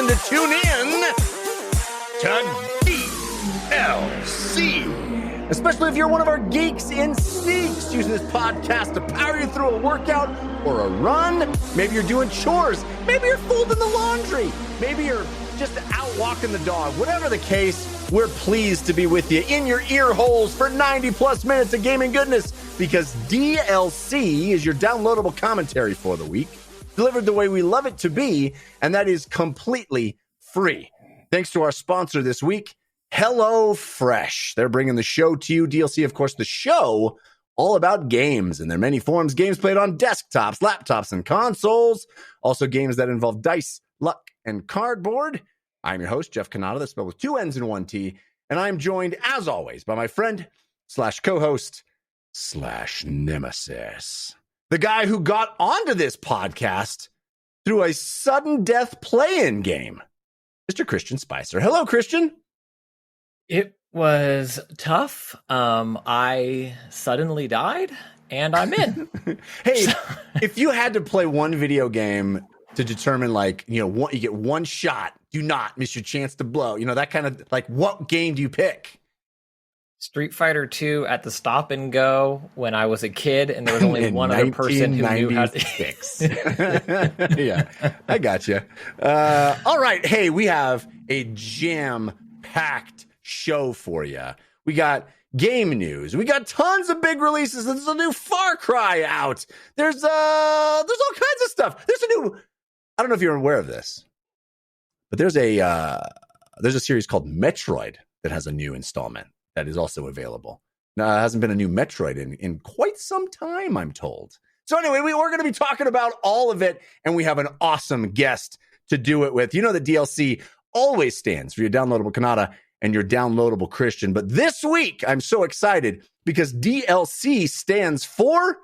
to tune in to DLC. Especially if you're one of our geeks in sneaks using this podcast to power you through a workout or a run. Maybe you're doing chores. Maybe you're folding the laundry. Maybe you're just out walking the dog. Whatever the case, we're pleased to be with you in your ear holes for 90 plus minutes of gaming goodness, because DLC is your downloadable commentary for the week, delivered the way we love it to be, and that is completely free. Thanks to our sponsor this week, HelloFresh. They're bringing the show to you. DLC, of course, the show all about games in their many forms. Games played on desktops, laptops, and consoles. Also games that involve dice, luck, and cardboard. I'm your host, Jeff Cannata, that's spelled with 2 N's and 1 T. And I'm joined, as always, by my friend / co-host / nemesis. The guy who got onto this podcast through a sudden death play-in game, Mr. Christian Spicer. Hello, Christian. It was tough. I suddenly died, and I'm in. Hey, if you had to play one video game to determine, you get one shot, do not miss your chance to blow, that kind of, what game do you pick? Street Fighter 2 at the stop and go when I was a kid, and there was only one other person who knew how to. Yeah, I got you. All right. Hey, we have a jam-packed show for you. We got game news. We got tons of big releases. There's a new Far Cry out. There's all kinds of stuff. There's a new, I don't know if you're aware of this, but there's a series called Metroid that has a new installment that is also available. Now, it hasn't been a new Metroid in quite some time, I'm told. So anyway, we're going to be talking about all of it, and we have an awesome guest to do it with. You know, the DLC always stands for your downloadable Cannata and your downloadable Christian. But this week, I'm so excited because DLC stands for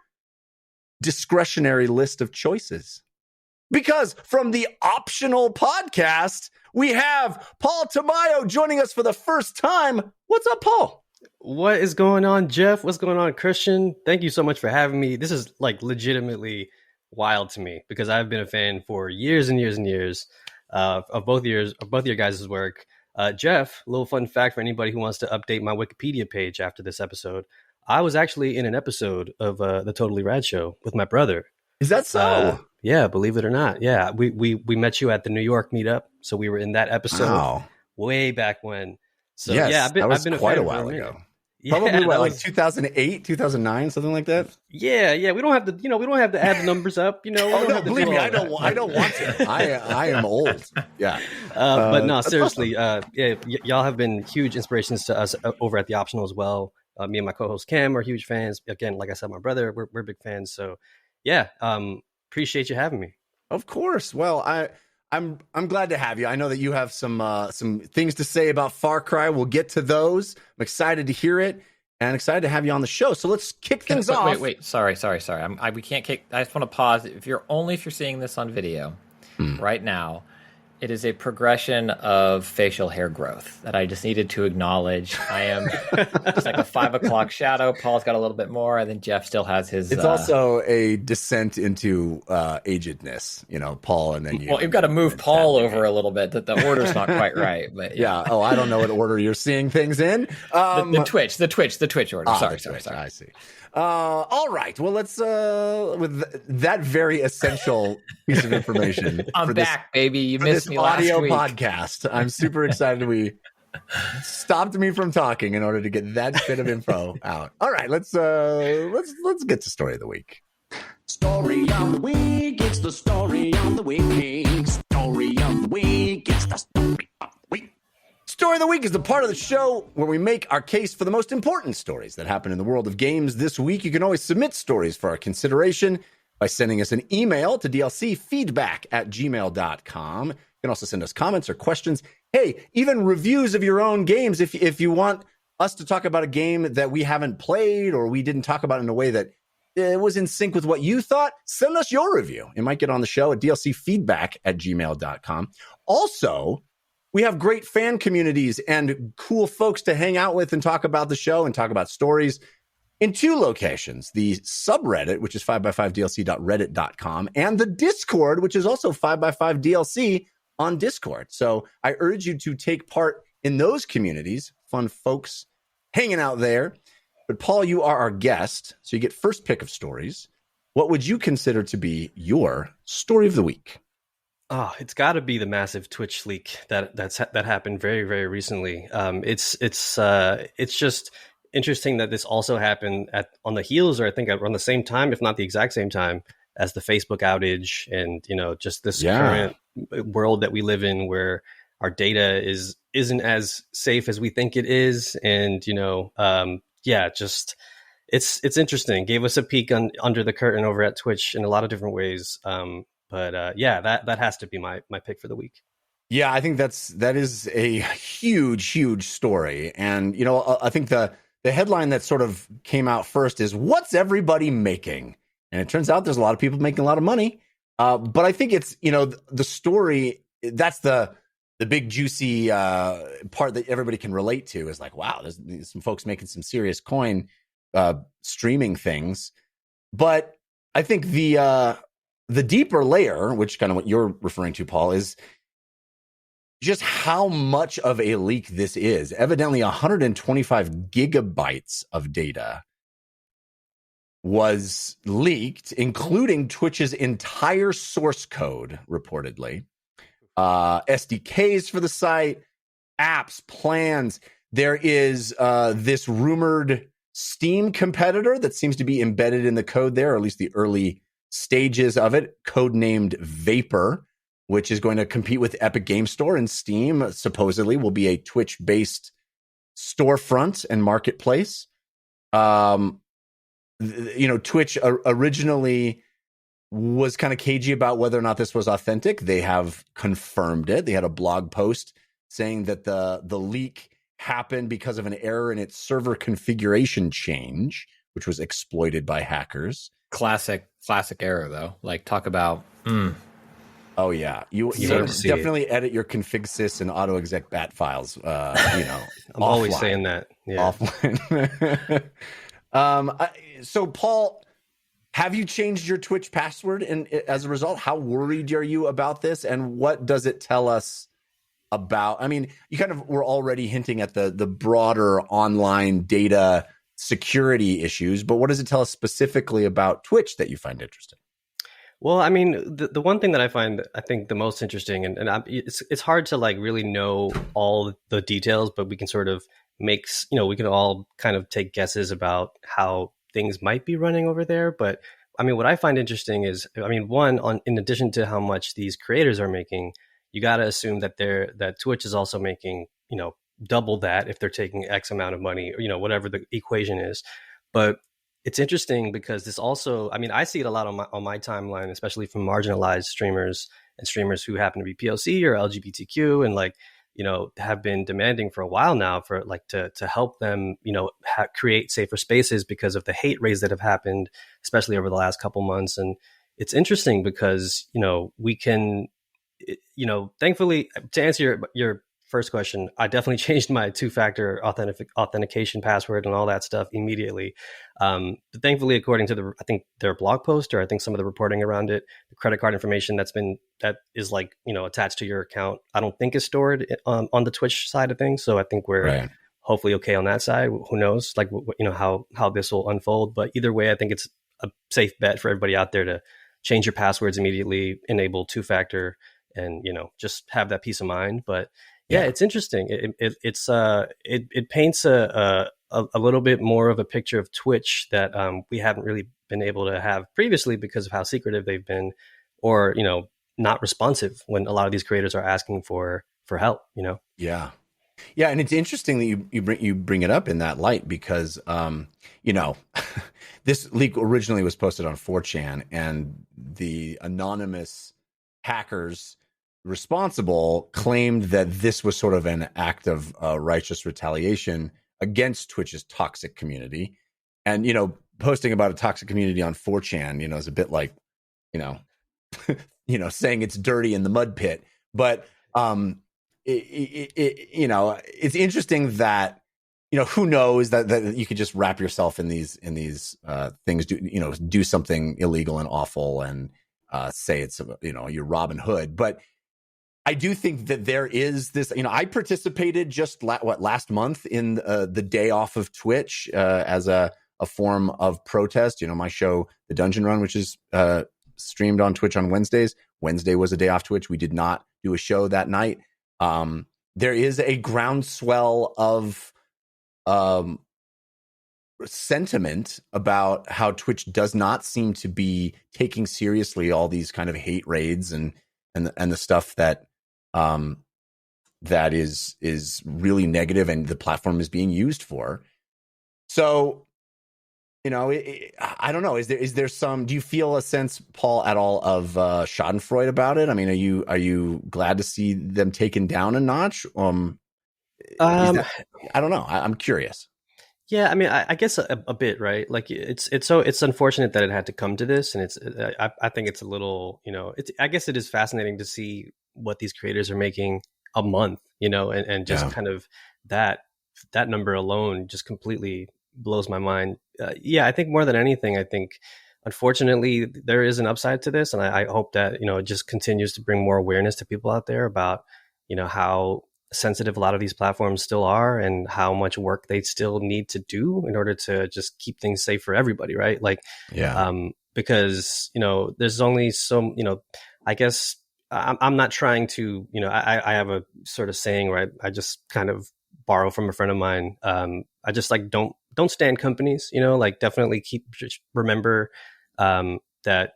discretionary list of choices. Because from the optional podcast, we have Paul Tamayo joining us for the first time. What's up, Paul? What is going on, Jeff? What's going on, Christian? Thank you so much for having me. This is legitimately wild to me because I've been a fan for years and years and years of both your guys' work. Jeff, a little fun fact for anybody who wants to update my Wikipedia page after this episode. I was actually in an episode of the Totally Rad Show with my brother. Is that so? Yeah, believe it or not. Yeah, we met you at the New York meetup, so we were in that episode way back when. So yes, yeah, I've been quite a while fan ago. Yeah, Probably 2008, 2009, something like that. Yeah. We don't have to, we don't have to add the numbers up. No, believe me, I don't want to. I am old. Yeah. But no, seriously, awesome. Y'all have been huge inspirations to us over at the Optional as well. Me and my co-host Cam are huge fans. Again, like I said, my brother, we're big fans. So yeah, appreciate you having me. Of course. Well, I'm glad to have you. I know that you have some things to say about Far Cry. We'll get to those. I'm excited to hear it and excited to have you on the show. So let's kick things off. Wait. Sorry. We can't kick. I just want to pause. If you're seeing this on video right now, it is a progression of facial hair growth that I just needed to acknowledge. I am just like a 5 o'clock shadow. Paul's got a little bit more, and then Jeff still has his. It's also a descent into agedness, Paul, and then you. Well, you've got to move Paul over a little bit. That the order's not quite right, but yeah. Oh, I don't know what order you're seeing things in. The Twitch order. Sorry. I see. All right. Well, let's with that very essential piece of information. I'm back, baby. You missed me last audio week. Podcast. I'm super excited. We stopped me from talking in order to get that bit of info out. All right. Let's get to story of the week. Story of the week. It's the story of the week. Story of the week. It's the story of the week. Story of the Week is the part of the show where we make our case for the most important stories that happen in the world of games this week. You can always submit stories for our consideration by sending us an email to dlcfeedback@gmail.com. You can also send us comments or questions. Hey, even reviews of your own games. If you want us to talk about a game that we haven't played or we didn't talk about in a way that was in sync with what you thought, send us your review. It might get on the show at dlcfeedback@gmail.com. Also, we have great fan communities and cool folks to hang out with and talk about the show and talk about stories in 2 locations. The subreddit, which is 5x5dlc.reddit.com, and the Discord, which is also 5x5dlc on Discord. So I urge you to take part in those communities. Fun folks hanging out there. But Paul, you are our guest, so you get first pick of stories. What would you consider to be your story of the week? Oh, it's got to be the massive Twitch leak that happened very, very recently. It's just interesting that this also happened on the heels, or I think around the same time, if not the exact same time, as the Facebook outage, and just this current world that we live in, where our data isn't as safe as we think it is, and it's interesting. Gave us a peek under the curtain over at Twitch in a lot of different ways. That has to be my pick for the week. Yeah, I think that is a huge story. And, I think the headline that sort of came out first is, what's everybody making? And it turns out there's a lot of people making a lot of money. But I think it's, the story, that's the big juicy part that everybody can relate to, is like, wow, there's some folks making some serious coin streaming things. But I think the deeper layer, which kind of what you're referring to, Paul, is just how much of a leak this is. Evidently, 125 gigabytes of data was leaked, including Twitch's entire source code, reportedly. SDKs for the site, apps, plans. There is this rumored Steam competitor that seems to be embedded in the code there, or at least the early stages of it, codenamed Vapor, which is going to compete with Epic Game Store, and Steam supposedly will be a Twitch-based storefront and marketplace. Twitch originally was kind of cagey about whether or not this was authentic. They have confirmed it. They had a blog post saying that the leak happened because of an error in its server configuration change, which was exploited by hackers. Classic error, though. Like, talk about. Oh yeah, you definitely edit your config sys and auto exec bat files. I'm always saying that. Yeah. Offline. So Paul, have you changed your Twitch password? And as a result, how worried are you about this? And what does it tell us about? I mean, you kind of were already hinting at the broader online data security issues, but what does it tell us specifically about Twitch that you find interesting? Well, I mean, the one thing that I think the most interesting, and it's hard to like really know all the details, but we can sort of we can all kind of take guesses about how things might be running over there. But I mean, what I find interesting is, in addition to how much these creators are making, you got to assume that Twitch is also making, double that if they're taking X amount of money, or, whatever the equation is. But it's interesting because this also, I mean, I see it a lot on my timeline, especially from marginalized streamers and streamers who happen to be POC or LGBTQ, and have been demanding for a while now for to help them, create safer spaces because of the hate raids that have happened, especially over the last couple months. And it's interesting because, we can, thankfully, to answer your first question, I definitely changed my two-factor authentication password and all that stuff immediately. But thankfully, according to I think their blog post, or I think some of the reporting around it, the credit card information that is attached to your account, I don't think is stored on the Twitch side of things. So I think we're hopefully okay on that side. Who knows, how this will unfold. But either way, I think it's a safe bet for everybody out there to change your passwords immediately, enable two-factor, and just have that peace of mind. But yeah, it's interesting. It paints a little bit more of a picture of Twitch that we haven't really been able to have previously because of how secretive they've been, or not responsive when a lot of these creators are asking for help. Yeah, and it's interesting that you bring it up in that light because this leak originally was posted on 4chan, and the anonymous hackers responsible claimed that this was sort of an act of righteous retaliation against Twitch's toxic community. And, posting about a toxic community on 4chan, is a bit like, saying it's dirty in the mud pit. But, it's interesting that, who knows that you could just wrap yourself in these things, do something illegal and awful and say it's, you're Robin Hood. But I do think that there is this, I participated just last month in the day off of Twitch as a form of protest. My show, The Dungeon Run, which is streamed on Twitch on Wednesdays. Wednesday was a day off Twitch. We did not do a show that night. There is a groundswell of sentiment about how Twitch does not seem to be taking seriously all these kind of hate raids and the stuff that that is really negative and the platform is being used for. So, I don't know. Is there some? Do you feel a sense, Paul, at all of Schadenfreude about it? I mean, are you glad to see them taken down a notch? I don't know. I'm curious. Yeah, I mean, I guess a bit, right? Like it's unfortunate that it had to come to this, and I think it's a little, I guess it is fascinating to see what these creators are making a month, and just kind of that number alone just completely blows my mind. I think more than anything, unfortunately there is an upside to this, and I hope that it just continues to bring more awareness to people out there about how sensitive a lot of these platforms still are and how much work they still need to do in order to just keep things safe for everybody, right? Because there's only so I guess I'm not trying to I have a sort of saying where I just kind of borrow from a friend of mine. I just don't stand companies, definitely remember that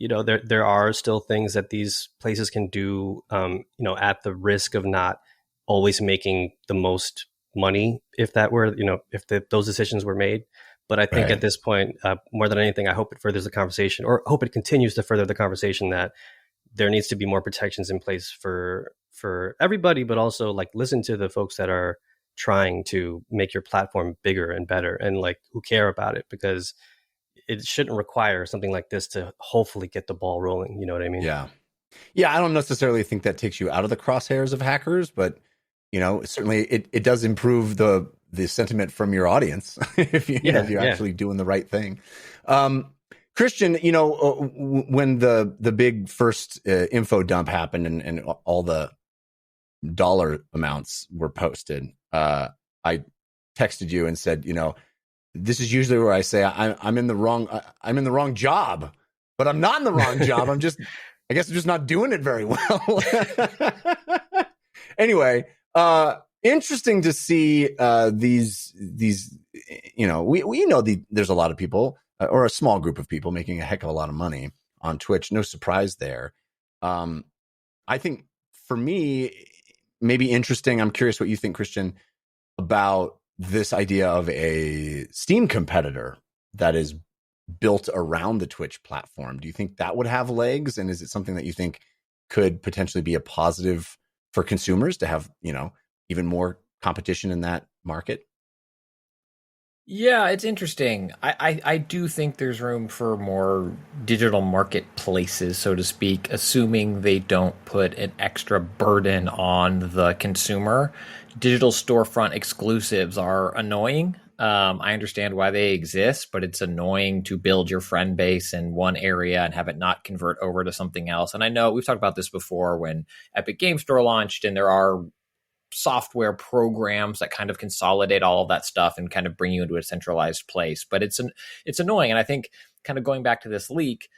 there are still things that these places can do at the risk of not always making the most money if that were those decisions were made. But I think at this point, more than anything, I hope it furthers the conversation, or hope it continues to further the conversation, that there needs to be more protections in place for everybody, but also listen to the folks that are trying to make your platform bigger and better, and who care about it, because it shouldn't require something like this to hopefully get the ball rolling. You know what I mean? Yeah. I don't necessarily think that takes you out of the crosshairs of hackers, but certainly it does improve the sentiment from your audience if you're actually doing the right thing. Christian, when the big first info dump happened and all the dollar amounts were posted, I texted you and said, this is usually where I say I'm in the wrong job, but I'm not in the wrong job. I guess I'm just not doing it very well. Anyway, interesting to see these. There's a lot of people, or a small group of people, making a heck of a lot of money on Twitch. No surprise there. I think for me, maybe interesting. I'm curious what you think, Christian, about this idea of a Steam competitor that is built around the Twitch platform. Do you think that would have legs? And is it something that you think could potentially be a positive for consumers to have, even more competition in that market? Yeah, it's interesting. I do think there's room for more digital marketplaces, so to speak, assuming they don't put an extra burden on the consumer. Digital storefront exclusives are annoying. I understand why they exist, but it's annoying to build your friend base in one area and have it not convert over to something else. And I know we've talked about this before when Epic Game Store launched, and there are software programs that kind of consolidate all of that stuff and kind of bring you into a centralized place. But it's annoying. And I think, kind of going back to this leak,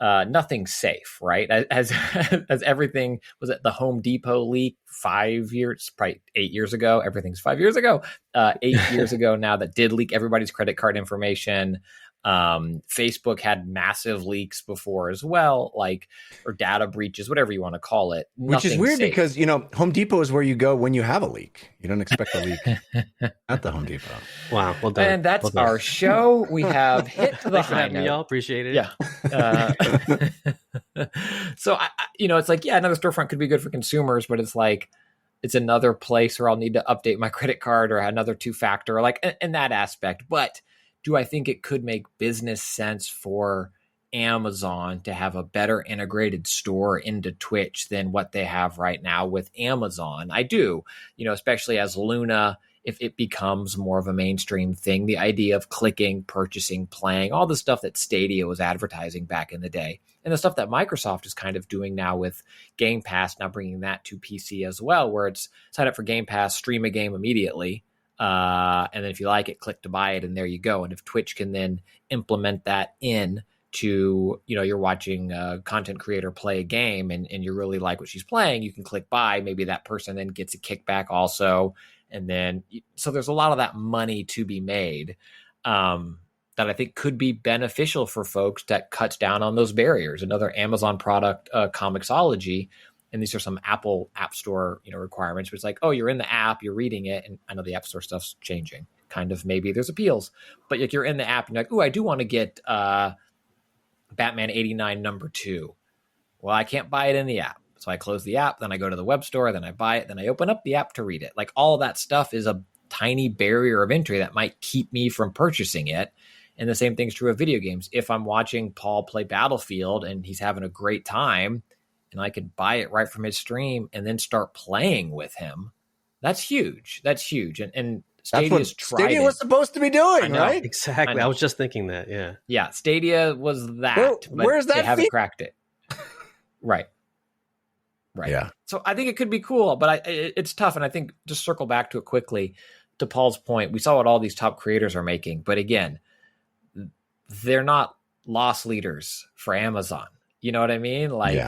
nothing's safe, right? As everything was at the Home Depot leak 5 years, probably 8 years ago. Everything's 5 years ago. 8 years ago now, that did leak everybody's credit card information. Facebook had massive leaks before as well, or data breaches, whatever you want to call it. Which is weird because, Home Depot is where you go when you have a leak. You don't expect a leak at the Home Depot. Wow. Well done. And that's our show. We have hit the high note. Y'all. Appreciate it. Yeah. So, it's another storefront could be good for consumers, but it's another place where I'll need to update my credit card or another two-factor, in that aspect. But do I think it could make business sense for Amazon to have a better integrated store into Twitch than what they have right now with Amazon? I do, especially as Luna if it becomes more of a mainstream thing. The idea of clicking, purchasing, playing, all the stuff that Stadia was advertising back in the day, and the stuff that Microsoft is kind of doing now with Game Pass, now bringing that to PC as well, where it's sign up for Game Pass, stream a game immediately, and then if you like it, click to buy it, and there you go. And if Twitch can then implement that in to, you're watching a content creator play a game and you really like what she's playing, you can click buy. Maybe that person then gets a kickback also. And then, so there's a lot of that money to be made that I think could be beneficial for folks, that cuts down on those barriers. Another Amazon product, Comixology, and these are some Apple App Store, requirements, but it's like, oh, you're in the app, you're reading it. And I know the App Store stuff's changing. Kind of, maybe there's appeals, but like you're in the app and you're like, oh, I do want to get Batman 89 #2. Well, I can't buy it in the app. So I close the app, then I go to the web store, then I buy it, then I open up the app to read it. Like all of that stuff is a tiny barrier of entry that might keep me from purchasing it. And the same thing's true of video games. If I'm watching Paul play Battlefield and he's having a great time and I could buy it right from his stream and then start playing with him, that's huge. That's huge. And Stadia's that's what Stadia was supposed to be doing, right? Exactly. I was just thinking that. Yeah. Yeah. Stadia was that. Where's that? They haven't cracked it. Right. Yeah. So I think it could be cool, but it's tough. And I think just circle back to it quickly, to Paul's point, we saw what all these top creators are making, but again, they're not loss leaders for Amazon. You know what I mean? Like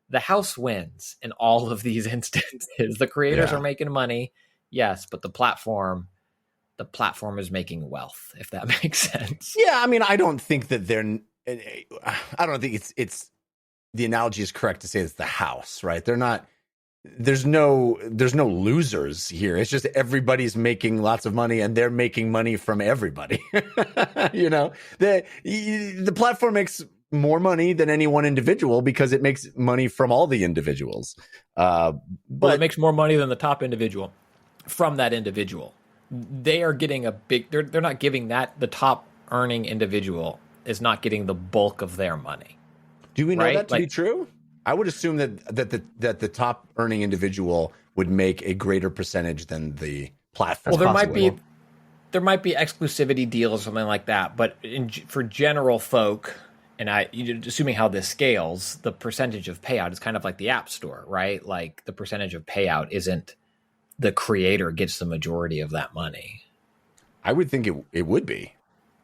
the house wins in all of these instances. The creators are making money. Yes. But the platform is making wealth, if that makes sense. Yeah. I mean, I don't think that I don't think it's the analogy is correct to say it's the house, right? They're not, there's no losers here. It's just everybody's making lots of money and they're making money from everybody. The platform makes more money than any one individual because it makes money from all the individuals. But it makes more money than the top individual from that individual. They are getting they're not giving the top earning individual is not getting the bulk of their money. Do we know that to be true? I would assume that the top earning individual would make a greater percentage than the platform. Well, there might be exclusivity deals or something like that, but for general folk, and assuming how this scales, the percentage of payout is kind of like the App Store, right? Like the percentage of payout isn't the creator gets the majority of that money. I would think it would be.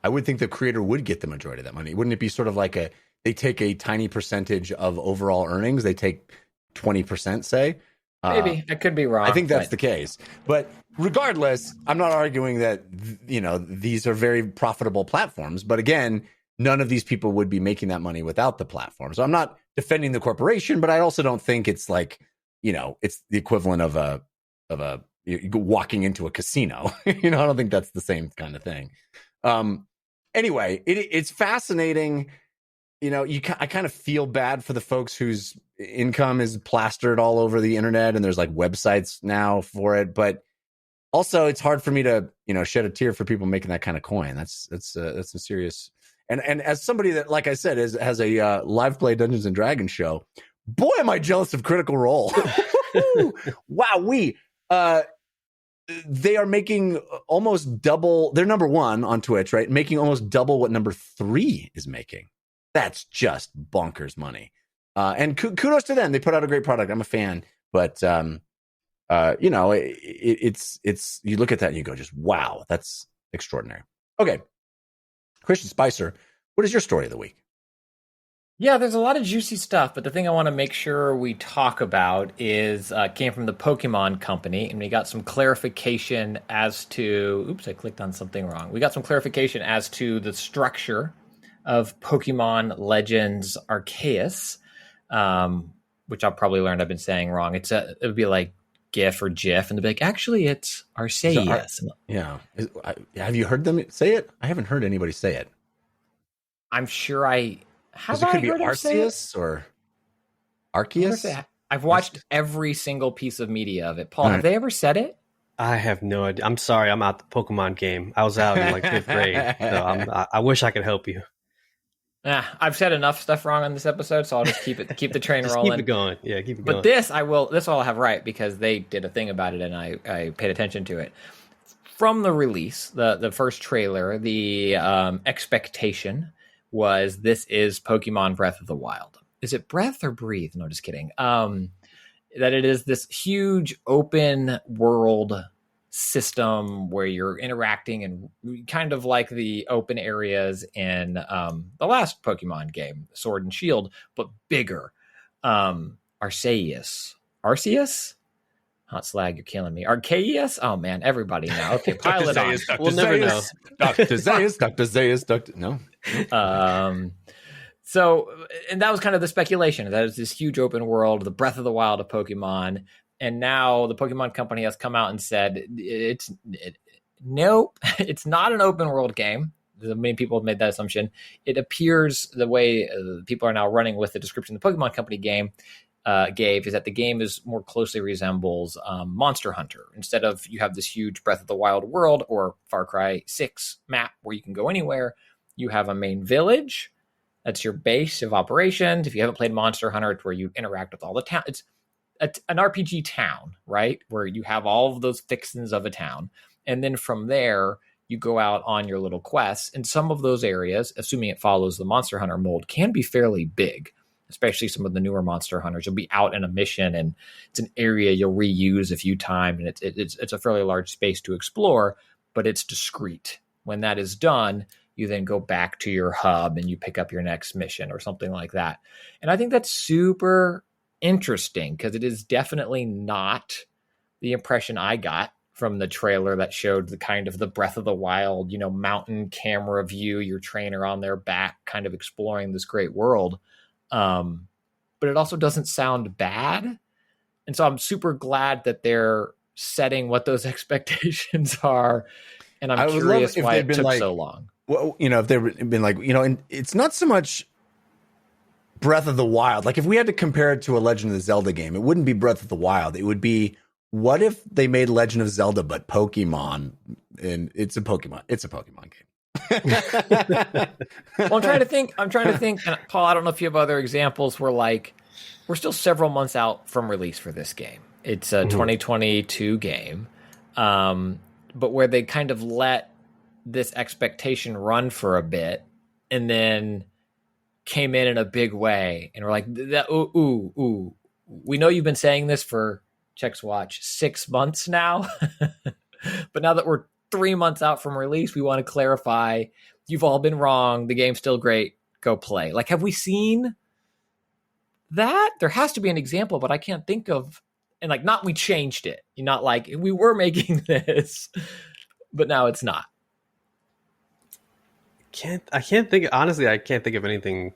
I would think the creator would get the majority of that money. Wouldn't it be sort of like they take a tiny percentage of overall earnings? They take 20%, say? Maybe. I could be wrong. I think that's the case. But regardless, I'm not arguing that, these are very profitable platforms. But again, none of these people would be making that money without the platform. So I'm not defending the corporation, but I also don't think it's like, it's the equivalent of walking into a casino. I don't think that's the same kind of thing. Anyway, it's fascinating. I kind of feel bad for the folks whose income is plastered all over the internet and there's like websites now for it. But also it's hard for me to, shed a tear for people making that kind of coin. That's a serious. And as somebody that, like I said, has a live play Dungeons and Dragons show, boy, am I jealous of Critical Role. Wow. They are making almost double. They're number one on Twitch, right? Making almost double what number 3 is making. That's just bonkers money. And kudos to them. They put out a great product. I'm a fan, but it's you look at that and you go, just wow, that's extraordinary. Okay, Christian Spicer, what is your story of the week? Yeah, there's a lot of juicy stuff, but the thing I want to make sure we talk about is came from the Pokemon Company, and we got some clarification as to. Oops, I clicked on something wrong. We got some clarification as to the structure of Pokemon Legends Arceus, which I'll probably learn I've been saying wrong. It would be like GIF or GIF, and they'd be like, actually, it's Arceus. Yeah. Have you heard them say it? I haven't heard anybody say it. I'm sure I have. It could be Arceus or Arceus. I've watched every single piece of media of it. Paul, have they ever said it? I have no idea. I'm sorry. I'm out the Pokemon game. I was out in like 5th grade. So I wish I could help you. I've said enough stuff wrong on this episode, so I'll just keep the train rolling. Keep it going. Yeah, keep it going. But this I'll have right because they did a thing about it and I paid attention to it. from the release, the first trailer, the expectation was this is Pokemon Breath of the Wild. Is it Breath or Breathe? No, just kidding. That it is this huge open world system where you're interacting and kind of like the open areas in the last Pokemon game, Sword and Shield, but bigger. Arceus? Hot Slag, you're killing me. Arceus? Oh man, everybody now. Okay, pile it on. We'll never know. Dr. Zayas, no. So, and that was kind of the speculation. That is this huge open world, the Breath of the Wild of Pokemon. And now the Pokemon company has come out and said, nope, it's not an open world game. Many people have made that assumption. It appears the way people are now running with the description the Pokemon company game gave is that the game is more closely resembles Monster Hunter. Instead of you have this huge Breath of the Wild world or Far Cry 6 map where you can go anywhere, you have a main village. That's your base of operations. If you haven't played Monster Hunter, it's where you interact with all the town. It's an RPG town, right? Where you have all of those fixins of a town. And then from there, you go out on your little quests. And some of those areas, assuming it follows the Monster Hunter mold, can be fairly big, especially some of the newer Monster Hunters. You'll be out in a mission and it's an area you'll reuse a few times. And it's a fairly large space to explore, but it's discrete. When that is done, you then go back to your hub and you pick up your next mission or something like that. And I think that's super interesting because it is definitely not the impression I got from the trailer that showed the kind of the Breath of the Wild, mountain camera view, your trainer on their back, kind of exploring this great world. But it also doesn't sound bad. And so I'm super glad that they're setting what those expectations are. And I'm curious why it took so long. Well, if they've been like, and it's not so much Breath of the Wild. Like if we had to compare it to a Legend of the Zelda game, it wouldn't be Breath of the Wild. It would be, what if they made Legend of Zelda but Pokemon, and it's a Pokemon game. Well, I'm trying to think, and Paul, I don't know if you have other examples where we're still several months out from release for this game. It's a 2022 game, but where they kind of let this expectation run for a bit and then came in a big way and we're like, ooh, we know you've been saying this for Check's Watch 6 months now, but now that we're 3 months out from release, we want to clarify you've all been wrong. The game's still great. Go play. Like, have we seen that? There has to be an example, but I can't think of, and not we changed it. You're not like we were making this, but now it's not. I can't think of anything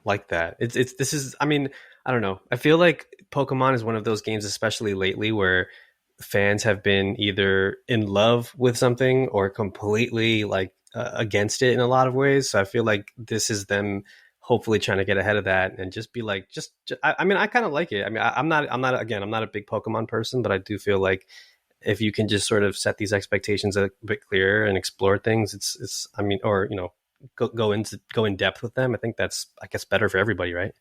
like that. I don't know. I feel like Pokemon is one of those games, especially lately, where fans have been either in love with something or completely against it in a lot of ways. So I feel like this is them hopefully trying to get ahead of that and just be like, I kind of like it. I mean, I'm not a big Pokemon person, but I do feel like if you can just sort of set these expectations a bit clearer and explore things, go in depth with them. I think that's, better for everybody, right?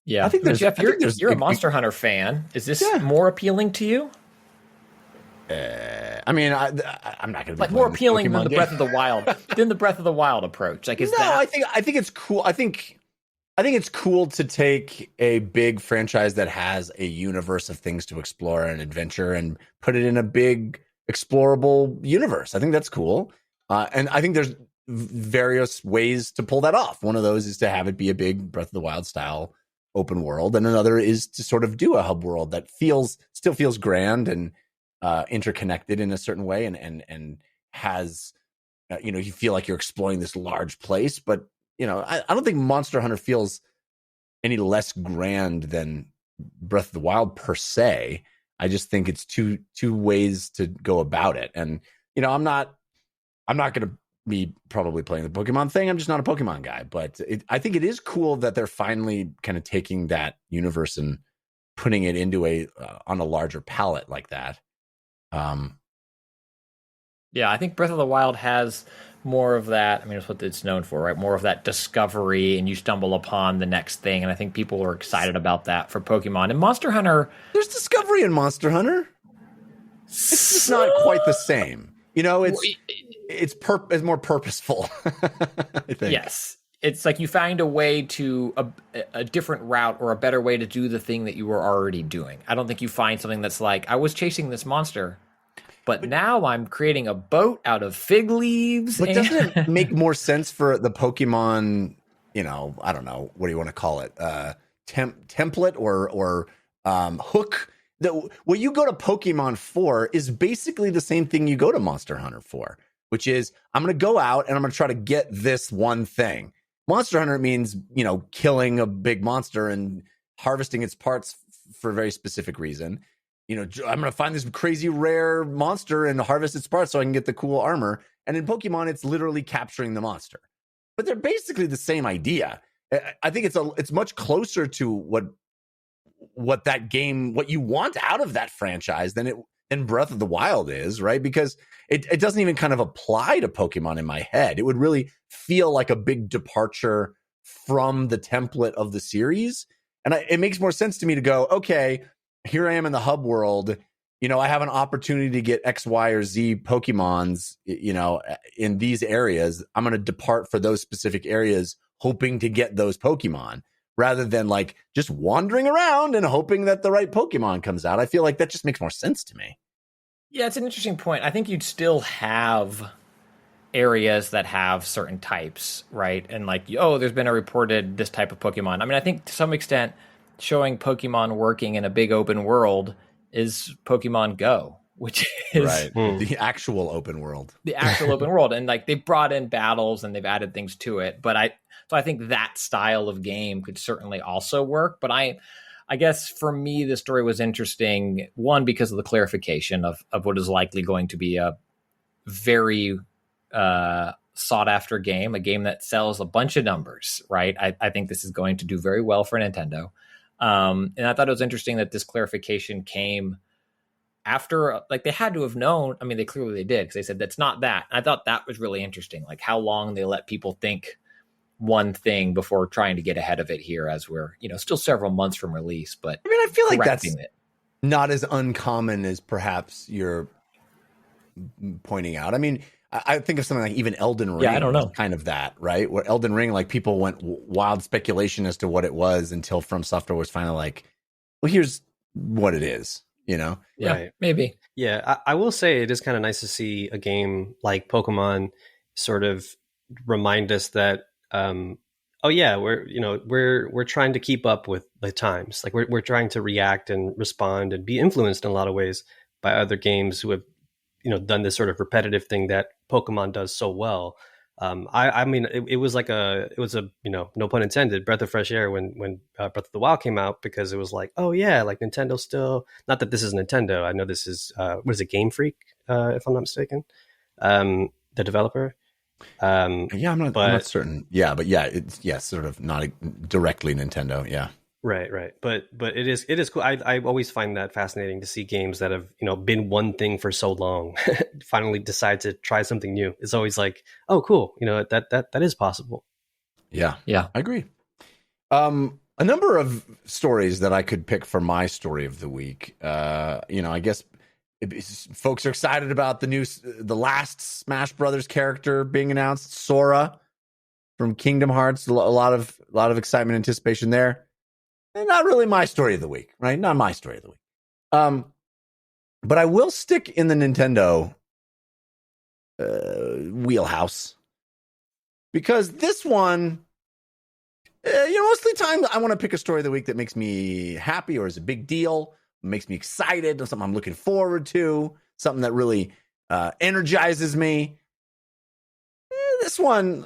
Yeah, I think Jeff, you're a Monster Hunter fan. Is this more appealing to you? I'm not going to be more appealing than the Breath of the Wild, than the Breath of the Wild approach. I think it's cool. I think it's cool to take a big franchise that has a universe of things to explore and adventure and put it in a big explorable universe. I think that's cool. And I think there's various ways to pull that off. One of those is to have it be a big Breath of the Wild style open world, and another is to sort of do a hub world that still feels grand and interconnected in a certain way, and has you feel like you're exploring this large place. But I don't think Monster Hunter feels any less grand than Breath of the Wild per se. I just think it's two ways to go about it, and I'm not going to be probably playing the Pokemon thing. I'm just not a Pokemon guy, but I think it is cool that they're finally kind of taking that universe and putting it into on a larger palette like that. Yeah, I think Breath of the Wild has more of that. I mean, it's what it's known for, right? More of that discovery, and you stumble upon the next thing. And I think people are excited about that for Pokemon. And Monster Hunter, there's discovery in Monster Hunter. It's just not quite the same. You know, it's more purposeful. I think. Yes. It's like you find a way to a different route or a better way to do the thing that you were already doing. I don't think you find something that's like, I was chasing this monster, but now I'm creating a boat out of fig leaves. But doesn't it make more sense for the Pokemon, you know, I don't know, what do you want to call it? Template or hook? What you go to Pokemon for is basically the same thing you go to Monster Hunter for, which is I'm going to go out and I'm going to try to get this one thing. Monster Hunter means, you know, killing a big monster and harvesting its parts for a very specific reason. You know, I'm going to find this crazy rare monster and harvest its parts so I can get the cool armor. And in Pokemon, it's literally capturing the monster. But they're basically the same idea. I think it's much closer to what that game, what you want out of that franchise than Breath of the Wild is, right? Because it doesn't even kind of apply to Pokemon in my head. It would really feel like a big departure from the template of the series. And it makes more sense to me to go, okay, here I am in the hub world. You know, I have an opportunity to get X, Y, or Z Pokemons, you know, in these areas. I'm going to depart for those specific areas, hoping to get those Pokemon, rather than like just wandering around and hoping that the right Pokemon comes out. I feel like that just makes more sense to me. Yeah, it's an interesting point. I think you'd still have areas that have certain types, right? And like, oh, there's been a reported this type of Pokemon. I mean, I think to some extent, showing Pokemon working in a big open world is Pokemon Go, which is the actual open world. The actual open world. And like they've brought in battles and they've added things to it. But I think that style of game could certainly also work. But I guess for me, the story was interesting, one, because of the clarification of what is likely going to be a very sought after game, a game that sells a bunch of numbers, right? I think this is going to do very well for Nintendo. And I thought it was interesting that this clarification came after, like, they had to have known. I mean, they clearly did, because they said that's not that. I thought that was really interesting, like how long they let people think one thing before trying to get ahead of it here, as we're, you know, still several months from release. But I mean, I feel like that's it. Not as uncommon as perhaps you're pointing out. I mean, I think of something like even Elden Ring. Yeah, I don't know. Kind of that, right? Where Elden Ring, like people went wild speculation as to what it was until From Software was finally like, well, here's what it is, you know? Yeah, Right. maybe. Yeah, I will say it is kind of nice to see a game like Pokemon sort of remind us that, oh yeah, we're trying to keep up with the times. Like we're trying to react and respond and be influenced in a lot of ways by other games who have, you know, done this sort of repetitive thing that Pokemon does so well. I mean, it was a, you know, no pun intended, breath of fresh air when Breath of the Wild came out, because it was like, oh yeah, like Nintendo still, not that this is Nintendo. I know this is, what is it, Game Freak, if I'm not mistaken, the developer. Yeah, I'm not certain. Yeah, but yeah, it's sort of not directly Nintendo. Yeah. Right. But it is cool. I always find that fascinating to see games that have, you know, been one thing for so long finally decide to try something new. It's always like, oh, cool. You know, that is possible. Yeah. Yeah. I agree. A number of stories that I could pick for my story of the week. You know, I guess folks are excited about the last Smash Brothers character being announced, Sora from Kingdom Hearts. A lot of excitement, anticipation there. Not really my story of the week, right? Not my story of the week. But I will stick in the Nintendo wheelhouse, because this one, you know, most of the time I want to pick a story of the week that makes me happy or is a big deal, makes me excited, or something I'm looking forward to, something that really energizes me. This one,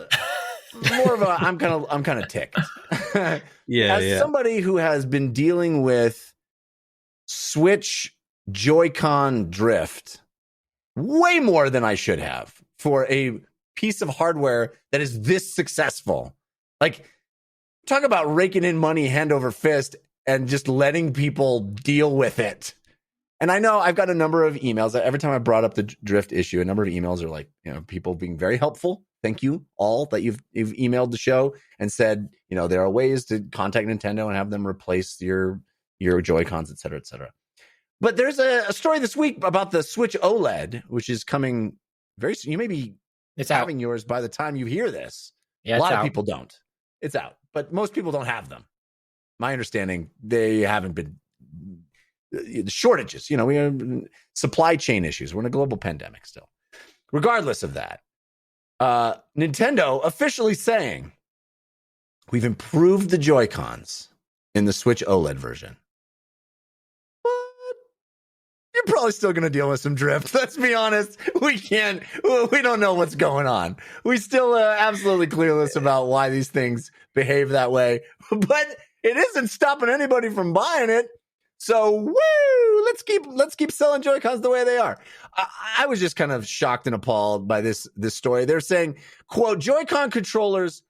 more of a I'm kind of ticked. As somebody who has been dealing with Switch Joy-Con drift way more than I should have for a piece of hardware that is this successful. Like, talk about raking in money hand over fist and just letting people deal with it. And I know I've got a number of emails. Every time I brought up the drift issue, a number of emails are like, you know, people being very helpful. Thank you all that you've emailed the show and said, you know, there are ways to contact Nintendo and have them replace your Joy-Cons, et cetera, et cetera. But there's a story this week about the Switch OLED, which is coming very soon. You may be It's out. having yours by the time you hear this. Yeah, a lot it's of out. people don't. It's out, but most people don't have them. My understanding, they haven't been the shortages. You know, we have supply chain issues. We're in a global pandemic still. Regardless of that, Nintendo officially saying we've improved the Joy-Cons in the Switch OLED version. But you're probably still going to deal with some drift. Let's be honest. We don't know what's going on. We still absolutely clueless about why these things behave that way. But it isn't stopping anybody from buying it. So, woo! Let's keep selling Joy-Cons the way they are. I was just kind of shocked and appalled by this story. They're saying, quote, Joy-Con controllers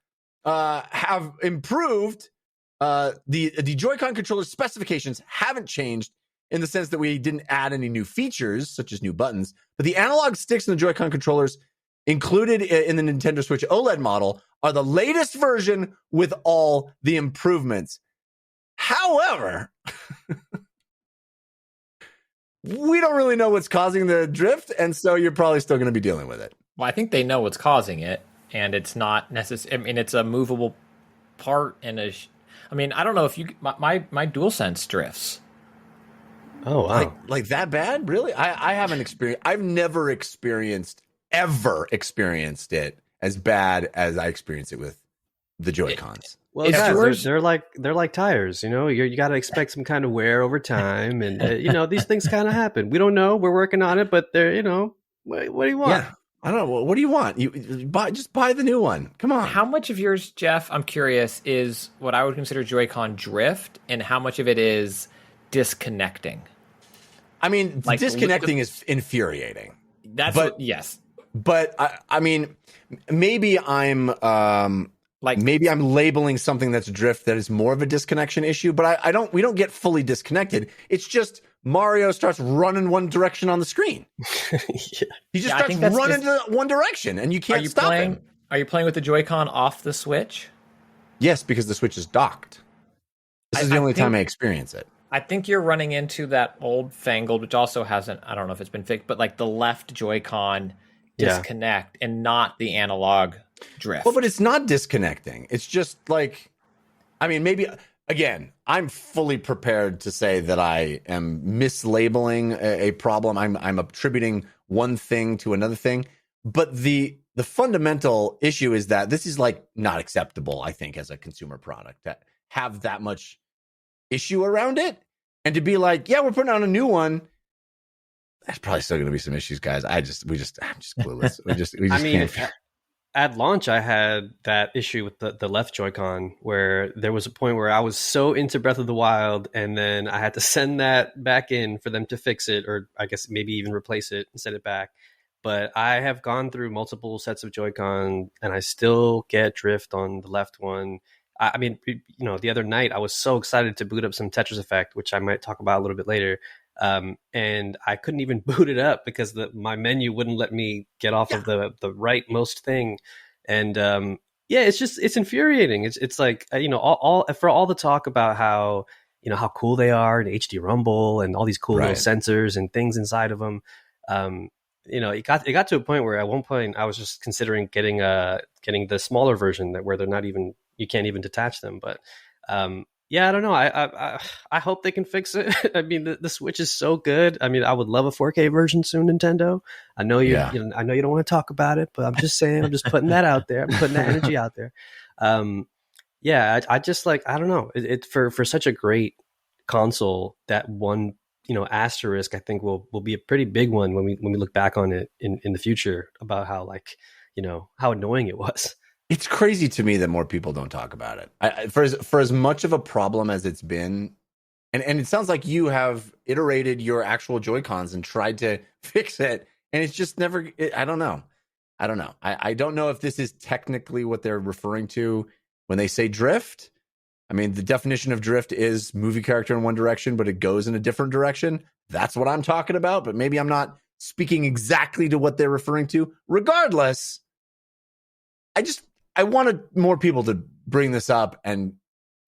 have improved. The Joy-Con controller specifications haven't changed in the sense that we didn't add any new features, such as new buttons. But the analog sticks in the Joy-Con controllers included in the Nintendo Switch OLED model are the latest version with all the improvements. However, we don't really know what's causing the drift, and so you're probably still going to be dealing with it. Well, I think they know what's causing it, and it's not necessary. I mean, it's a movable part, and I mean, I don't know if you my DualSense drifts. Oh wow! Like that bad? Really? I haven't experienced. I've never ever experienced it as bad as I experienced it with the Joy-Cons. Well, guys, they're like tires, you know. You got to expect some kind of wear over time, and you know these things kind of happen. We don't know. We're working on it, but they're, you know, what do you want? Yeah, I don't know. What do you want? You just buy the new one. Come on. How much of yours, Jeff? I'm curious. Is what I would consider Joy-Con drift, and how much of it is disconnecting? I mean, like, disconnecting is infuriating. Yes. But I mean, maybe maybe I'm labeling something that's drift that is more of a disconnection issue, but we don't get fully disconnected. It's just Mario starts running one direction on the screen. Yeah. He just starts running to one direction, and you can't stop him. Are you playing with the Joy-Con off the Switch? Yes, because the Switch is docked. This is the only time I experience it. I think you're running into that old fangled, which also hasn't, I don't know if it's been fixed, but like the left Joy-Con disconnect and not the analog drift. Well, but it's not disconnecting. It's just like, I mean, maybe, again, I'm fully prepared to say that I am mislabeling a problem. I'm attributing one thing to another thing. But the fundamental issue is that this is like not acceptable, I think, as a consumer product to have that much issue around it. And to be like, yeah, we're putting out a new one. There's probably still going to be some issues, guys. I'm just clueless. We just can't. At launch, I had that issue with the left Joy-Con where there was a point where I was so into Breath of the Wild, and then I had to send that back in for them to fix it, or I guess maybe even replace it and send it back. But I have gone through multiple sets of Joy-Con, and I still get drift on the left one. I mean, you know, the other night I was so excited to boot up some Tetris Effect, which I might talk about a little bit later. And I couldn't even boot it up because my menu wouldn't let me get off of the rightmost thing. And it's infuriating. It's like, you know, all for all the talk about how, you know, how cool they are in HD Rumble and all these cool little sensors and things inside of them. You know, it got to a point where at one point I was just considering getting the smaller version where they're not even, you can't even detach them. But yeah, I don't know. I hope they can fix it. I mean, the Switch is so good. I mean, I would love a 4K version soon, Nintendo. I know you know, I know you don't want to talk about it, but I'm just saying. I'm just putting that out there. I'm putting that energy out there. Yeah, I just like, I don't know. It for such a great console, that one, you know, asterisk, I think will be a pretty big one when we look back on it in the future about how, like, you know, how annoying it was. It's crazy to me that more people don't talk about it. For as much of a problem as it's been, and it sounds like you have iterated your actual Joy-Cons and tried to fix it, and it's just never. I don't know. I don't know if this is technically what they're referring to when they say drift. I mean, the definition of drift is movie character in one direction, but it goes in a different direction. That's what I'm talking about. But maybe I'm not speaking exactly to what they're referring to. Regardless, I wanted more people to bring this up and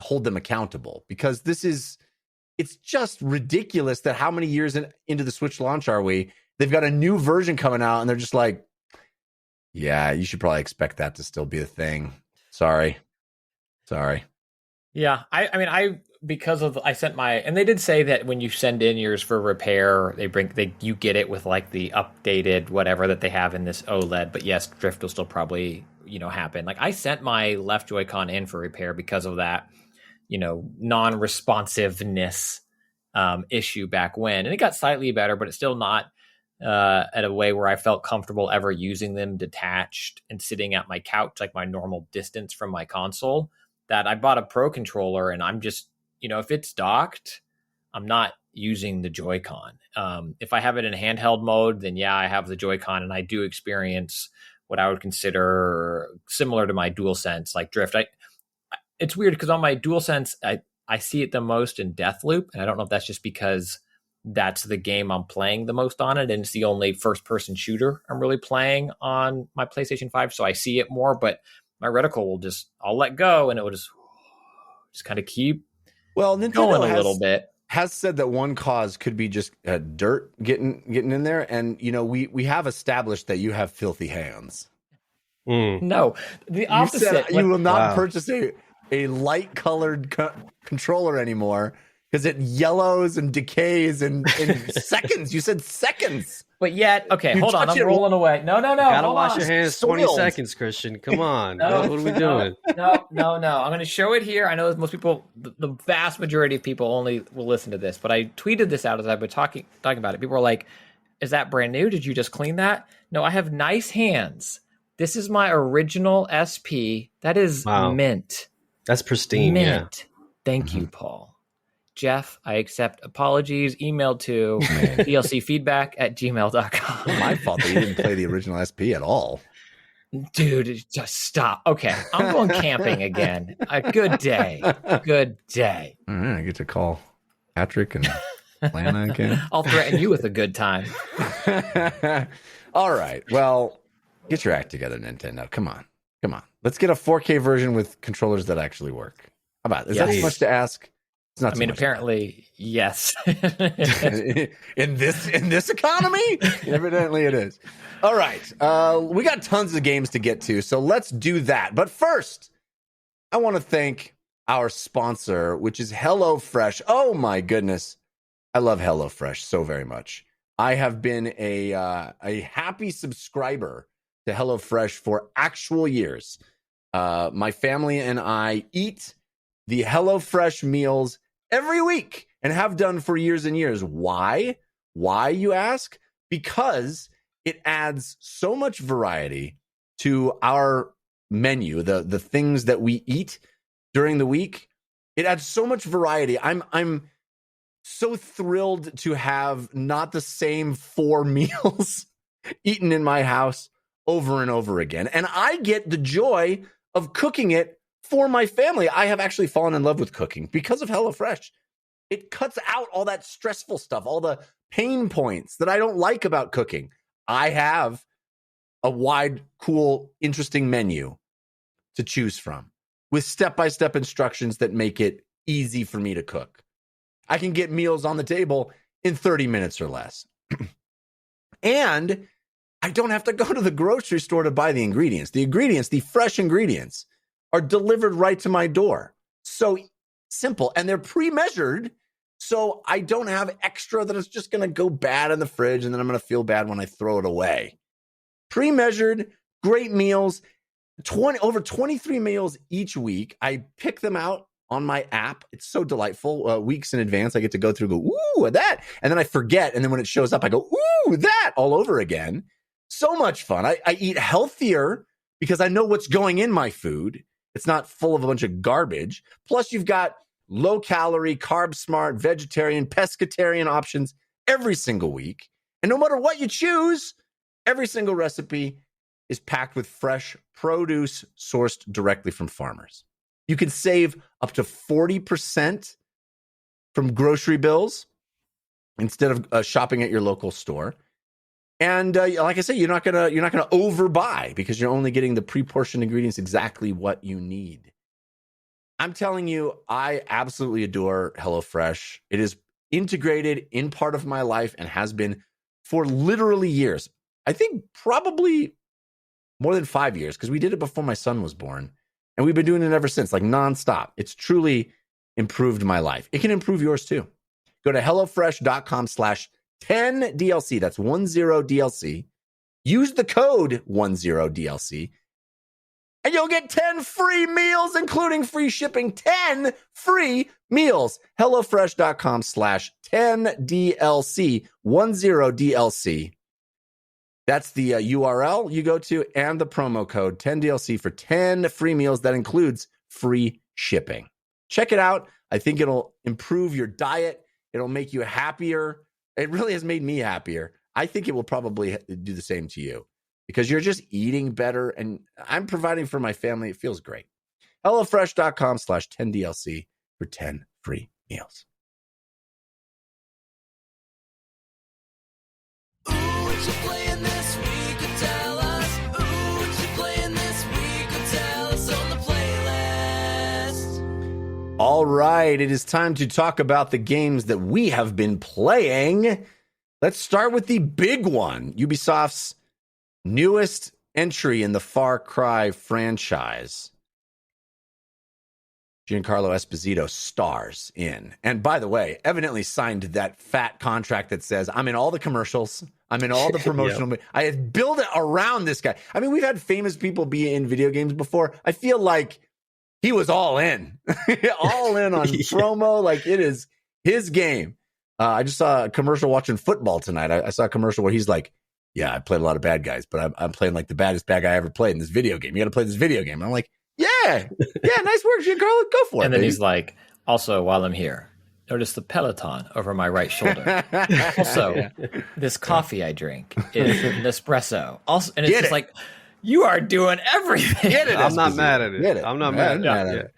hold them accountable, because it's just ridiculous that how many years into the Switch launch are we? They've got a new version coming out and they're just like, Yeah, you should probably expect that to still be a thing. Sorry. Yeah, I because of I sent my, and they did say that when you send in yours for repair, you get it with like the updated whatever that they have in this OLED. But yes, drift will still probably happen. Like I sent my left Joy-Con in for repair because of that non-responsiveness issue back when, and it got slightly better, but it's still not at a way where I felt comfortable ever using them detached and sitting at my couch, like my normal distance from my console. That I bought a Pro controller, and I'm just, if it's docked, I'm not using the Joy-Con. If I have it in handheld mode, then yeah, I have the Joy-Con, and I do experience what I would consider similar to my DualSense, like drift. It's weird because on my DualSense, I see it the most in Deathloop, and I don't know if that's just because that's the game I'm playing the most on it, and it's the only first-person shooter I'm really playing on my PlayStation 5, so I see it more, but my reticle I'll let go, and it will just kind of keep Nintendo going a little bit. Has said that one cause could be just dirt getting in there, and we have established that you have filthy hands. No, the opposite. You will not purchase a light colored controller anymore because it yellows and decays in seconds. You said seconds. But yet, okay, hold on. I'm rolling away. No. Gotta wash your hands 20 seconds, Christian. Come on. What are we doing? No. I'm going to show it here. I know most people, the vast majority of people only will listen to this, but I tweeted this out as I've been talking about it. People were like, is that brand new? Did you just clean that? No, I have nice hands. This is my original SP. That is mint. That's pristine. Mint. Yeah. Thank you, Paul. Jeff, I accept apologies. Email to dlcfeedback@gmail.com. My fault that you didn't play the original SP at all. Dude, just stop. Okay, I'm going camping again. A good day. Good day. All right, I get to call Patrick and Lana again. I'll threaten you with a good time. All right. Well, get your act together, Nintendo. Come on. Let's get a 4K version with controllers that actually work. How about? Is that too much to ask? It's not. Apparently, yes. in this economy, evidently it is. All right, we got tons of games to get to, so let's do that. But first, I want to thank our sponsor, which is HelloFresh. Oh my goodness, I love HelloFresh so very much. I have been a happy subscriber to HelloFresh for actual years. My family and I eat the HelloFresh meals every week and have done for years and years. Why? Why, you ask? Because it adds so much variety to our menu, the things that we eat during the week. It adds so much variety. I'm so thrilled to have not the same 4 meals eaten in my house over and over again. And I get the joy of cooking it for my family. I have actually fallen in love with cooking because of HelloFresh. It cuts out all that stressful stuff, all the pain points that I don't like about cooking. I have a wide, cool, interesting menu to choose from with step-by-step instructions that make it easy for me to cook. I can get meals on the table in 30 minutes or less. And I don't have to go to the grocery store to buy the ingredients. The fresh ingredients are delivered right to my door. So simple. And they're pre-measured, so I don't have extra that is just going to go bad in the fridge and then I'm going to feel bad when I throw it away. Pre-measured, great meals, over 23 meals each week. I pick them out on my app. It's so delightful. Weeks in advance, I get to go through, go, ooh, that. And then I forget. And then when it shows up, I go, ooh, that, all over again. So much fun. I eat healthier because I know what's going in my food. It's not full of a bunch of garbage. Plus, you've got low calorie, carb smart, vegetarian, pescatarian options every single week. And no matter what you choose, every single recipe is packed with fresh produce sourced directly from farmers. You can save up to 40% from grocery bills instead of shopping at your local store. And like I say, you're not gonna overbuy because you're only getting the pre-portioned ingredients exactly what you need. I'm telling you, I absolutely adore HelloFresh. It is integrated in part of my life and has been for literally years. I think probably more than 5 years, because we did it before my son was born. And we've been doing it ever since, like nonstop. It's truly improved my life. It can improve yours too. Go to HelloFresh.com/10DLC. That's 10DLC. Use the code 10DLC. And you'll get 10 free meals, including free shipping. 10 free meals. HelloFresh.com/10DLC. 10DLC. That's the URL you go to and the promo code 10DLC for 10 free meals. That includes free shipping. Check it out. I think it'll improve your diet. It'll make you happier. It really has made me happier. I think it will probably do the same to you because you're just eating better and I'm providing for my family. It feels great. HelloFresh.com/10DLC for 10 free meals. What you playing this week? Tell us. Ooh, what you playing this week? Tell us on the playlist. All right, it is time to talk about the games that we have been playing. Let's start with the big one, Ubisoft's newest entry in the Far Cry franchise. Giancarlo Esposito stars in. And by the way, evidently signed that fat contract that says, I'm in all the commercials. I'm in all the promotional. Yep. I build it around this guy. I mean, we've had famous people be in video games before. I feel like he was all in. All in on promo. Like it is his game. I just saw a commercial watching football tonight. I saw a commercial where he's like, yeah, I played a lot of bad guys, but I'm playing like the baddest bad guy I ever played in this video game. You got to play this video game. And I'm like, yeah, nice work, Giancarlo. Go for it. And then baby. He's like, also, while I'm here, notice the Peloton over my right shoulder. Also, this coffee I drink is an espresso. Also, and it's just like, you are doing everything. I'm not mad at it. I'm not mad at it.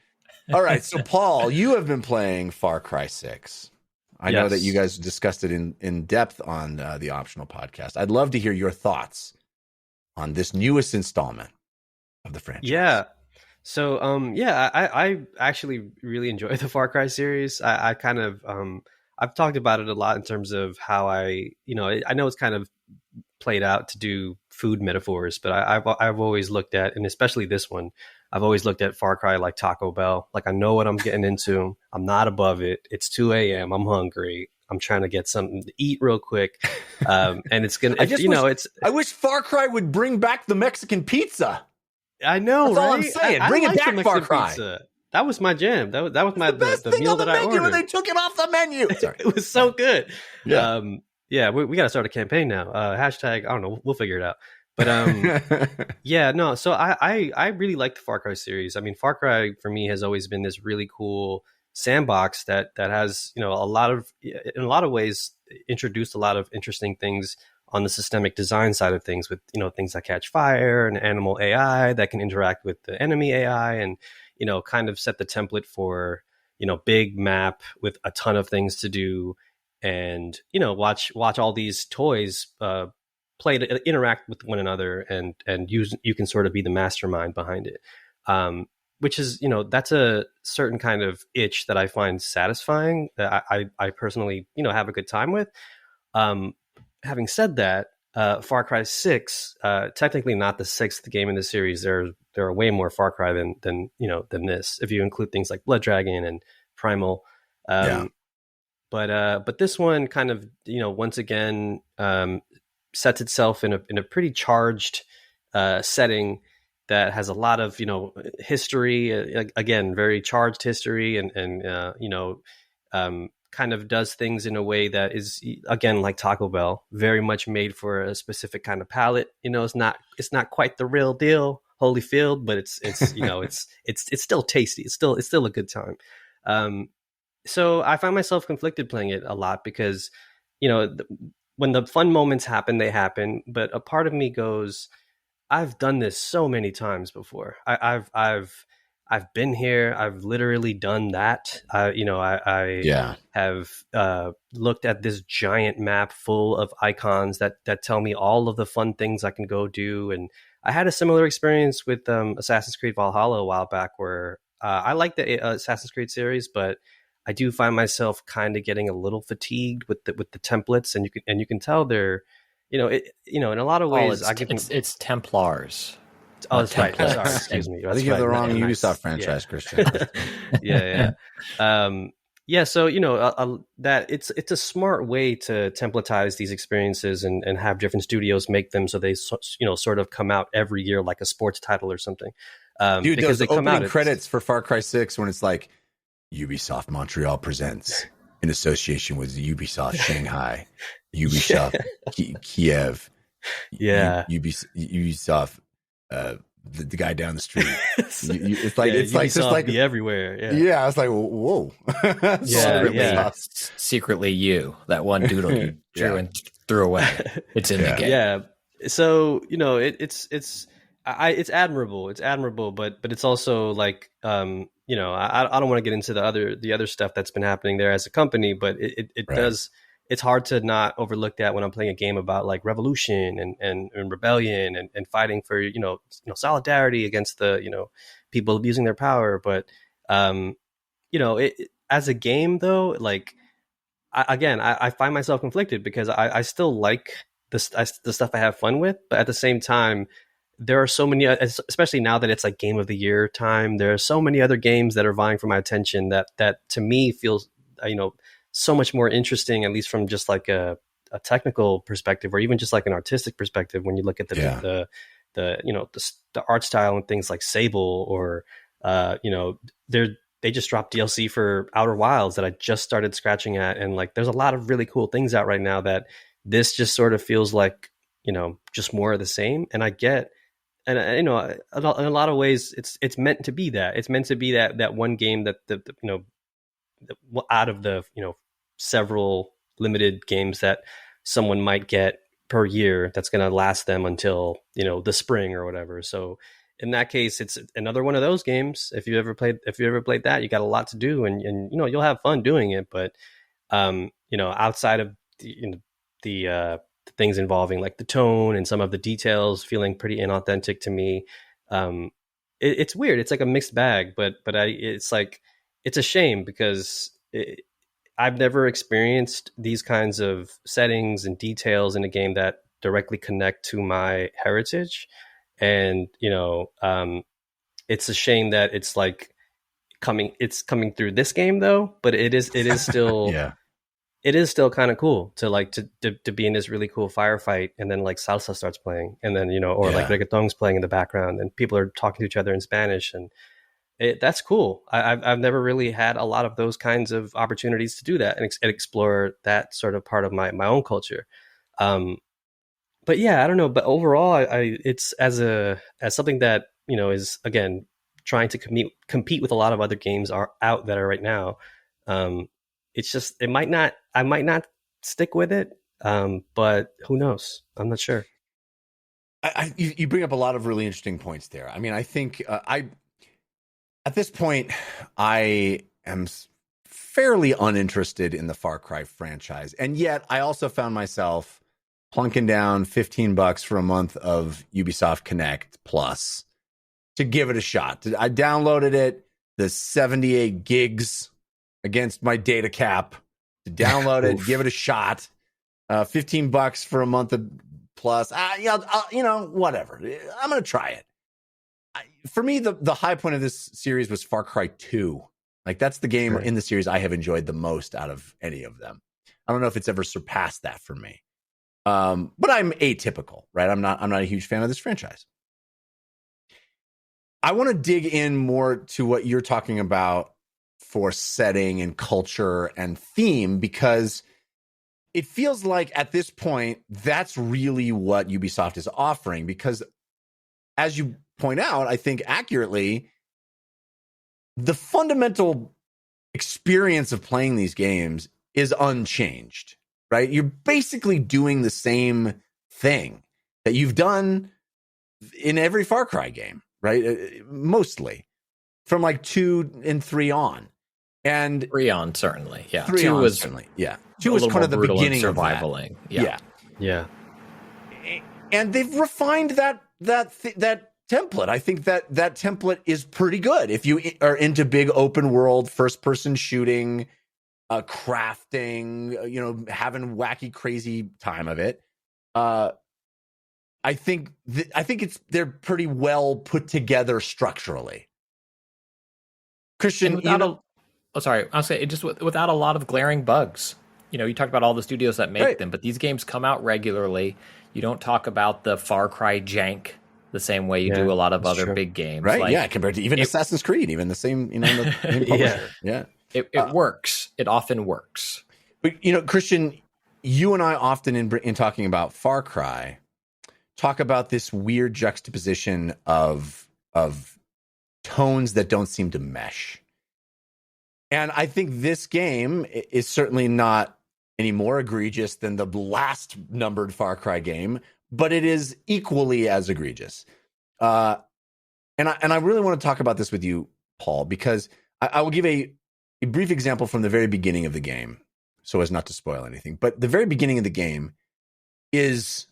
All right, so Paul, you have been playing Far Cry 6. I know that you guys discussed it in depth on the Optional podcast. I'd love to hear your thoughts on this newest installment of the franchise. Yeah. So, I actually really enjoy the Far Cry series. I kind of, I've talked about it a lot in terms of how I know it's kind of played out to do food metaphors, but I've always looked at, and especially this one, I've always looked at Far Cry like Taco Bell. Like I know what I'm getting into. I'm not above it. It's 2 a.m. I'm hungry. I'm trying to get something to eat real quick. And it's going to, I wish Far Cry would bring back the Mexican pizza. I know, that's right? all I'm saying. Bring it back, Far Cry. Pizza. That was my jam. That was my the meal that I ordered. When they took it off the menu. Sorry. It was so good. Yeah, we got to start a campaign now. Hashtag, I don't know. We'll figure it out. But So I really like the Far Cry series. I mean, Far Cry for me has always been this really cool sandbox that has in a lot of ways introduced a lot of interesting things on the systemic design side of things with, things that catch fire and animal AI that can interact with the enemy AI and, kind of set the template for, big map with a ton of things to do and, watch all these toys play to interact with one another and you can sort of be the mastermind behind it. Which is, that's a certain kind of itch that I find satisfying that I personally, have a good time with. Having said that, Far Cry 6, technically not the sixth game in the series. There are way more Far Cry than this, if you include things like Blood Dragon and Primal. But this one kind of, once again, sets itself in a pretty charged setting that has a lot of, history, again, very charged history and kind of does things in a way that is, again, like Taco Bell, very much made for a specific kind of palate. It's not quite the real deal, Holyfield, but it's it's still tasty. It's still a good time. So I find myself conflicted playing it a lot because, when the fun moments happen, they happen. But a part of me goes, I've done this so many times before. I've been here. I've literally done that. I have looked at this giant map full of icons that tell me all of the fun things I can go do. And I had a similar experience with Assassin's Creed Valhalla a while back where I like the Assassin's Creed series, but I do find myself kind of getting a little fatigued with the templates, and you can tell they're, in a lot of ways, it's Templars. Oh, that's right. templates. Sorry, excuse me. I That's think you have the right. wrong Nice. Ubisoft franchise, Christian. Yeah. Yeah. So that it's a smart way to templatize these experiences and have different studios make them so they sort of come out every year like a sports title or something. Dude, because those they come opening out credits for Far Cry 6 when it's like Ubisoft Montreal presents in association with Ubisoft Shanghai, Ubisoft Kiev, Yeah. Ubisoft the guy down the street. It's like Yeah, it's like just Ubisoft like be everywhere. yeah. I was like, whoa. Secretly you, that one doodle you drew and threw away. It's in the game. Yeah. So it's admirable. It's admirable, but it's also like I don't want to get into the other stuff that's been happening there as a company, but it Right. does. It's hard to not overlook that when I'm playing a game about like revolution and rebellion and fighting for solidarity against the people abusing their power. But as a game though, like I find myself conflicted because I still like the stuff I have fun with, but at the same time, there are so many, especially now that it's like game of the year time. There are so many other games that are vying for my attention that to me feels so much more interesting, at least from just like a technical perspective, or even just like an artistic perspective. When you look at the art style and things like Sable, or they just dropped DLC for Outer Wilds that I just started scratching at, and like there's a lot of really cool things out right now that this just sort of feels like just more of the same. And I get, and in a lot of ways it's meant to be that. It's meant to be that one game that out of the several limited games that someone might get per year that's going to last them until the spring or whatever. So in that case, it's another one of those games. If you ever played that, you got a lot to do, and you'll have fun doing it. But outside of the things involving like the tone and some of the details feeling pretty inauthentic to me, it's weird. It's like a mixed bag. But it's like, it's a shame because I've never experienced these kinds of settings and details in a game that directly connect to my heritage. And, it's a shame that it's like coming through this game though, but it is still, it is still kind of cool to like, to be in this really cool firefight. And then like salsa starts playing, and then, like reggaeton's playing in the background, and people are talking to each other in Spanish, and that's cool. I've never really had a lot of those kinds of opportunities to do that and explore that sort of part of my own culture. But yeah, I don't know. But overall, it's as something that is, again, trying to compete with a lot of other games are out that are right now. It's just I might not stick with it, but who knows? I'm not sure. You bring up a lot of really interesting points there. I mean, I think at this point, I am fairly uninterested in the Far Cry franchise. And yet I also found myself plunking down $15 for a month of Ubisoft Connect Plus to give it a shot. I downloaded it, the 78 gigs against my data cap, to download it, give it a shot. $15 for a month of Plus. Whatever. I'm going to try it. For me, the high point of this series was Far Cry 2. Like, that's the game in the series I have enjoyed the most out of any of them. I don't know if it's ever surpassed that for me. But I'm atypical, right? I'm not a huge fan of this franchise. I want to dig in more to what you're talking about for setting and culture and theme, because it feels like at this point, that's really what Ubisoft is offering. Because as you point out, I think accurately, the fundamental experience of playing these games is unchanged, right? You're basically doing the same thing that you've done in every Far Cry game, right? Mostly from like 2 and 3 on. And 3 on, certainly. Yeah. 3 2 on, was certainly. Yeah. 2 was kind of the beginning of survivaling. Yeah. And they've refined that template. I think that template is pretty good. If you are into big open world, first person shooting, crafting, having wacky, crazy time of it. I I think they're pretty well put together structurally. Christian, Without sorry, I'll say it just without a lot of glaring bugs. You talk about all the studios that make Right. them, but these games come out regularly. You don't talk about the Far Cry jank the same way you do a lot of that's other true. big games. right? Like, Yeah, compared to even Assassin's Creed, even the same, the same publisher. Yeah. it works. It often works. But Christian, you and I often in talking about Far Cry talk about this weird juxtaposition of tones that don't seem to mesh. And I think this game is certainly not any more egregious than the last numbered Far Cry game, but it is equally as egregious. And I really want to talk about this with you, Paul, because I will give a brief example from the very beginning of the game, so as not to spoil anything. But the very beginning of the game is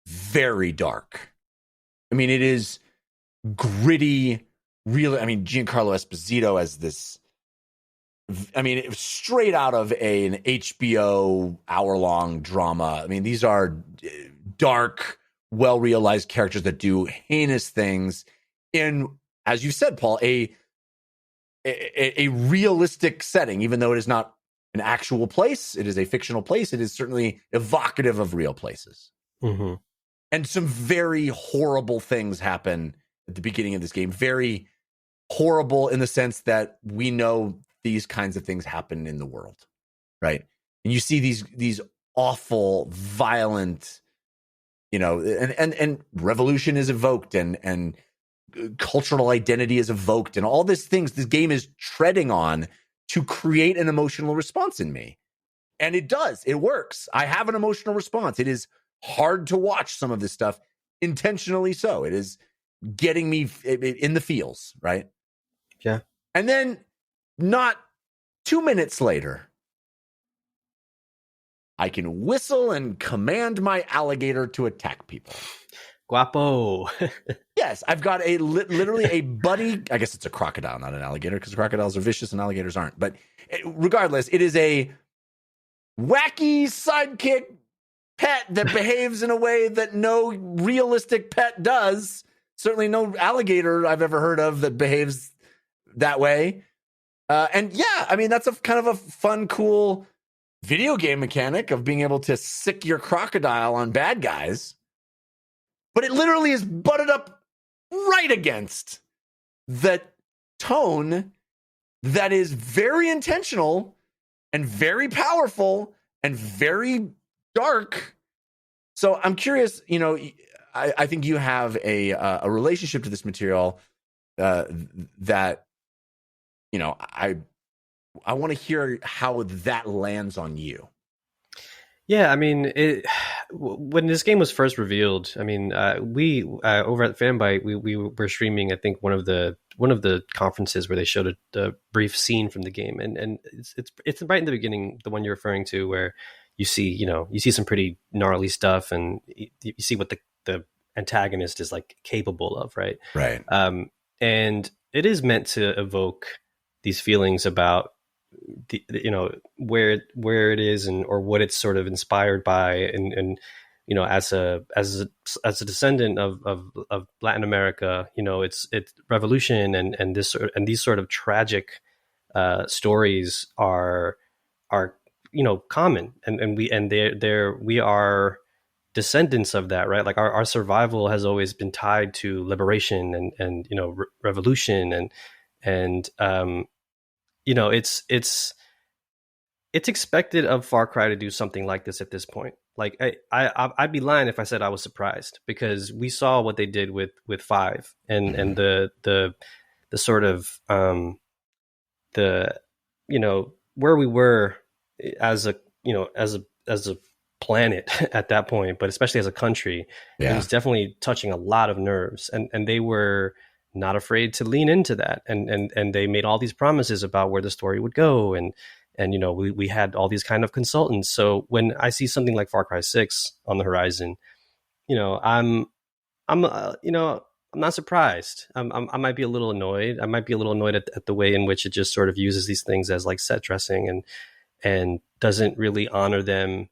very dark. I mean, it is gritty, really. I mean, Giancarlo Esposito as this. I mean, it was straight out of an HBO hour-long drama. I mean, these are dark, well-realized characters that do heinous things in, as you said, Paul, a realistic setting, even though it is not an actual place. It is a fictional place. It is certainly evocative of real places. Mm-hmm. And some very horrible things happen at the beginning of this game. Very horrible in the sense that we know these kinds of things happen in the world, right? And you see these awful, violent, and revolution is evoked, and cultural identity is evoked, and all these things this game is treading on to create an emotional response in me. And it does. It works. I have an emotional response. It is hard to watch some of this stuff, intentionally so. It is getting me in the feels, right? Yeah. And then not 2 minutes later, I can whistle and command my alligator to attack people. Guapo. Yes, I've got literally a buddy. I guess it's a crocodile, not an alligator, because crocodiles are vicious and alligators aren't. But regardless, it is a wacky sidekick pet that behaves in a way that no realistic pet does. Certainly no alligator I've ever heard of that behaves that way. And yeah, I mean, that's a kind of a fun, cool video game mechanic of being able to sick your crocodile on bad guys. But it literally is butted up right against the tone that is very intentional and very powerful and very dark. So I'm curious, I think you have a relationship to this material that, I want to hear how that lands on you. Yeah, I mean, when this game was first revealed, I mean, we over at Fanbyte, we were streaming, I think, one of the conferences where they showed a brief scene from the game, and it's right in the beginning, the one you're referring to, where you see some pretty gnarly stuff, and you see what the antagonist is like capable of, right? Right. And it is meant to evoke these feelings about where it is or what it's sort of inspired by, and as a descendant of Latin America, it's revolution and these sort of tragic stories are common, and we are descendants of that, right? Like our survival has always been tied to liberation and revolution, and it's expected of Far Cry to do something like this at this point. Like I'd be lying if I said I was surprised, because we saw what they did with 5 and the sort of where we were as a planet at that point, but especially as a country. Yeah. It was definitely touching a lot of nerves, and they were not afraid to lean into that, and they made all these promises about where the story would go, and we had all these kind of consultants. So when I see something like Far Cry 6 on the horizon, I'm not surprised. I might be a little annoyed. I might be a little annoyed at the way in which it just sort of uses these things as like set dressing and doesn't really honor them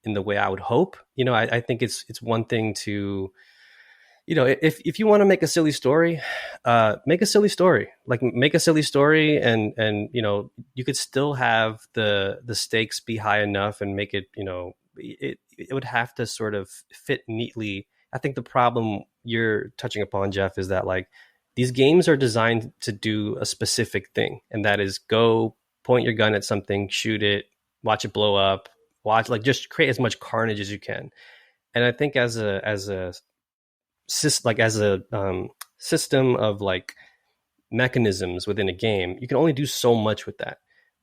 in the way I would hope. I think it's one thing to if you want to make a silly story, make a silly story. Like make a silly story, and you could still have the stakes be high enough and make it. It would have to sort of fit neatly. I think the problem you're touching upon, Jeff, is that like these games are designed to do a specific thing, and that is go point your gun at something, shoot it, watch it blow up, just create as much carnage as you can. And I think as a system of like mechanisms within a game, you can only do so much with that.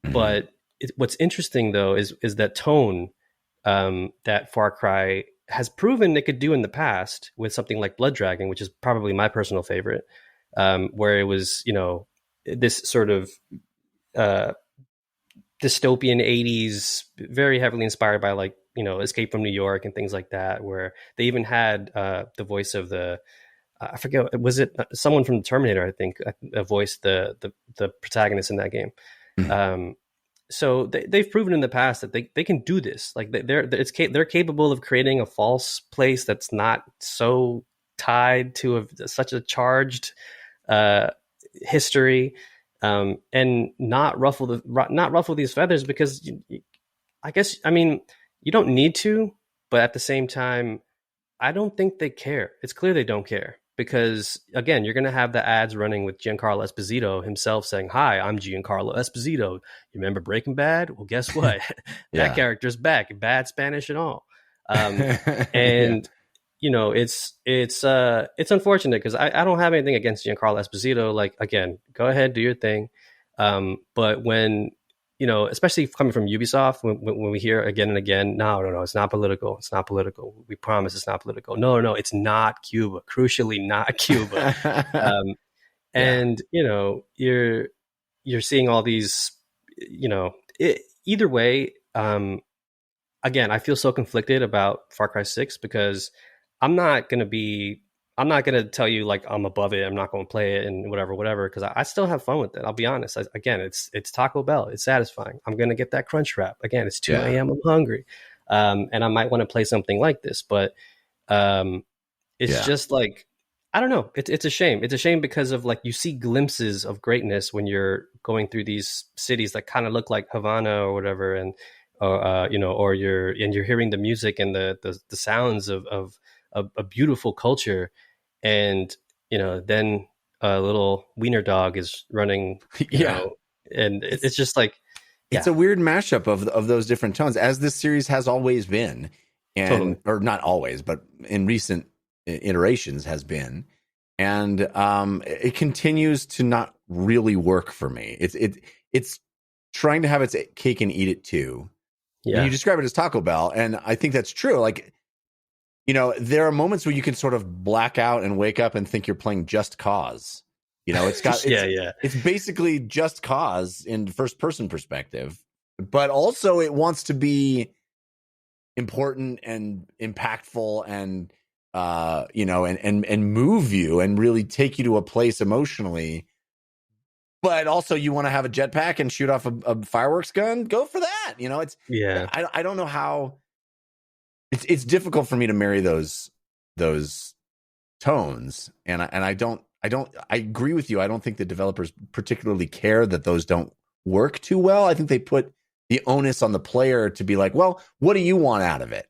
Mm-hmm. But what's interesting though is that tone that Far Cry has proven it could do in the past with something like Blood Dragon, which is probably my personal favorite, where it was this sort of dystopian 80s, very heavily inspired by like Escape from New York and things like that, where they even had the voice of the I forget, was it someone from Terminator, I think, voiced the protagonist in that game. Mm-hmm. So they've proven in the past that they can do this. Like they're capable of creating a false place that's not so tied to such a charged history, and not ruffle these feathers, because you don't need to, but at the same time, I don't think they care. It's clear they don't care, because again, you're going to have the ads running with Giancarlo Esposito himself saying, "Hi, I'm Giancarlo Esposito. You remember Breaking Bad? Well, guess what? That character's back, bad Spanish and all." And it's unfortunate, because I don't have anything against Giancarlo Esposito. Like, again, go ahead, do your thing. But when especially coming from Ubisoft, when we hear again and again, no, it's not political. It's not political. We promise it's not political. No, it's not Cuba. Crucially, not Cuba. And you're seeing all these, either way. Again, I feel so conflicted about Far Cry 6, because I'm not going to tell you like I'm above it, I'm not going to play it and whatever, because I still have fun with it. I'll be honest. It's Taco Bell. It's satisfying. I'm going to get that crunch wrap. Again, it's 2 a.m. I'm hungry. And I might want to play something like this, but it's just like, I don't know. It's a shame. It's a shame because of like, you see glimpses of greatness when you're going through these cities that kind of look like Havana or whatever. And, or you're hearing the music and the sounds of a beautiful culture. And then a little wiener dog is running, and it's just like it's a weird mashup of those different tones, as this series has always been, and or not always, but in recent iterations has been, and it continues to not really work for me. It's trying to have its cake and eat it too. Yeah, and you describe it as Taco Bell, and I think that's true. Like, there are moments where you can sort of black out and wake up and think you're playing Just Cause. It's basically Just Cause in first person perspective, but also it wants to be important and impactful and and move you and really take you to a place emotionally. But also you want to have a jetpack and shoot off a fireworks gun. Go for that. I don't know how. It's difficult for me to marry those tones, and I agree with you. I don't think the developers particularly care that those don't work too well. I think they put the onus on the player to be like, well, what do you want out of it?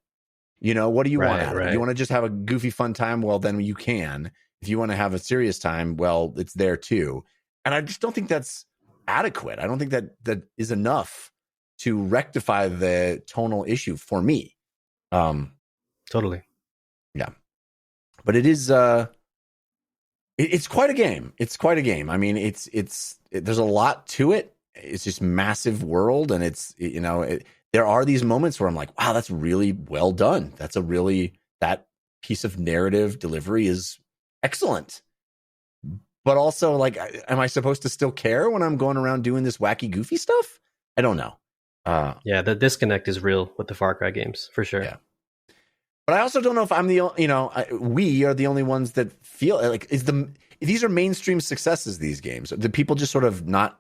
What do you want out of it? You want to just have a goofy fun time? Well, then you can. If you want to have a serious time, well, it's there too. And I just don't think that's adequate. I don't think that is enough to rectify the tonal issue for me. Totally. Yeah. But it is it's quite a game. It's quite a game. I mean, there's a lot to it. It's just massive world, and it's there are these moments where I'm like, wow, that's really well done. That piece of narrative delivery is excellent. But also, like, am I supposed to still care when I'm going around doing this wacky, goofy stuff? I don't know. The disconnect is real with the Far Cry games, for sure. Yeah. But I also don't know if I'm we are the only ones that feel like these are mainstream successes, these games. Do people just sort of not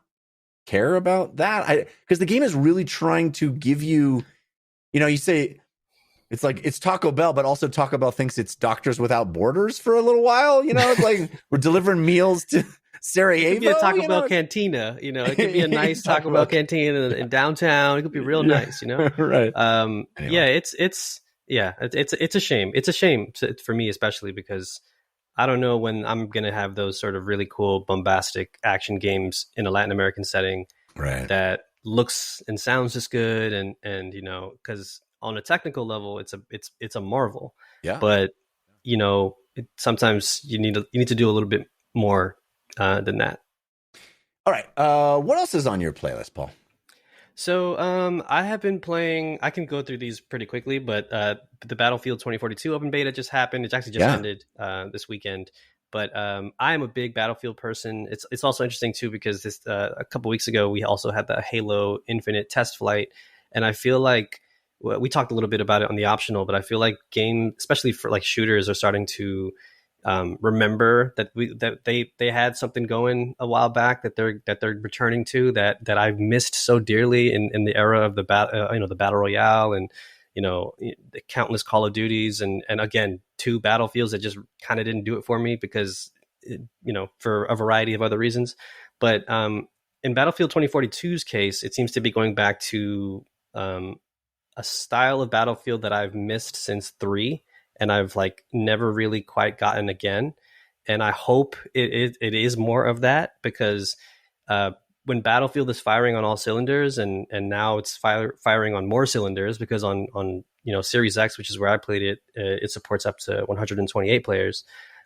care about that? Because the game is really trying to give you, you say, It's like it's Taco Bell, but also Taco Bell thinks it's Doctors Without Borders for a little while. You know, it's like we're delivering meals to Sarajevo. It could be a Taco you Bell know? cantina. You know, it could be a nice Taco Taco Bell Bell cantina in downtown. It could be real nice. You know, Right. Anyway. Anyway. It's a shame. It's a shame for me, especially because I don't know when I'm gonna have those sort of really cool, bombastic action games in a Latin American setting Right. that looks and sounds just good, and you know, because on a technical level, it's a marvel. Yeah. But you know, sometimes you need to do a little bit more than that. All right. What else is on your playlist, Paul? So I have been playing. I can go through these pretty quickly, but the Battlefield 2042 open beta just happened. It's actually just ended this weekend. But I am a big Battlefield person. It's also interesting too because this a couple weeks ago we also had the Halo Infinite test flight, and I feel like we talked a little bit about it on the optional, but I feel like especially for like shooters, are starting to remember that they had something going a while back that they're returning to that I've missed so dearly in the era of the battle royale and you know the countless Call of Duties and again 2 Battlefields that just kind of didn't do it for me because for a variety of other reasons. But in Battlefield 2042's case, it seems to be going back to a style of Battlefield that I've missed since 3. And I've like never really quite gotten again. And I hope it is more of that because when Battlefield is firing on all cylinders and now it's firing on more cylinders because on Series X, which is where I played it, it supports up to 128 players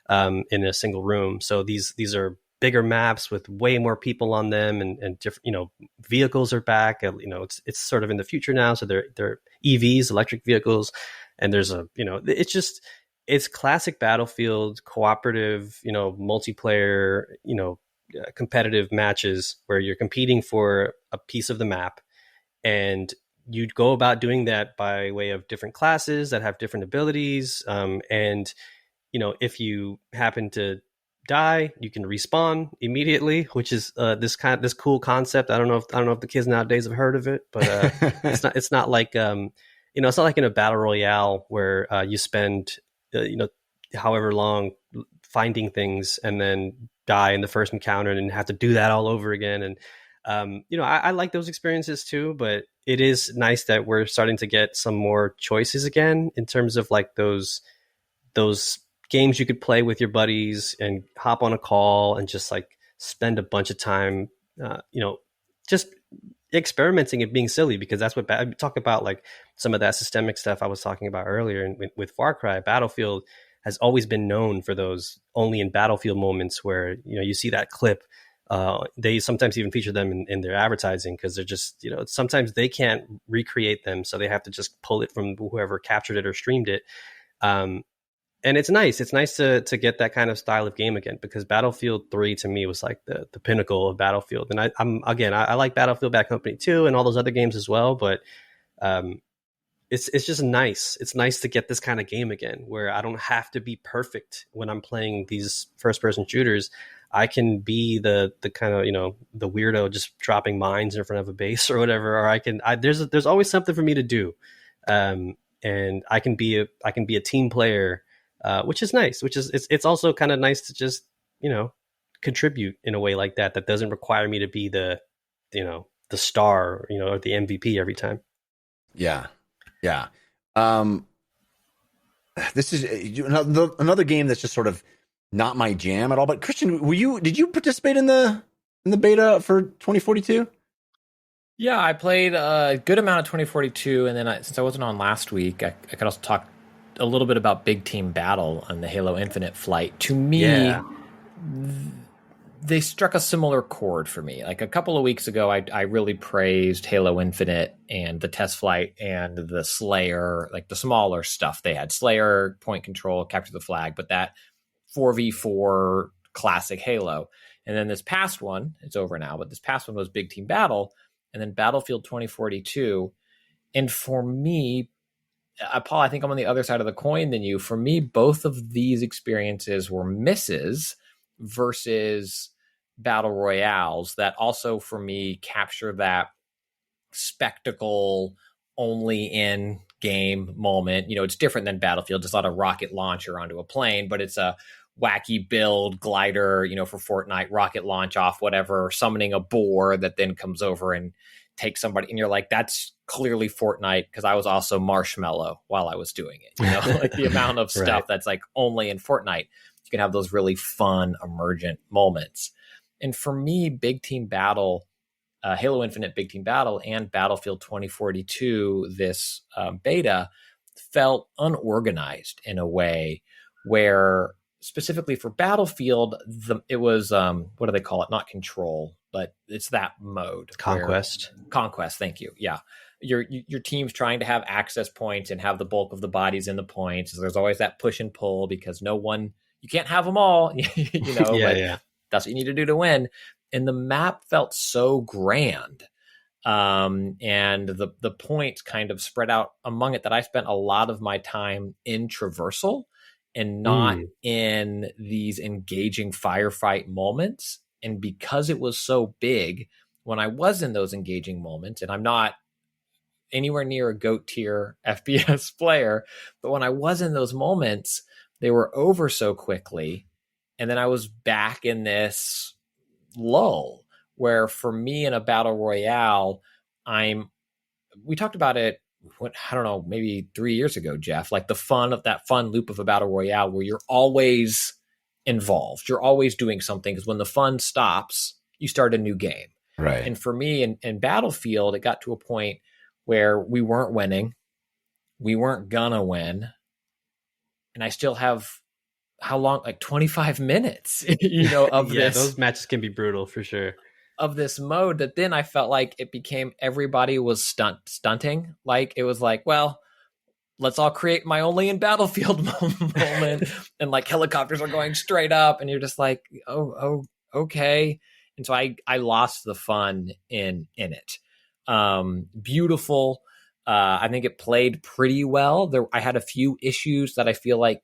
in a single room. So these are bigger maps with way more people on them and different, vehicles are back. It's sort of in the future now. So they're EVs, electric vehicles. And there's it's classic Battlefield cooperative, multiplayer, competitive matches where you're competing for a piece of the map. And you'd go about doing that by way of different classes that have different abilities. And if you happen to die, you can respawn immediately, which is this cool concept. I don't know if the kids nowadays have heard of it, but it's not like it's not like in a battle royale where you spend however long finding things and then die in the first encounter and have to do that all over again. And I like those experiences too, but it is nice that we're starting to get some more choices again in terms of like those games you could play with your buddies and hop on a call and just like spend a bunch of time, just experimenting and being silly, because that's what I talk about, like some of that systemic stuff I was talking about earlier. And with Far Cry, Battlefield has always been known for those only in Battlefield moments where, you see that clip. They sometimes even feature them in their advertising because they're just, sometimes they can't recreate them. So they have to just pull it from whoever captured it or streamed it. And it's nice. It's nice to get that kind of style of game again, because Battlefield 3 to me was like the pinnacle of Battlefield. And I like Battlefield Bad Company 2 and all those other games as well. But it's just nice. It's nice to get this kind of game again, where I don't have to be perfect when I'm playing these first person shooters. I can be the kind of, the weirdo just dropping mines in front of a base or whatever, or there's always something for me to do. And I can be a team player. Which is nice, it's also kind of nice to just, contribute in a way like that doesn't require me to be the star, or the MVP every time. Yeah. Yeah. This is another game that's just sort of not my jam at all. But Christian, did you participate in the beta for 2042? Yeah, I played a good amount of 2042. And then since I wasn't on last week, I could also talk a little bit about Big Team Battle on the Halo Infinite flight. To me, they struck a similar chord for me. Like a couple of weeks ago, I really praised Halo Infinite and the test flight and the Slayer, like the smaller stuff they had. Slayer, point control, capture the flag, but that 4v4 classic Halo. And then this past one, it's over now, but this past one was Big Team Battle, and then Battlefield 2042. And for me, Paul, I think I'm on the other side of the coin than you. For me, both of these experiences were misses versus battle royales that also, for me, capture that spectacle only in game moment. It's different than Battlefield. It's not a rocket launcher onto a plane, but it's a wacky build glider, for Fortnite, rocket launch off whatever, summoning a boar that then comes over and takes somebody. And you're like, that's clearly Fortnite, because I was also Marshmallow while I was doing it. Like the amount of stuff Right. that's like only in Fortnite. You can have those really fun, emergent moments. And for me, Big Team Battle, Halo Infinite Big Team Battle, and Battlefield 2042, this beta, felt unorganized in a way where, specifically for Battlefield, it was, what do they call it? Not control, but it's that mode. Conquest. Conquest, thank you. Yeah. Your team's trying to have access points and have the bulk of the bodies in the points. So there's always that push and pull, because you can't have them all, Yeah. That's what you need to do to win. And the map felt so grand. And the points kind of spread out among it, that I spent a lot of my time in traversal and not in these engaging firefight moments. And because it was so big, when I was in those engaging moments, and I'm not anywhere near a GOAT tier FPS player, but when I was in those moments, they were over so quickly. And then I was back in this lull where, for me in a battle royale, we talked about it, I don't know, maybe 3 years ago, Jeff, like the fun of that fun loop of a battle royale where you're always involved. You're always doing something, because when the fun stops, you start a new game. Right. And for me in Battlefield, it got to a point where we weren't winning. We weren't gonna win. And I still have, how long? Like 25 minutes, of Yeah, this. those matches can be brutal for sure. Of this mode, that then I felt like it became, everybody was stunting. Like it was like, well, let's all create my only in Battlefield moment. And like helicopters are going straight up, and you're just like, oh, okay. And so I lost the fun in it. Beautiful. I think it played pretty well. I had a few issues that I feel like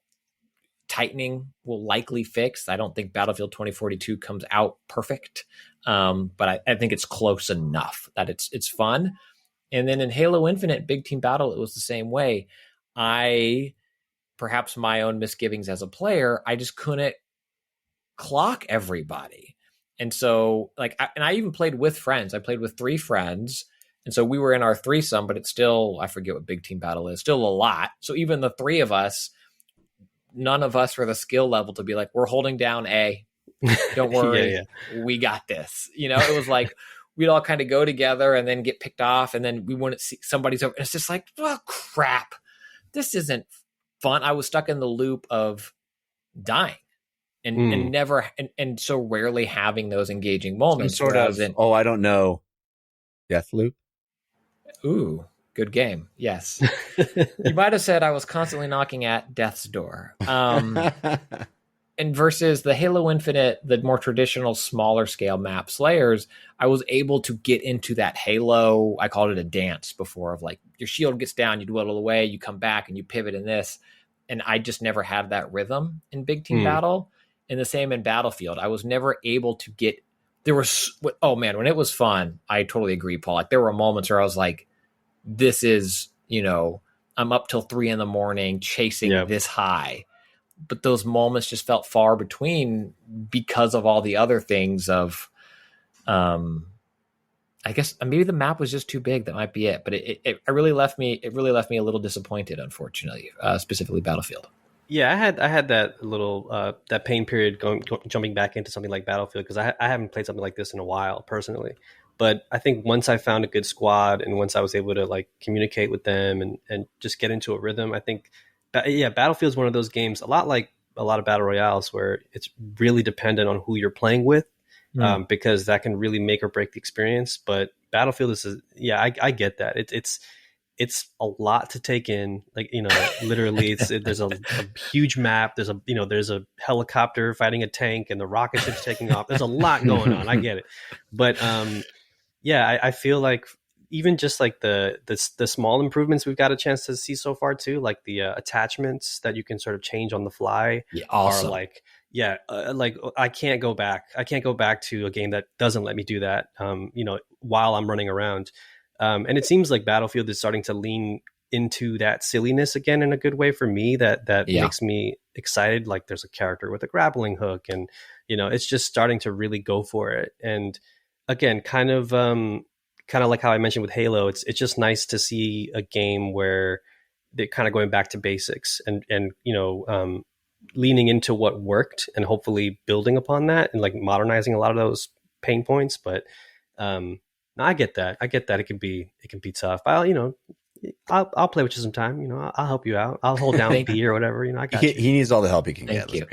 tightening will likely fix. I don't think Battlefield 2042 comes out perfect, but I think it's close enough that it's fun. And then in Halo Infinite Big Team Battle, it was the same way. Perhaps my own misgivings as a player, I just couldn't clock everybody. And so I even played with friends. I played with 3 friends. And so we were in our threesome, but it's still, I forget what Big Team Battle is, still a lot. So even the 3 of us, none of us were the skill level to be like, we're holding down A. Don't worry. We got this. It was like, we'd all kind of go together and then get picked off, and then we wouldn't see somebody's over. And it's just like, oh, crap. This isn't fun. I was stuck in the loop of dying and never, and so rarely having those engaging moments. Some sort of, I don't know, death loop. Ooh, good game. Yes. You might have said I was constantly knocking at death's door. And versus the Halo Infinite, the more traditional, smaller scale map Slayers, I was able to get into that Halo, I called it a dance before, of like, your shield gets down, you dwindle away, you come back and you pivot in this. And I just never had that rhythm in Big Team Battle. And the same in Battlefield. I was never able to get, oh man, when it was fun, I totally agree, Paul. Like there were moments where I was like, this is, I'm up till 3 a.m. chasing this high. But those moments just felt far between because of all the other things of, I guess maybe the map was just too big. That might be it. But it really left me a little disappointed, unfortunately, specifically Battlefield. Yeah, I had that little that pain period jumping back into something like Battlefield, because I haven't played something like this in a while personally. But I think once I found a good squad, and once I was able to like communicate with them and just get into a rhythm, I think Battlefield is one of those games, a lot like a lot of battle royales, where it's really dependent on who you're playing with, because that can really make or break the experience. But Battlefield I get that. It's a lot to take in. Like, literally there's a huge map. There's a helicopter fighting a tank, and the rocket ship's taking off. There's a lot going on. I get it. But I feel like even just like the small improvements we've got a chance to see so far too, like the attachments that you can sort of change on the fly, are like, like I can't go back to a game that doesn't let me do that, while I'm running around. And it seems like Battlefield is starting to lean into that silliness again in a good way for me that Yeah. makes me excited. Like there's a character with a grappling hook, and it's just starting to really go for it. And again, kind of like how I mentioned with Halo, it's just nice to see a game where they're kind of going back to basics and leaning into what worked and hopefully building upon that and like modernizing a lot of those pain points. But no, I get that. It can be tough. I'll play with you sometime. I'll help you out. I'll hold down B or whatever. I got you. He needs all the help he can Thank get. you.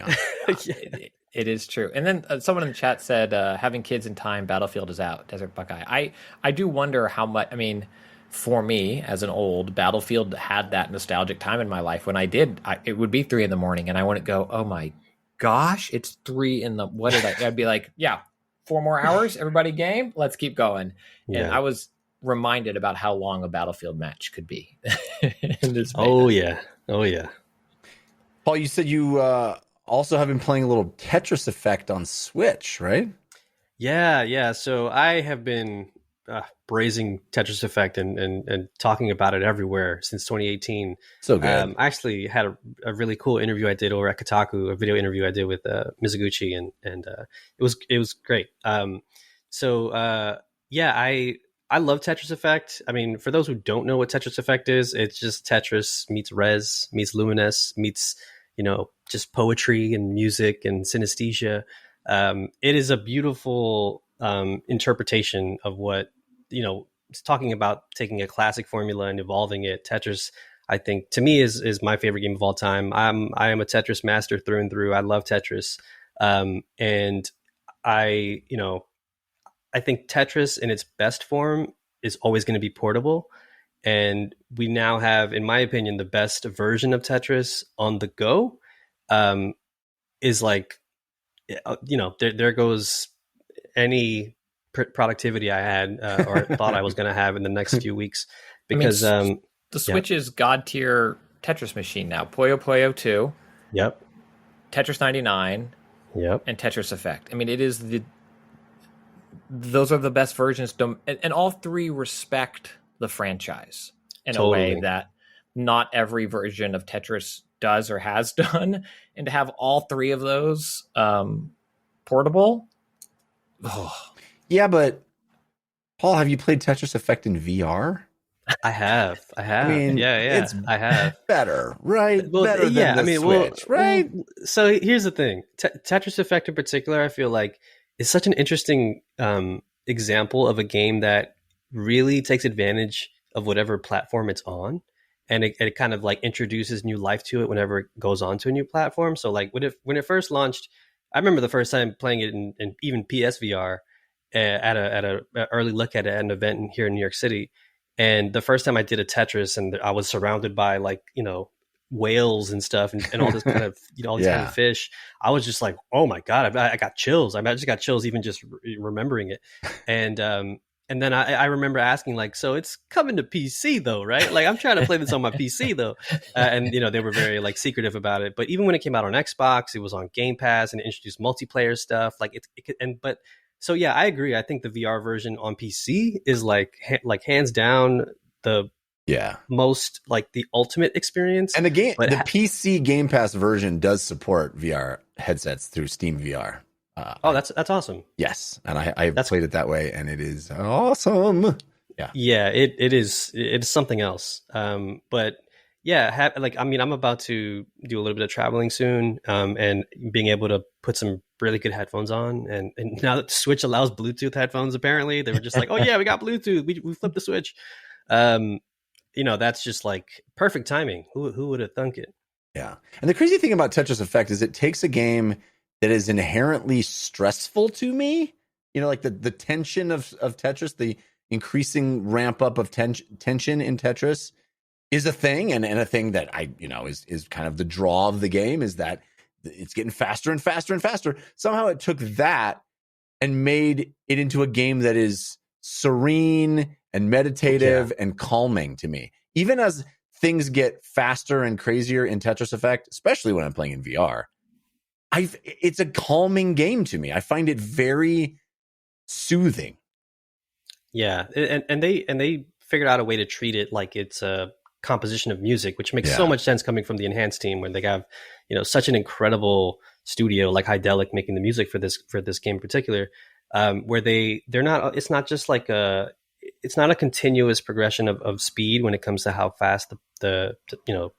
Let's be honest. It is true. And then someone in the chat said, having kids in time, Battlefield is out, Desert Buckeye. I do wonder how much, I mean, for me as an old, Battlefield had that nostalgic time in my life when it would be 3 a.m. and I wouldn't go, oh my gosh, it's 3 what did I'd be like, yeah, 4 more hours, everybody game, let's keep going. Yeah. And I was reminded about how long a Battlefield match could be. Oh yeah. Paul, you said you also have been playing a little Tetris Effect on Switch, right? Yeah. So I have been braising Tetris Effect and talking about it everywhere since 2018. So good. I actually had a really cool interview I did over at Kotaku, a video interview I did with Mizuguchi, and it was great. I love Tetris Effect. I mean, for those who don't know what Tetris Effect is, it's just Tetris meets Rez meets Luminous meets just poetry and music and synesthesia. It is a beautiful interpretation of what it's talking about, taking a classic formula and evolving it. Tetris, I think, to me is my favorite game of all time. I am a Tetris master through and through. I love Tetris, and I think Tetris in its best form is always going to be portable. And we now have, in my opinion, the best version of Tetris on the go. Is like, there goes any productivity I had or thought I was going to have in the next few weeks, because the Switch is god tier Tetris machine now. Puyo Puyo 2. Yep. Tetris 99. Yep. And Tetris Effect. I mean, those are the best versions, and all 3 respect the franchise in a way that not every version of Tetris does or has done. And to have all 3 of those portable. Oh. Yeah, but Paul, have you played Tetris Effect in VR? I have. I mean, it's I have better, right? Well, better than the Switch, right? So here's the thing: Tetris Effect in particular, I feel like, is such an interesting example of a game that really takes advantage of whatever platform it's on, and it kind of like introduces new life to it whenever it goes on to a new platform. So like when it first launched, I remember the first time playing it in even PSVR at a early look at it at an event here in New York City. And the first time I did a Tetris and I was surrounded by like, whales and stuff and all this kind of, all these kind of fish, I was just like, oh my God, I got chills. I just got chills even just remembering it. And then I remember asking like, so it's coming to PC though, right? Like I'm trying to play this on my PC though. And they were very like secretive about it. But even when it came out on Xbox, it was on Game Pass and it introduced multiplayer stuff. So yeah, I agree. I think the VR version on PC is like hands down the most like the ultimate experience. And the PC Game Pass version does support VR headsets through Steam VR. That's awesome. Yes, and I've played it that way, and it is awesome. Yeah, it is. It's something else. But yeah, I'm about to do a little bit of traveling soon, and being able to put some really good headphones on, and now that the Switch allows Bluetooth headphones, apparently they were just like, oh yeah, we got Bluetooth, we flipped the Switch. That's just like perfect timing. Who would have thunk it? Yeah, and the crazy thing about Tetris Effect is it takes a game that is inherently stressful to me. Like the tension of Tetris, the increasing ramp up of tension in Tetris is a thing, and a thing that is kind of the draw of the game, is that it's getting faster and faster and faster. Somehow it took that and made it into a game that is serene and meditative and calming to me. Even as things get faster and crazier in Tetris Effect, especially when I'm playing in VR, it's a calming game to me. I find it very soothing. Yeah, and they figured out a way to treat it like it's a composition of music, which makes so much sense coming from the Enhanced team, where they have, such an incredible studio like Hydelic making the music for this game in particular, where they're not. It's not just like it's not a continuous progression of speed when it comes to how fast the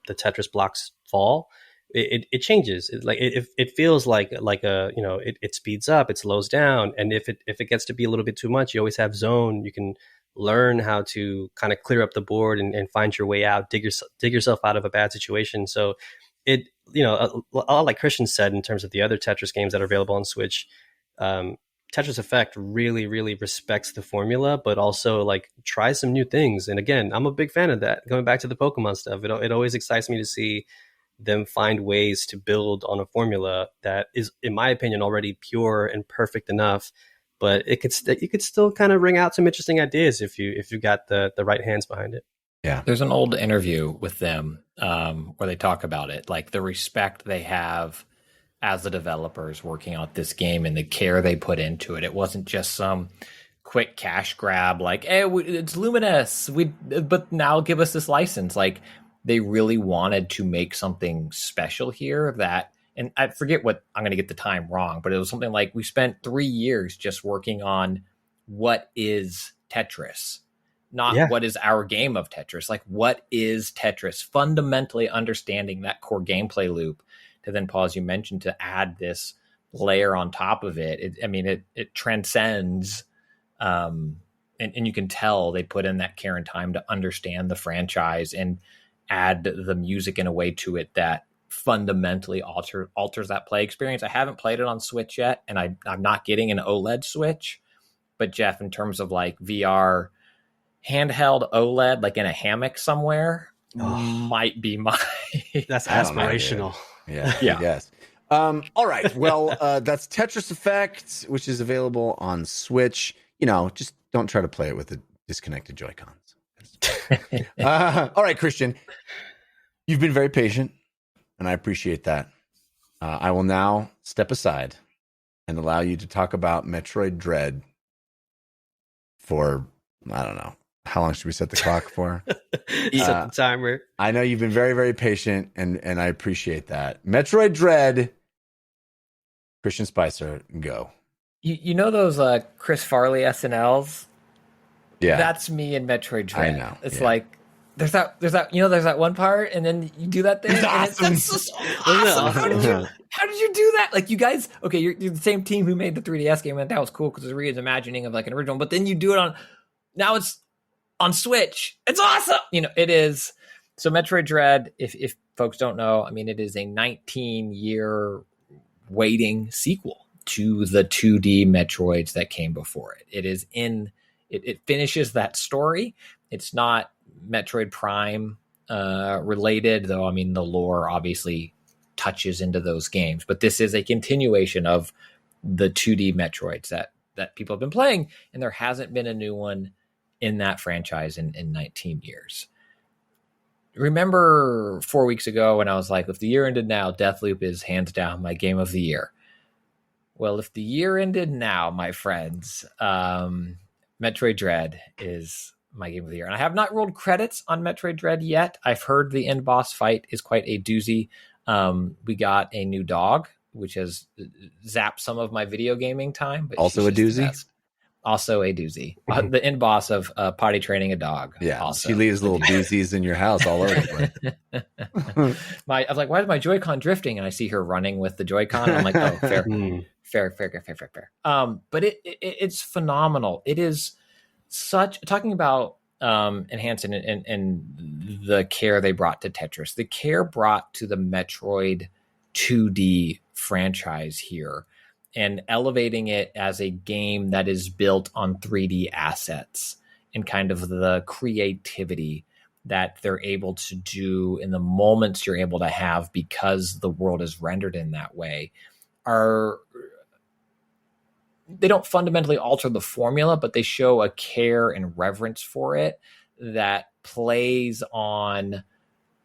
Tetris blocks fall. It changes. It feels like it speeds up, it slows down, and if it gets to be a little bit too much, you always have zone. You can learn how to kind of clear up the board and find your way out, dig yourself out of a bad situation. So it, a lot like Christian said in terms of the other Tetris games that are available on Switch, Tetris Effect really, really respects the formula, but also like tries some new things. And again, I'm a big fan of that. Going back to the Pokemon stuff, it always excites me to see them find ways to build on a formula that is, in my opinion, already pure and perfect enough. But you could still kind of bring out some interesting ideas if you got the right hands behind it. Yeah, there's an old interview with them where they talk about it, like the respect they have as the developers working on this game and the care they put into it. It wasn't just some quick cash grab, like, hey, it's Luminous, but now give us this license. Like, they really wanted to make something special here that, and I forget what, I'm going to get the time wrong, but it was something like we spent 3 years just working on what is Tetris, not what is our game of Tetris. Like, what is Tetris? Fundamentally understanding that core gameplay loop to then, Paul, as you mentioned, to add this layer on top of it. It transcends, and you can tell they put in that care and time to understand the franchise and add the music in a way to it that fundamentally alters that play experience. I haven't played it on Switch yet, and I'm not getting an OLED Switch. But Jeff, in terms of like VR handheld OLED, like in a hammock somewhere, might be my. That's aspirational. Yeah. Yes. All right. Well, that's Tetris Effect, which is available on Switch. Just don't try to play it with the disconnected Joy-Cons. All right, Christian, you've been very patient, and I appreciate that. I will now step aside and allow you to talk about Metroid Dread for, I don't know, how long should we set the clock for? Set the timer. I know you've been very, very patient, and I appreciate that. Metroid Dread, Christian Spicer, go. You know those Chris Farley SNLs? Yeah, that's me in Metroid Dread. I know. It's like there's that one part, and then you do that thing. It's awesome. That's so awesome. How did you do that? Like, you guys, okay, you're the same team who made the 3DS game, and that was cool because it was reimagining of like an original. But then you do it now it's on Switch. It's awesome. It is. So Metroid Dread, if folks don't know, it is a 19-year waiting sequel to the 2D Metroids that came before it. It is it finishes that story. It's not Metroid Prime related, though. The lore obviously touches into those games, but this is a continuation of the 2D Metroids that people have been playing, and there hasn't been a new one in that franchise in 19 years. Remember 4 weeks ago when I was like, if the year ended now, Deathloop is hands down my game of the year. Well, if the year ended now, my friends, Metroid Dread is my game of the year. And I have not rolled credits on Metroid Dread yet. I've heard the end boss fight is quite a doozy. We got a new dog, which has zapped some of my video gaming time. But also a doozy? Also a doozy. The end boss of potty training a dog. Yeah, also. She leaves little doozies in your house all over the place. I was like, why is my Joy-Con drifting? And I see her running with the Joy-Con. I'm like, oh, fair. Fair. But it's phenomenal. It is talking about enhancing and the care they brought to Tetris, the care brought to the Metroid 2D franchise here, and elevating it as a game that is built on 3D assets and kind of the creativity that they're able to do in the moments you're able to have because the world is rendered in that way they don't fundamentally alter the formula, but they show a care and reverence for it that plays on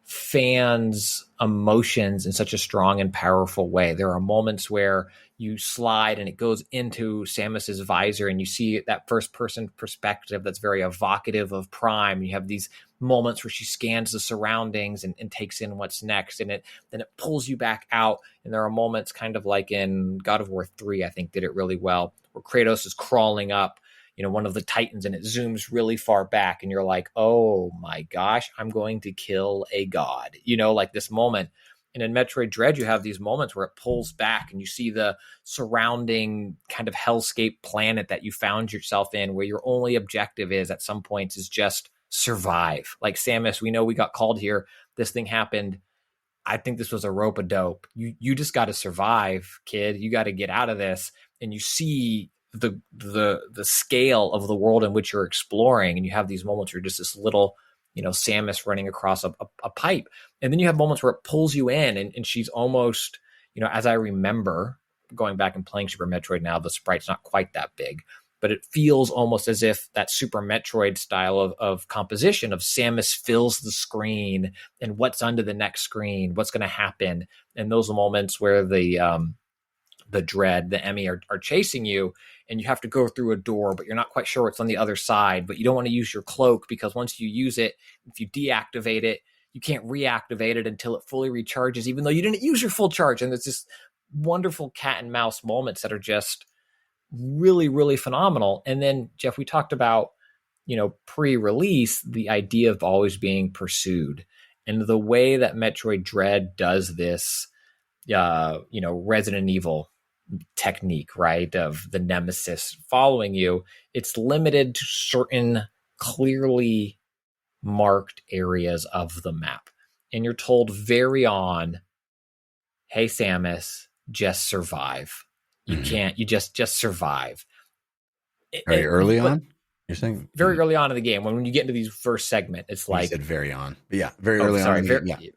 fans' emotions in such a strong and powerful way. There are moments where you slide and it goes into Samus's visor and you see that first person perspective that's very evocative of Prime. You have these moments where she scans the surroundings and takes in what's next, and then it pulls you back out. And there are moments kind of like in God of War 3, I think did it really well, where Kratos is crawling up, one of the Titans, and it zooms really far back, and you're like, oh my gosh, I'm going to kill a god, like this moment. And in Metroid Dread, you have these moments where it pulls back and you see the surrounding kind of hellscape planet that you found yourself in, where your only objective is at some points is just survive. Like Samus, we know we got called here. This thing happened. I think this was a rope a dope. You just got to survive, kid. You got to get out of this. And you see the scale of the world in which you're exploring, and you have these moments where you're just this little, Samus running across a pipe, and then you have moments where it pulls you in, and she's almost, as I remember going back and playing Super Metroid now, the sprite's not quite that big, but it feels almost as if that Super Metroid style of composition of Samus fills the screen, and what's under the next screen, what's going to happen, and those moments where the Dread, the Emmy are chasing you, and you have to go through a door, but you're not quite sure what's on the other side, but you don't want to use your cloak, because once you use it, if you deactivate it, you can't reactivate it until it fully recharges, even though you didn't use your full charge. And there's this wonderful cat and mouse moments that are just really, really phenomenal. And then, Jeff, we talked about, pre-release, the idea of always being pursued, and the way that Metroid Dread does this, Resident Evil technique, right, of the nemesis following you. It's limited to certain clearly marked areas of the map, and you're told very on, hey Samus, just survive. You can't, you just survive. Very early on, you're saying? Very early on in the game, when you get into these first segment, it's like, you said very on, but yeah, very early on in the game, yeah.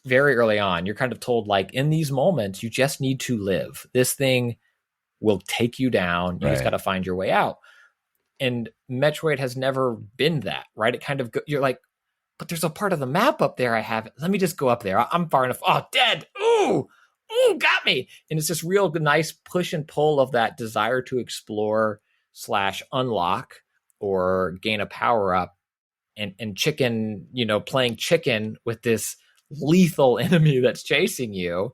Very early on, you're kind of told, like, in these moments, you just need to live. This thing will take you down. You just got to find your way out. And Metroid has never been that, right? It kind of, you're like, but there's a part of the map up there I haven't. Let me just go up there. I'm far enough. Oh, dead. Ooh, got me. And it's this real nice push and pull of that desire to explore / unlock or gain a power up, and chicken, playing chicken with this lethal enemy that's chasing you,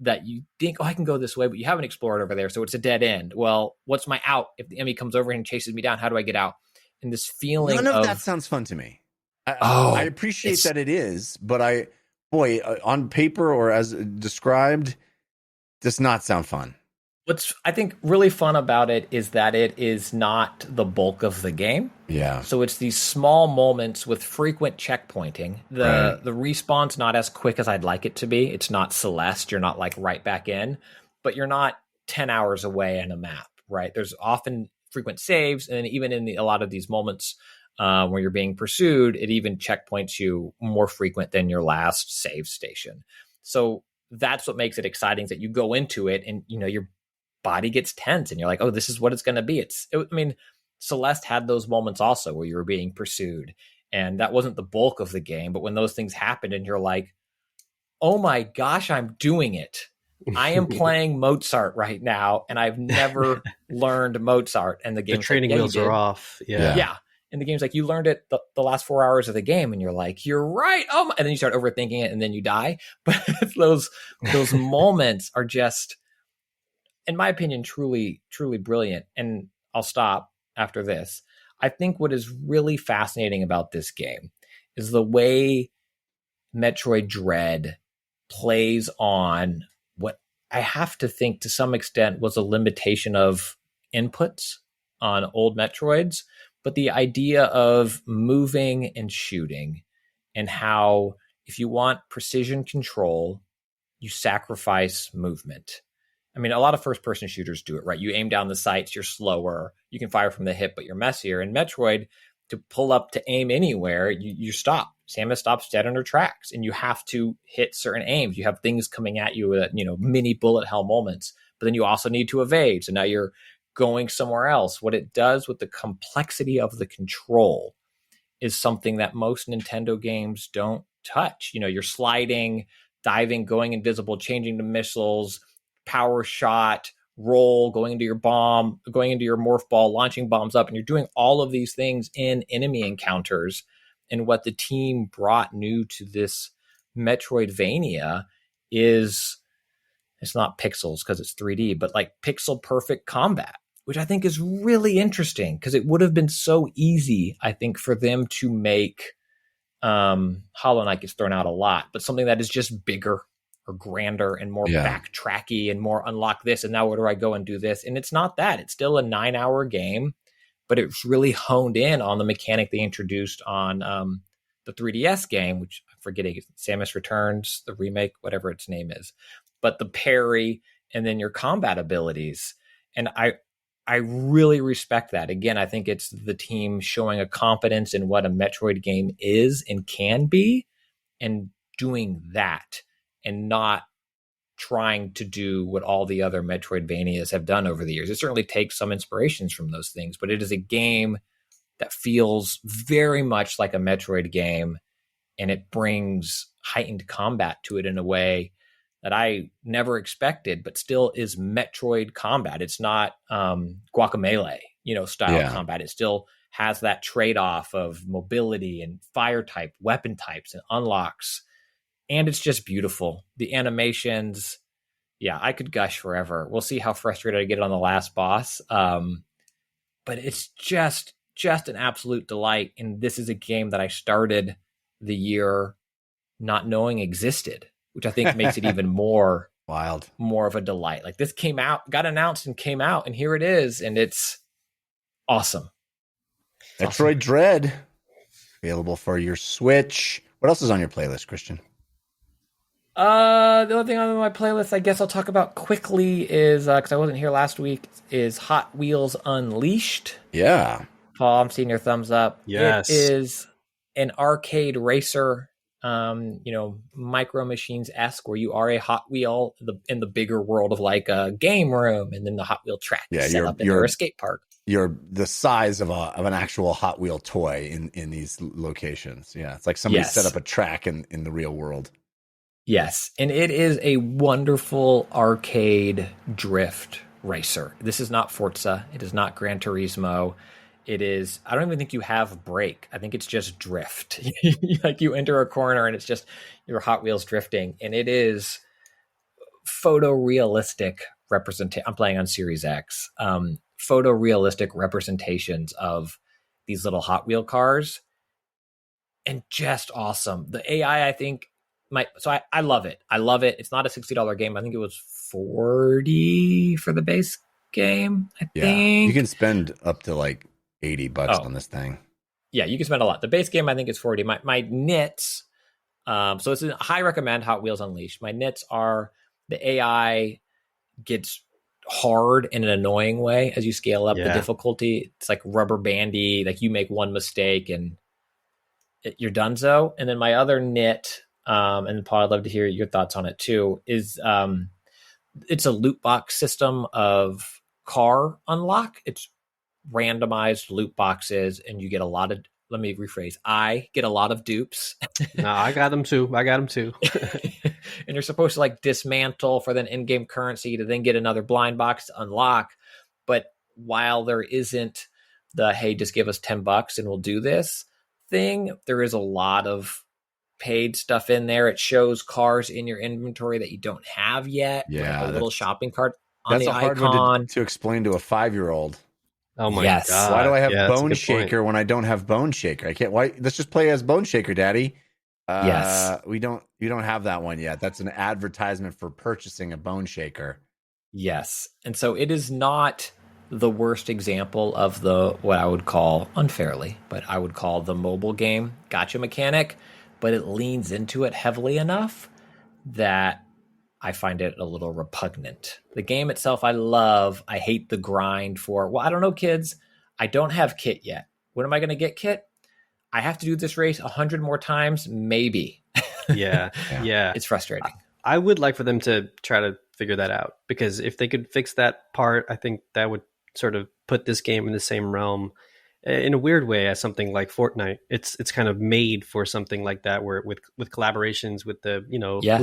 that you think, I can go this way, but you haven't explored over there, so it's a dead end. Well, what's my out? If the enemy comes over and chases me down, how do I get out? And this feeling None of that sounds fun to me. I appreciate that it is, but on paper or as described, does not sound fun. What's, I think, really fun about it is that it is not the bulk of the game. Yeah. So it's these small moments with frequent checkpointing. The respawn's not as quick as I'd like it to be. It's not Celeste. You're not like right back in, but you're not 10 hours away in a map, right? There's often frequent saves, and even in a lot of these moments where you're being pursued, it even checkpoints you more frequent than your last save station. So that's what makes it exciting, is that you go into it and your body gets tense and you're like, oh, this is what it's going to be. Celeste had those moments also where you were being pursued, and that wasn't the bulk of the game. But when those things happened and you're like, oh my gosh, I'm doing it. I am playing Mozart right now, and I've never learned Mozart. And the training wheels are off. Yeah. And the game's like, you learned it the last 4 hours of the game, and you're like, you're right. Oh, and then you start overthinking it, and then you die. But those moments are just, in my opinion, truly, truly brilliant. And I'll stop after this. I think what is really fascinating about this game is the way Metroid Dread plays on what I have to think to some extent was a limitation of inputs on old Metroids, but the idea of moving and shooting, and how if you want precision control, you sacrifice movement. A lot of first-person shooters do it, right? You aim down the sights, you're slower. You can fire from the hip, but you're messier. In Metroid, to pull up to aim anywhere, you stop. Samus stops dead in her tracks, and you have to hit certain aims. You have things coming at you at, mini bullet hell moments, but then you also need to evade. So now you're going somewhere else. What it does with the complexity of the control is something that most Nintendo games don't touch. You're sliding, diving, going invisible, changing to missiles, power shot, roll, going into your bomb, going into your morph ball, launching bombs up, and you're doing all of these things in enemy encounters. And what the team brought new to this Metroidvania is, it's not pixels because it's 3D, but like pixel perfect combat, which I think is really interesting because it would have been so easy, I think, for them to make Hollow Knight gets thrown out a lot, but something that is just bigger or grander and more backtracky and more unlock this. And now where do I go and do this? And it's not that. It's still a 9-hour game, but it's really honed in on the mechanic they introduced on the 3DS game, which I'm forgetting, Samus Returns, the remake, whatever its name is. But the parry and then your combat abilities. And I really respect that. Again, I think it's the team showing a confidence in what a Metroid game is and can be, and doing that and not trying to do what all the other Metroidvanias have done over the years. It certainly takes some inspirations from those things, but it is a game that feels very much like a Metroid game, and it brings heightened combat to it in a way that I never expected, but still is Metroid combat. It's not Guacamelee, style combat. It still has that trade-off of mobility and fire type, weapon types, and unlocks. And it's just beautiful. The animations, I could gush forever. We'll see how frustrated I get on the last boss. But it's just an absolute delight. And this is a game that I started the year not knowing existed, which I think makes it even more wild, more of a delight. Like this got announced and came out, and here it is. And it's awesome. Metroid Dread, available for your Switch. What else is on your playlist, Christian? The only thing on my playlist I guess I'll talk about quickly is, because I wasn't here last week, is Hot Wheels Unleashed. Yeah. Paul, I'm seeing your thumbs up. Yes. It is an arcade racer, Micro Machines-esque, where you are a Hot Wheel in the bigger world of like a game room, and then the Hot Wheel track set up in a skate park. You're the size of an actual Hot Wheel toy in these locations. Yeah, it's like somebody set up a track in the real world. Yes, and it is a wonderful arcade drift racer. This is not Forza. It is not Gran Turismo. It is, I don't even think you have brake. I think it's just drift. Like you enter a corner and it's just your Hot Wheels drifting. And it is photorealistic representation. I'm playing on Series X. Photorealistic representations of these little Hot Wheel cars. And just awesome. The AI, I think, I love it. I love it. It's not a $60 game. I think it was $40 for the base game. I think you can spend up to like $80 on this thing. Yeah, you can spend a lot. The base game, I think, is $40. My nits. So it's a high recommend. Hot Wheels Unleashed. My nits are the AI gets hard in an annoying way as you scale up the difficulty. It's like rubber bandy. Like you make one mistake and you're donezo. And then my other nit. And Paul, I'd love to hear your thoughts on it too, is it's a loot box system of car unlock. It's randomized loot boxes, and you get a lot of, let me rephrase, I get a lot of dupes. No, I got them too. And you're supposed to like dismantle for then in-game currency to then get another blind box to unlock. But while there isn't the, hey, just give us $10 and we'll do this thing, there is a lot of paid stuff in there. It shows cars in your inventory that you don't have yet. Yeah, like a little shopping cart on the hard icon. one to explain to a 5-year-old. Oh my god! Why do I have Bone Shaker when I don't have Bone Shaker? I can't. Why? Let's just play as Bone Shaker, Daddy. Yes, we don't. You don't have that one yet. That's an advertisement for purchasing a Bone Shaker. Yes, and so it is not the worst example of the what I would call unfairly, but I would call the mobile game gotcha mechanic. But it leans into it heavily enough that I find it a little repugnant. The game itself, I love. I hate the grind for, well, I don't know, kids. I don't have Kit yet. When am I going to get Kit? I have to do this race 100 more times, maybe. Yeah. It's frustrating. I would like for them to try to figure that out, because if they could fix that part, I think that would sort of put this game in the same realm in a weird way as something like Fortnite. It's kind of made for something like that, where with collaborations with the, who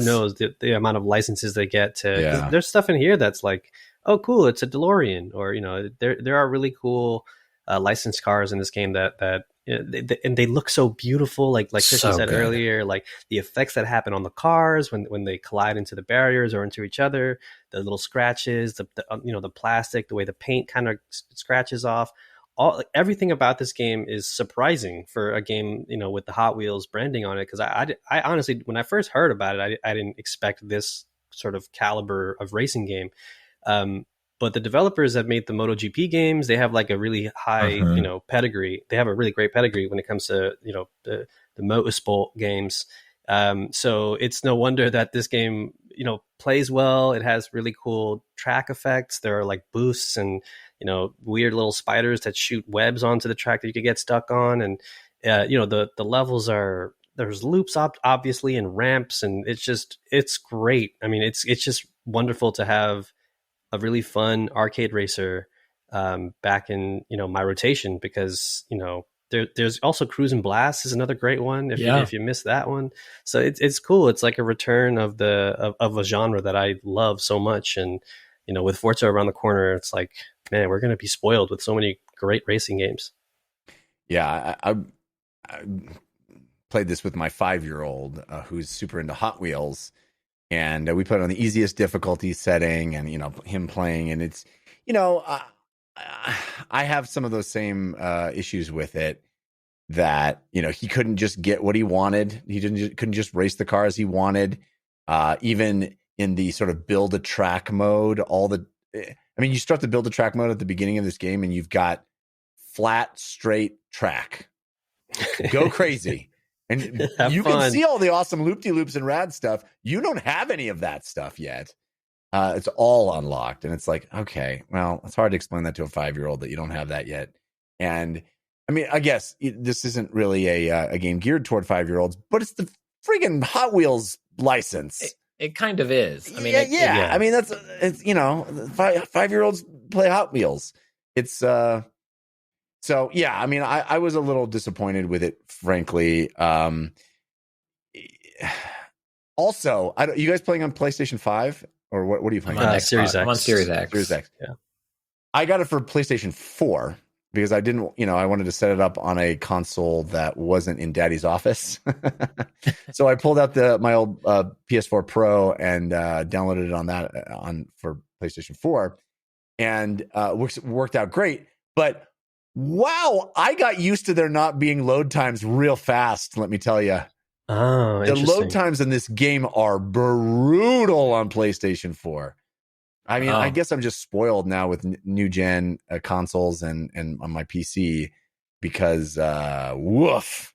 knows the amount of licenses they get to, 'cause there's stuff in here that's like, oh cool, it's a DeLorean, or there are really cool licensed cars in this game that and they look so beautiful. Like Christian So said good. earlier, like the effects that happen on the cars when they collide into the barriers or into each other, the little scratches, the the plastic, the way the paint kind of scratches off. Everything about this game is surprising for a game, with the Hot Wheels branding on it. Because I honestly, when I first heard about it, I didn't expect this sort of caliber of racing game. But the developers that made the MotoGP games, they have like a really high, pedigree. They have a really great pedigree when it comes to, the motorsport games. So it's no wonder that this game, plays well. It has really cool track effects. There are like boosts and, weird little spiders that shoot webs onto the track that you could get stuck on. And, the levels there's loops obviously and ramps, and it's great. I mean, it's just wonderful to have a really fun arcade racer back in my rotation, because there's also Cruise and Blast is another great one if you miss that one. So it's cool. It's like a return of a genre that I love so much. And with Forza around the corner, it's like, man, we're gonna be spoiled with so many great racing games. Yeah, I played this with my 5-year-old who's super into Hot Wheels. And we put it on the easiest difficulty setting, and him playing, and it's I have some of those same issues with it, that he couldn't just get what he wanted. He couldn't just race the cars he wanted. Even in the sort of build a track mode, you start the build a track mode at the beginning of this game, and you've got flat, straight track. Go crazy. And you can see all the awesome loop-de-loops and rad stuff. You don't have any of that stuff yet. It's all unlocked. And it's like, okay, well, it's hard to explain that to a 5-year-old that you don't have that yet. And I mean, I guess this isn't really a game geared toward 5-year-olds, but it's the friggin' Hot Wheels license. It kind of is. I mean, yeah. I mean, it's 5-year-olds play Hot Wheels. It's So yeah, I mean, I was a little disappointed with it, frankly. Also, you guys playing on PlayStation 5 or what are you playing? I'm on Series X. I'm on Series X. Series X. Yeah. I got it for PlayStation 4 because I didn't, I wanted to set it up on a console that wasn't in Daddy's office. So I pulled out my old PS4 Pro and downloaded it on that for PlayStation 4, and worked out great. But wow, I got used to there not being load times real fast, let me tell you. Oh, the load times in this game are brutal on PlayStation 4. I mean, I guess I'm just spoiled now with new gen consoles and on my PC because woof,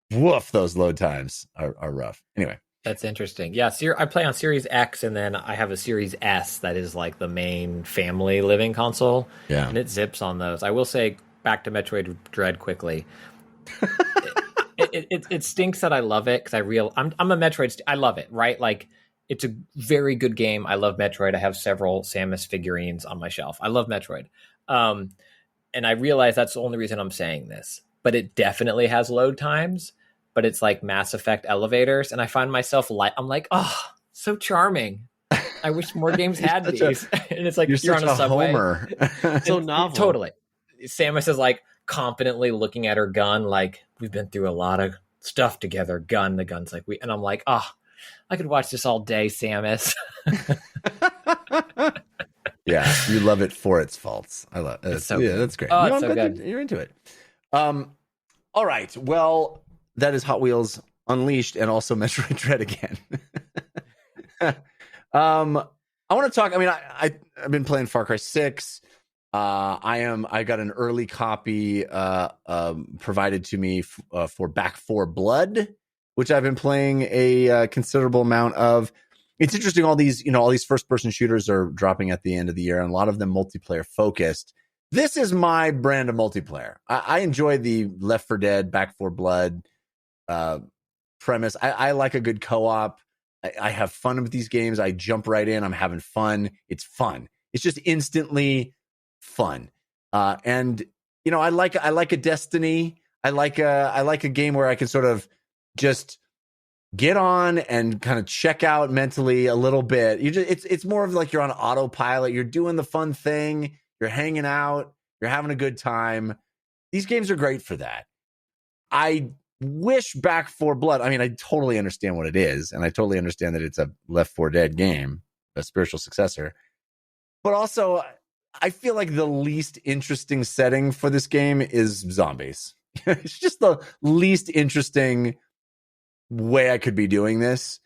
those load times are rough. Anyway. That's interesting. Yeah, I play on Series X, and then I have a Series S that is like the main family living console. Yeah. And it zips on those. I will say, back to Metroid Dread quickly. It stinks that I love it because I'm a Metroid. I love it, right? Like, it's a very good game. I love Metroid. I have several Samus figurines on my shelf. I love Metroid. And I realize that's the only reason I'm saying this. But it definitely has load times. But it's like Mass Effect elevators. And I find myself I'm like, oh, so charming. I wish more games had these. And it's like you're on a subway. Homer. So novel. Totally. Samus is like confidently looking at her gun, like, we've been through a lot of stuff together. The gun's like, and I'm like, I could watch this all day, Samus. Yeah, you love it for its faults. I love it. So yeah, that's great. Oh, it's so good. You're into it. All right. Well, that is Hot Wheels Unleashed and also Metroid Dread again. I want to talk. I mean, I've been playing Far Cry 6. I got an early copy provided to me for Back 4 Blood, which I've been playing a considerable amount of. It's interesting. All these first person shooters are dropping at the end of the year, and a lot of them multiplayer focused. This is my brand of multiplayer. I enjoy the Left 4 Dead, Back 4 Blood premise. I like a good co-op. I have fun with these games. I jump right in. I'm having fun. It's fun. It's just instantly fun. And I like a Destiny. I like a game where I can sort of just get on and kind of check out mentally a little bit. It's more of like you're on autopilot. You're doing the fun thing. You're hanging out. You're having a good time. These games are great for that. I wish Back 4 Blood. I mean, I totally understand what it is, and I totally understand that it's a Left 4 Dead game, a spiritual successor. But also, I feel like the least interesting setting for this game is zombies. It's just the least interesting way I could be doing this.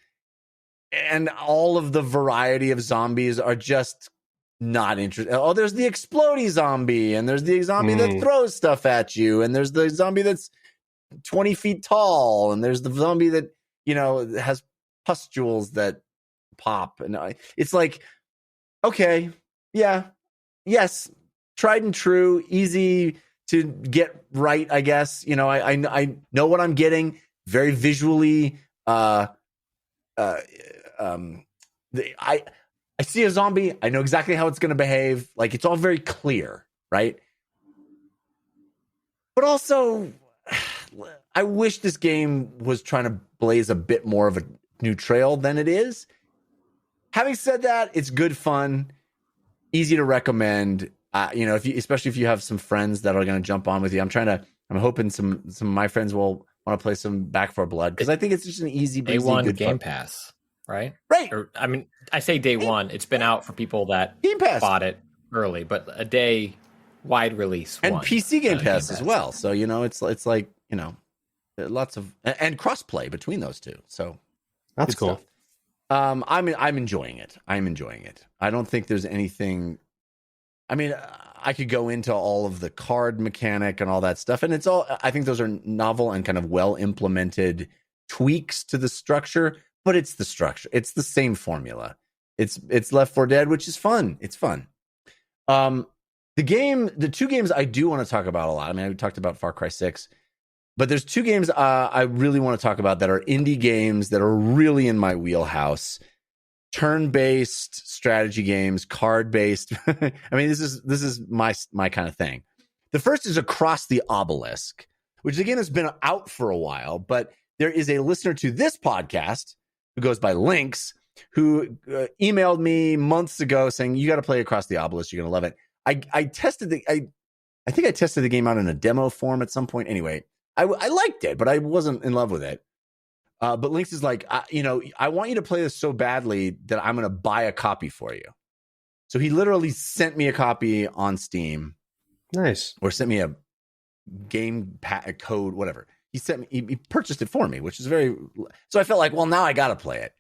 And all of the variety of zombies are just not interesting. Oh, there's the explodey zombie, and there's the zombie that throws stuff at you, and there's the zombie that's 20 feet tall, and there's the zombie that, has pustules that pop. And it's like, okay, yeah, yes, tried and true, easy to get right, I guess. I know what I'm getting. Very visually, I see a zombie. I know exactly how it's going to behave. Like, it's all very clear, right? But also, I wish this game was trying to blaze a bit more of a new trail than it is. Having said that, it's good fun, easy to recommend. Especially if you have some friends that are going to jump on with you. I'm hoping some of my friends will want to play some Back 4 Blood, because I think it's just an easy, Day breezy, one good Game fun. Pass, right? Right. Or, I mean, I say day one. It's been out for people that Game Pass. bought it early, but a day wide release And one, PC Game Pass as well. So, it's like, lots of, and crossplay between those two. So That's good cool. stuff. I'm enjoying it. I don't think there's anything. I mean, I could go into all of the card mechanic and all that stuff, and I think those are novel and kind of well implemented tweaks to the structure, but it's the structure. It's the same formula. It's Left 4 Dead, which is fun. It's fun. The two games I do want to talk about a lot. I mean, we talked about Far Cry 6, but there's two games I really want to talk about that are indie games that are really in my wheelhouse. Turn-based strategy games, card-based. I mean, this is my kind of thing. The first is Across the Obelisk, which again has been out for a while, but there is a listener to this podcast who goes by Lynx, who emailed me months ago saying, you got to play Across the Obelisk, you're gonna love it. I think I tested the game out in a demo form at some point. Anyway, I liked it, but I wasn't in love with it. But Lynx is like, I want you to play this so badly that I'm going to buy a copy for you. So he literally sent me a copy on Steam. Nice. Or sent me a game code, whatever. He purchased it for me, which is so I felt like, well, now I got to play it.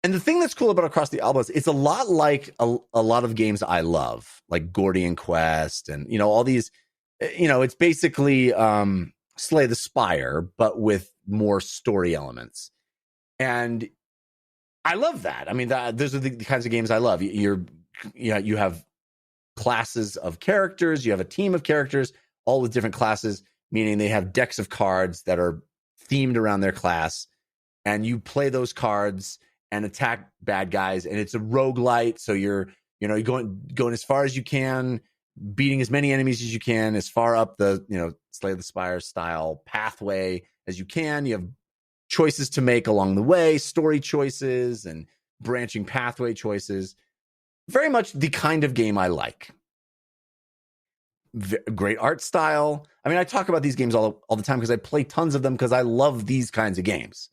And the thing that's cool about Across the Obelisk, it's a lot like a lot of games I love, like Gordian Quest and, all these, it's basically Slay the Spire, but with more story elements. And I love that. I mean, those are the kinds of games I love. You have classes of characters, you have a team of characters, all with different classes, meaning they have decks of cards that are themed around their class, and you play those cards and attack bad guys, and it's a roguelite, so you're going as far as you can, beating as many enemies as you can, as far up the Slay the Spire style pathway as you can. You have choices to make along the way, story choices and branching pathway choices. Very much the kind of game I like. Great art style. I mean, I talk about these games all the time because I play tons of them because I love these kinds of games.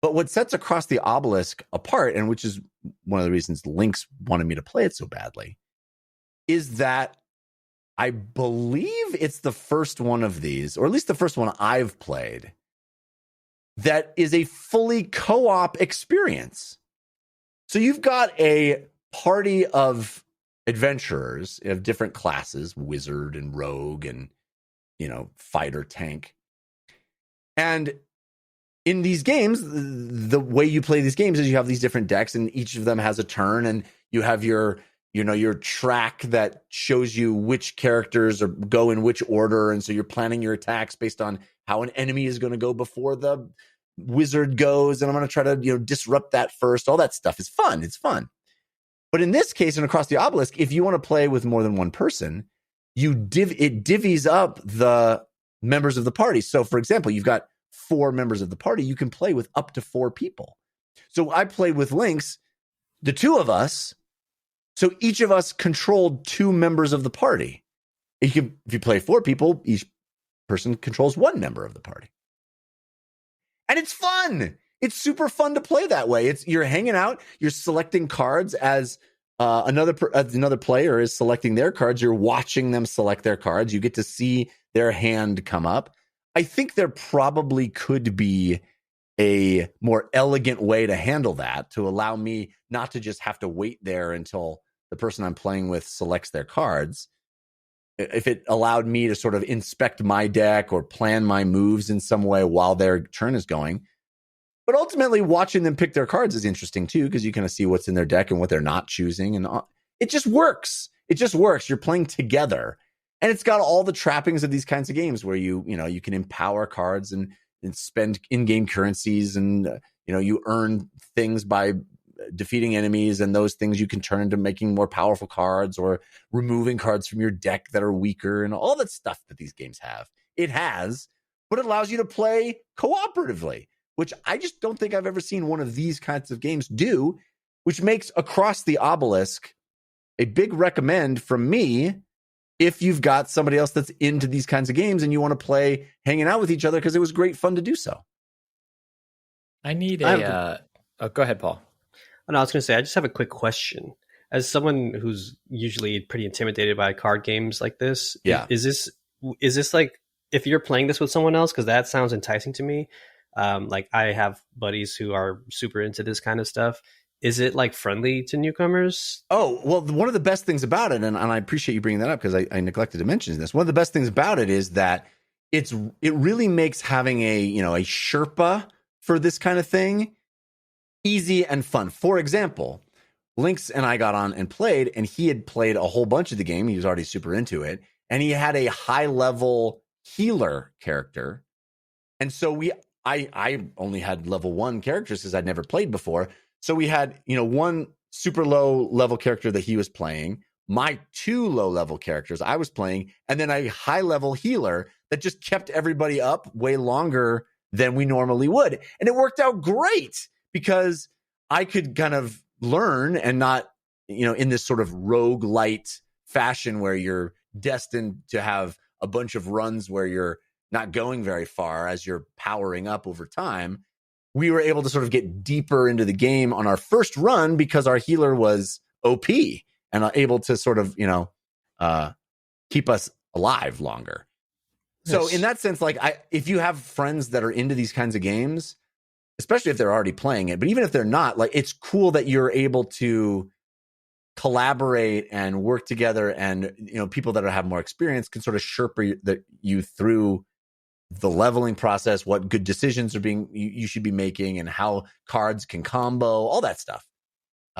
But what sets Across the Obelisk apart, and which is one of the reasons Lynx wanted me to play it so badly, is that I believe it's the first one of these, or at least the first one I've played, that is a fully co-op experience. So you've got a party of adventurers of different classes, wizard and rogue and, fighter, tank. And in these games, the way you play these games is you have these different decks, and each of them has a turn, and you have your track that shows you which characters go in which order. And so you're planning your attacks based on how an enemy is going to go before the wizard goes. And I'm going to try to, disrupt that first. All that stuff is fun. It's fun. But in this case, and Across the Obelisk, if you want to play with more than one person, it divvies up the members of the party. So for example, you've got 4 members of the party. You can play with up to 4 people. So I played with Lynx, the 2 of us. So each of us controlled 2 members of the party. If you play 4 people, each person controls 1 member of the party. And it's fun. It's super fun to play that way. You're hanging out, you're selecting cards as another player is selecting their cards. You're watching them select their cards. You get to see their hand come up. I think there probably could be a more elegant way to handle that, to allow me not to just have to wait there until the person I'm playing with selects their cards. If it allowed me to sort of inspect my deck or plan my moves in some way while their turn is going. But ultimately, watching them pick their cards is interesting too, because you kind of see what's in their deck and what they're not choosing. And it just works. It just works. You're playing together. And it's got all the trappings of these kinds of games where you can empower cards and spend in-game currencies, and you earn things by defeating enemies, and those things you can turn into making more powerful cards or removing cards from your deck that are weaker, and all that stuff that these games have. It has, but it allows you to play cooperatively, which I just don't think I've ever seen one of these kinds of games do, which makes Across the Obelisk a big recommend from me if you've got somebody else that's into these kinds of games and you want to play hanging out with each other, because it was great fun to do so. I need a... go ahead, Paul. And I was going to say, I just have a quick question. As someone who's usually pretty intimidated by card games like this, is this like, if you're playing this with someone else, because that sounds enticing to me. Like I have buddies who are super into this kind of stuff. Is it like friendly to newcomers? Oh, well, one of the best things about it, and I appreciate you bringing that up because I neglected to mention this. One of the best things about it is that it really makes having a Sherpa for this kind of thing easy and fun. For example, Lynx and I got on and played, and he had played a whole bunch of the game. He was already super into it, and he had a high level healer character. And so I only had level 1 characters because I'd never played before. So we had, one super low level character that he was playing, my 2 low level characters I was playing, and then a high level healer that just kept everybody up way longer than we normally would. And it worked out great because I could kind of learn and not, in this sort of roguelite fashion where you're destined to have a bunch of runs where you're not going very far as you're powering up over time. We were able to sort of get deeper into the game on our first run because our healer was OP and able to sort of, keep us alive longer. So in that sense, like if you have friends that are into these kinds of games, especially if they're already playing it, but even if they're not, like it's cool that you're able to collaborate and work together, and people that have more experience can sort of Sherpa you through the leveling process, what good decisions are you should be making, and how cards can combo, all that stuff.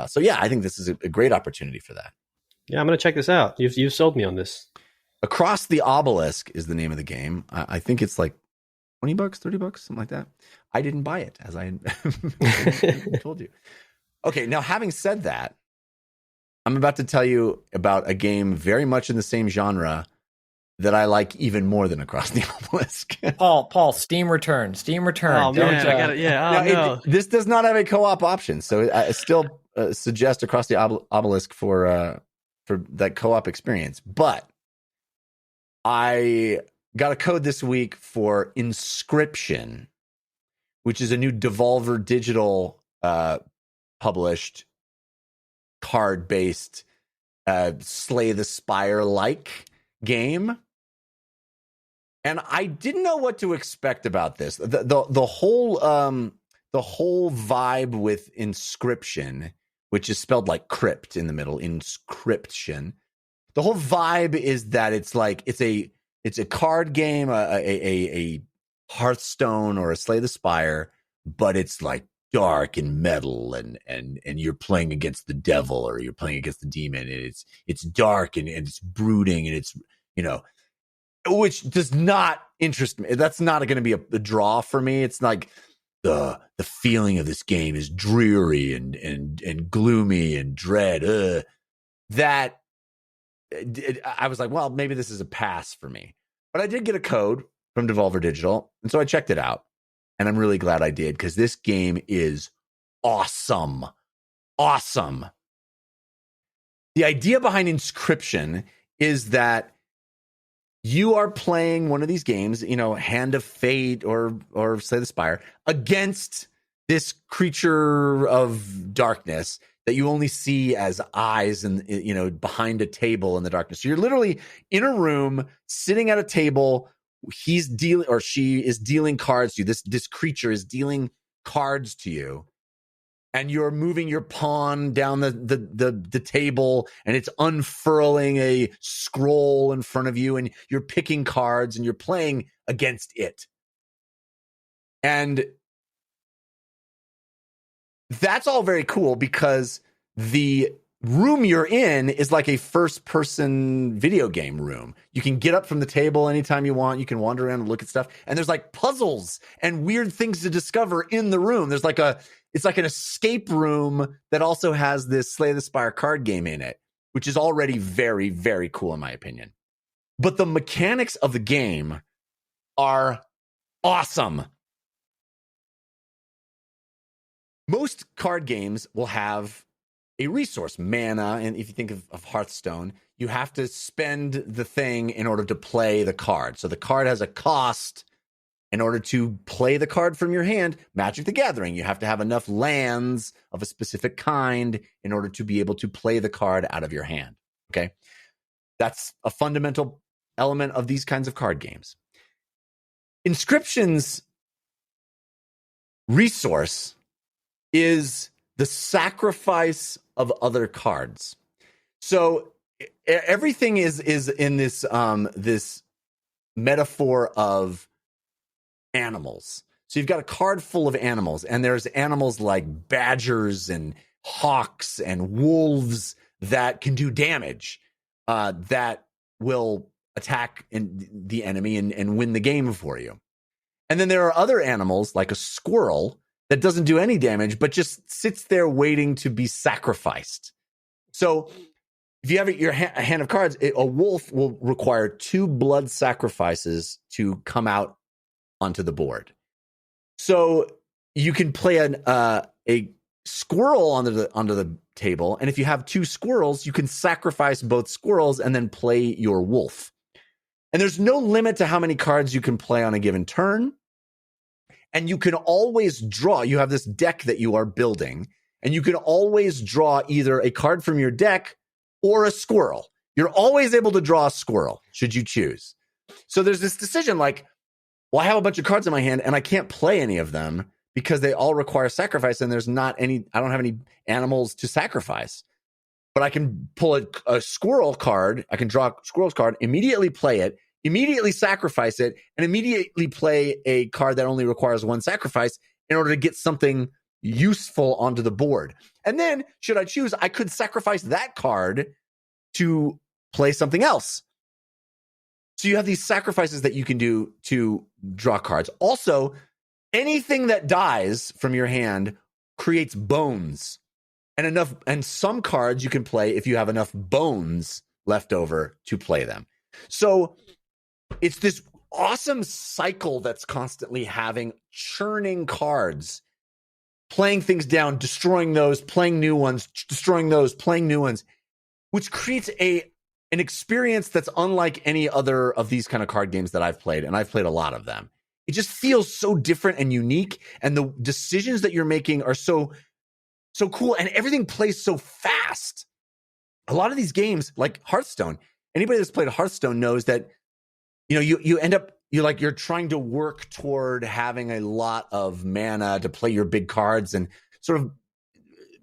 So yeah, I think this is a great opportunity for that. Yeah, I'm going to check this out. You've sold me on this. Across the Obelisk is the name of the game. I think it's like $20, $30, something like that. I didn't buy it, as I told you. Okay, now having said that, I'm about to tell you about a game very much in the same genre that I like even more than Across the Obelisk. Paul, Steam Return. Oh, man, I got it. Yeah, no. This does not have a co-op option, so I still suggest Across the Obelisk for that co-op experience. But I got a code this week for Inscription, which is a new Devolver Digital published card-based Slay the Spire-like game. And I didn't know what to expect about this. The whole vibe with Inscription, which is spelled like crypt in the middle, Inscription. The whole vibe is that it's a card game, a Hearthstone or a Slay the Spire, but it's like dark and metal, and you're playing against the devil or you're playing against the demon, and it's dark and it's brooding, and it's which does not interest me. That's not going to be a draw for me. It's like the feeling of this game is dreary and gloomy and dread. That I was like, well, maybe this is a pass for me. But I did get a code from Devolver Digital, and so I checked it out, and I'm really glad I did, because this game is awesome. Awesome. The idea behind Inscription is that you are playing one of these games, Hand of Fate or Slay the Spire, against this creature of darkness that you only see as eyes and behind a table in the darkness. So you're literally in a room sitting at a table. He's dealing, or she is dealing cards to you. This creature is dealing cards to you, and you're moving your pawn down the table, and it's unfurling a scroll in front of you, and you're picking cards and you're playing against it. And that's all very cool because the room you're in is like a first-person video game room. You can get up from the table anytime you want. You can wander around and look at stuff. And there's like puzzles and weird things to discover in the room. It's like an escape room that also has this Slay the Spire card game in it, which is already very, very cool in my opinion. But the mechanics of the game are awesome. Most card games will have a resource, mana, and if you think of Hearthstone, you have to spend the thing in order to play the card. So the card has a cost in order to play the card from your hand. Magic the Gathering, you have to have enough lands of a specific kind in order to be able to play the card out of your hand. Okay? That's a fundamental element of these kinds of card games. Inscription's resource is the sacrifice of other cards. So everything is in this this metaphor of animals. So you've got a card full of animals, and there's animals like badgers and hawks and wolves that can do damage, that will attack the enemy and win the game for you. And then there are other animals like a squirrel that doesn't do any damage, but just sits there waiting to be sacrificed. So if you have a hand of cards, a wolf will require 2 blood sacrifices to come out onto the board. So you can play a squirrel onto the table, and if you have 2 squirrels, you can sacrifice both squirrels and then play your wolf. And there's no limit to how many cards you can play on a given turn. And you can always draw. You have this deck that you are building, and you can always draw either a card from your deck or a squirrel. You're always able to draw a squirrel, should you choose. So there's this decision like, well, I have a bunch of cards in my hand, and I can't play any of them because they all require sacrifice, and I don't have any animals to sacrifice. But I can pull a squirrel card. I can draw a squirrel's card, immediately play it, immediately sacrifice it, and immediately play a card that only requires 1 sacrifice in order to get something useful onto the board. And then, should I choose, I could sacrifice that card to play something else. So you have these sacrifices that you can do to draw cards. Also, anything that dies from your hand creates bones. And some cards you can play if you have enough bones left over to play them. So it's this awesome cycle that's constantly churning cards, playing things down, destroying those, playing new ones, destroying those, playing new ones, which creates an experience that's unlike any other of these kind of card games that I've played, and I've played a lot of them. It just feels so different and unique, and the decisions that you're making are so cool, and everything plays so fast. A lot of these games, like Hearthstone, anybody that's played Hearthstone knows that you end up you're trying to work toward having a lot of mana to play your big cards, and sort of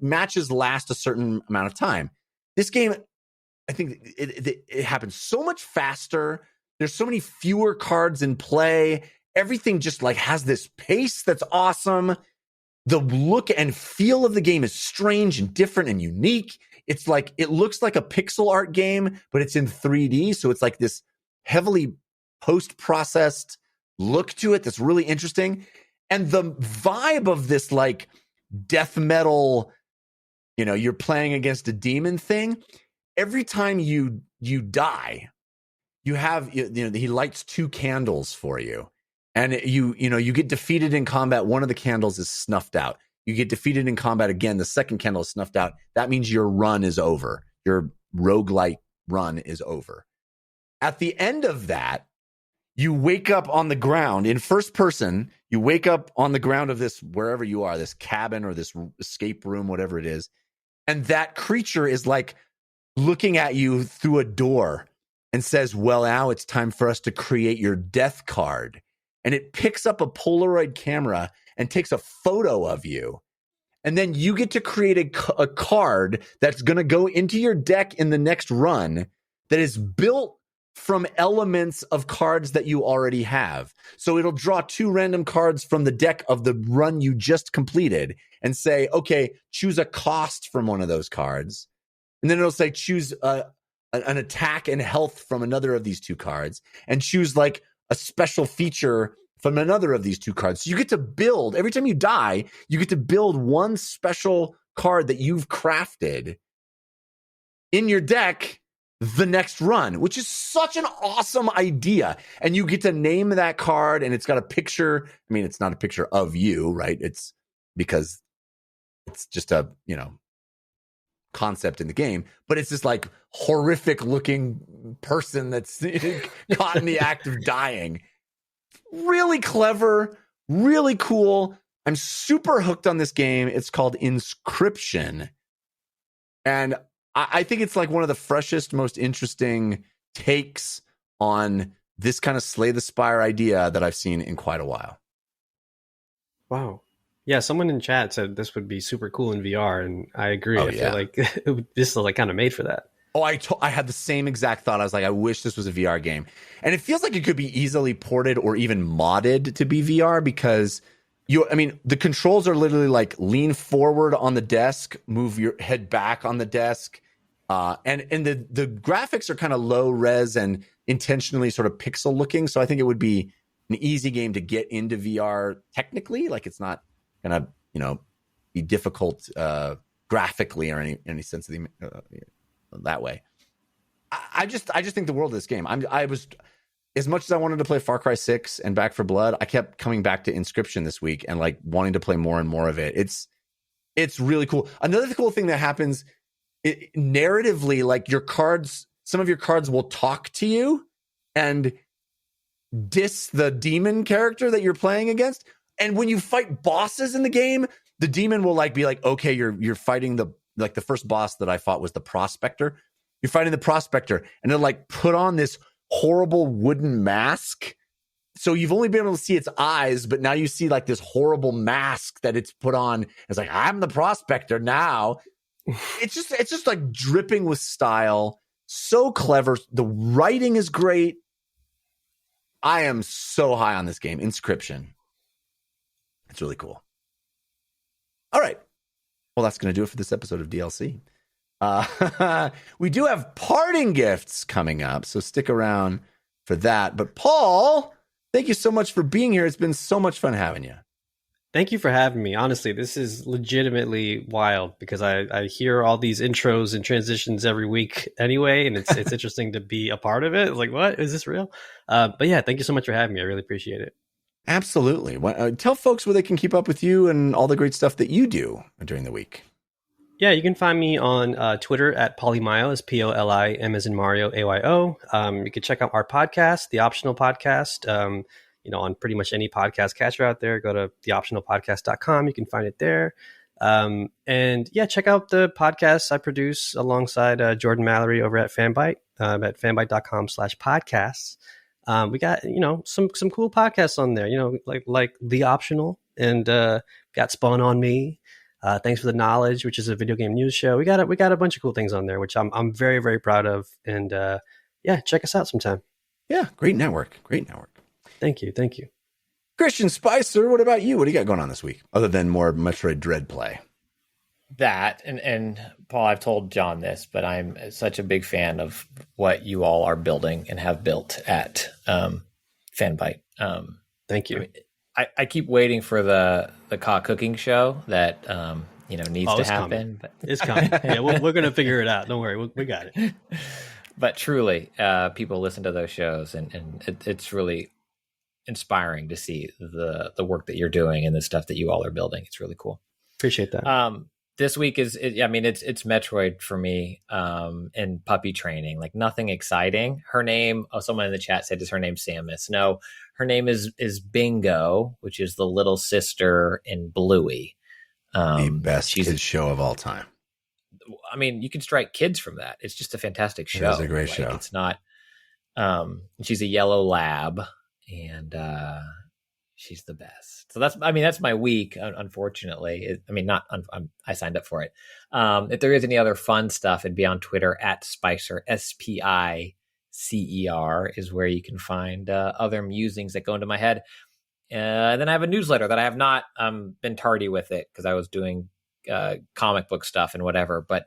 matches last a certain amount of time. This game, I think it happens so much faster. There's so many fewer cards in play. Everything just like has this pace that's awesome. The look and feel of the game is strange and different and unique. It's like, it looks like a pixel art game, but it's in 3D. So it's like this heavily post-processed look to it that's really interesting. And the vibe of this like death metal, you're playing against a demon thing. Every time you die, you have, he lights 2 candles for you. And you get defeated in combat. One of the candles is snuffed out. You get defeated in combat again. The second candle is snuffed out. That means your run is over. Your roguelite run is over. At the end of that, you wake up on the ground in first person. You wake up on the ground of this, wherever you are, this cabin or this escape room, whatever it is. And that creature is like looking at you through a door and says, well, now it's time for us to create your death card. And it picks up a Polaroid camera and takes a photo of you. And then you get to create a card that's going to go into your deck in the next run that is built from elements of cards that you already have. So it'll draw 2 random cards from the deck of the run you just completed and say, okay, choose a cost from one of those cards. And then it'll say, choose an attack and health from another of these 2 cards, and choose like a special feature from another of these 2 cards. So you get to build, every time you die, you get to build one special card that you've crafted in your deck the next run, which is such an awesome idea. And you get to name that card, and it's got a picture. I mean, it's not a picture of you, right? It's because it's just a, concept in the game, but it's this like horrific looking person that's caught in the act of dying. Really clever, really cool. I'm super hooked on this game. It's called Inscription. And I think it's like one of the freshest, most interesting takes on this kind of Slay the Spire idea that I've seen in quite a while. Wow. Yeah, someone in chat said this would be super cool in VR, and I agree. I feel like this is like kind of made for that. Oh, I had the same exact thought. I was like, I wish this was a VR game. And it feels like it could be easily ported or even modded to be VR, because the controls are literally like lean forward on the desk, move your head back on the desk. And the graphics are kind of low res and intentionally sort of pixel looking. So I think it would be an easy game to get into VR technically. Like, it's not going to, be difficult graphically or any sense of that way. I just think the world of this game. I was, as much as I wanted to play Far Cry 6 and Back 4 Blood, I kept coming back to Inscription this week and like wanting to play more and more of it. It's really cool. Another cool thing that happens narratively, like some of your cards will talk to you and diss the demon character that you're playing against. And when you fight bosses in the game, the demon will like be like, okay, you're fighting the first boss that I fought was the Prospector. You're fighting the Prospector, and it'll like put on this horrible wooden mask. So you've only been able to see its eyes, but now you see like this horrible mask that it's put on. It's like, I'm the Prospector now. It's just like dripping with style. So clever. The writing is great. I am so high on this game, Inscription. It's really cool. All right. Well, that's going to do it for this episode of DLC. We do have parting gifts coming up, so stick around for that. But Paul, thank you so much for being here. It's been so much fun having you. Thank you for having me. Honestly, this is legitimately wild because I hear all these intros and transitions every week anyway, and it's interesting to be a part of it. Like, what? Is this real? But yeah, thank you so much for having me. I really appreciate it. Absolutely. Tell folks where they can keep up with you and all the great stuff that you do during the week. Yeah, you can find me on Twitter at Polymayo, is POLIM as in Mario, AYO. You can check out our podcast, The Optional Podcast, on pretty much any podcast catcher out there. Go to theoptionalpodcast.com. You can find it there. And yeah, check out the podcasts I produce alongside Jordan Mallory over at Fanbyte, at fanbyte.com/podcasts. We got, some cool podcasts on there, like The Optional, and got Spawn on Me. Thanks for the Knowledge, which is a video game news show. We got a bunch of cool things on there, which I'm very, very proud of. And yeah, check us out sometime. Yeah, great network. Thank you. Christian Spicer, what about you? What do you got going on this week, other than more Metroid Dread play? That, and Paul, I've told John this, but I'm such a big fan of what you all are building and have built at Fanbyte. Thank you. I keep waiting for the Ka cooking show that needs to happen. But it's coming. Yeah, we're gonna figure it out. Don't worry, we got it. But truly, people listen to those shows, and it's really inspiring to see the work that you're doing and the stuff that you all are building. It's really cool. Appreciate that. this week I mean, it's Metroid for me, and puppy training, like nothing exciting. Her name, someone in the chat said, is her name Samus? No, her name is Bingo, which is the little sister in Bluey. The best kids show of all time. I mean, you can strike kids from that. It's just a fantastic show. It's a great show. It's not, she's a yellow lab, and she's the best. So that's my week. Unfortunately, I signed up for it. If there is any other fun stuff, it'd be on Twitter at Spicer, SPICER is where you can find other musings that go into my head. Then I have a newsletter that I have not been tardy with it because I was doing comic book stuff and whatever. But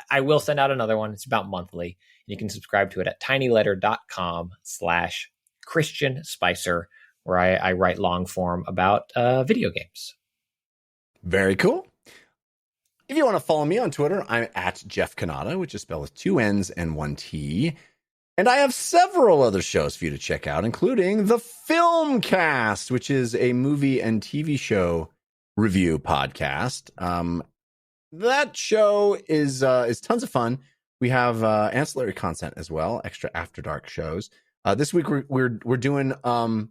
I will send out another one. It's about monthly. You can subscribe to it at tinyletter.com/Christian Spicer, where I write long form about video games. Very cool. If you want to follow me on Twitter, I'm at Jeff Kanata, which is spelled with 2 N's and 1 T. And I have several other shows for you to check out, including the Filmcast, which is a movie and TV show review podcast. That show is tons of fun. We have ancillary content as well, extra After Dark shows. This week we're doing No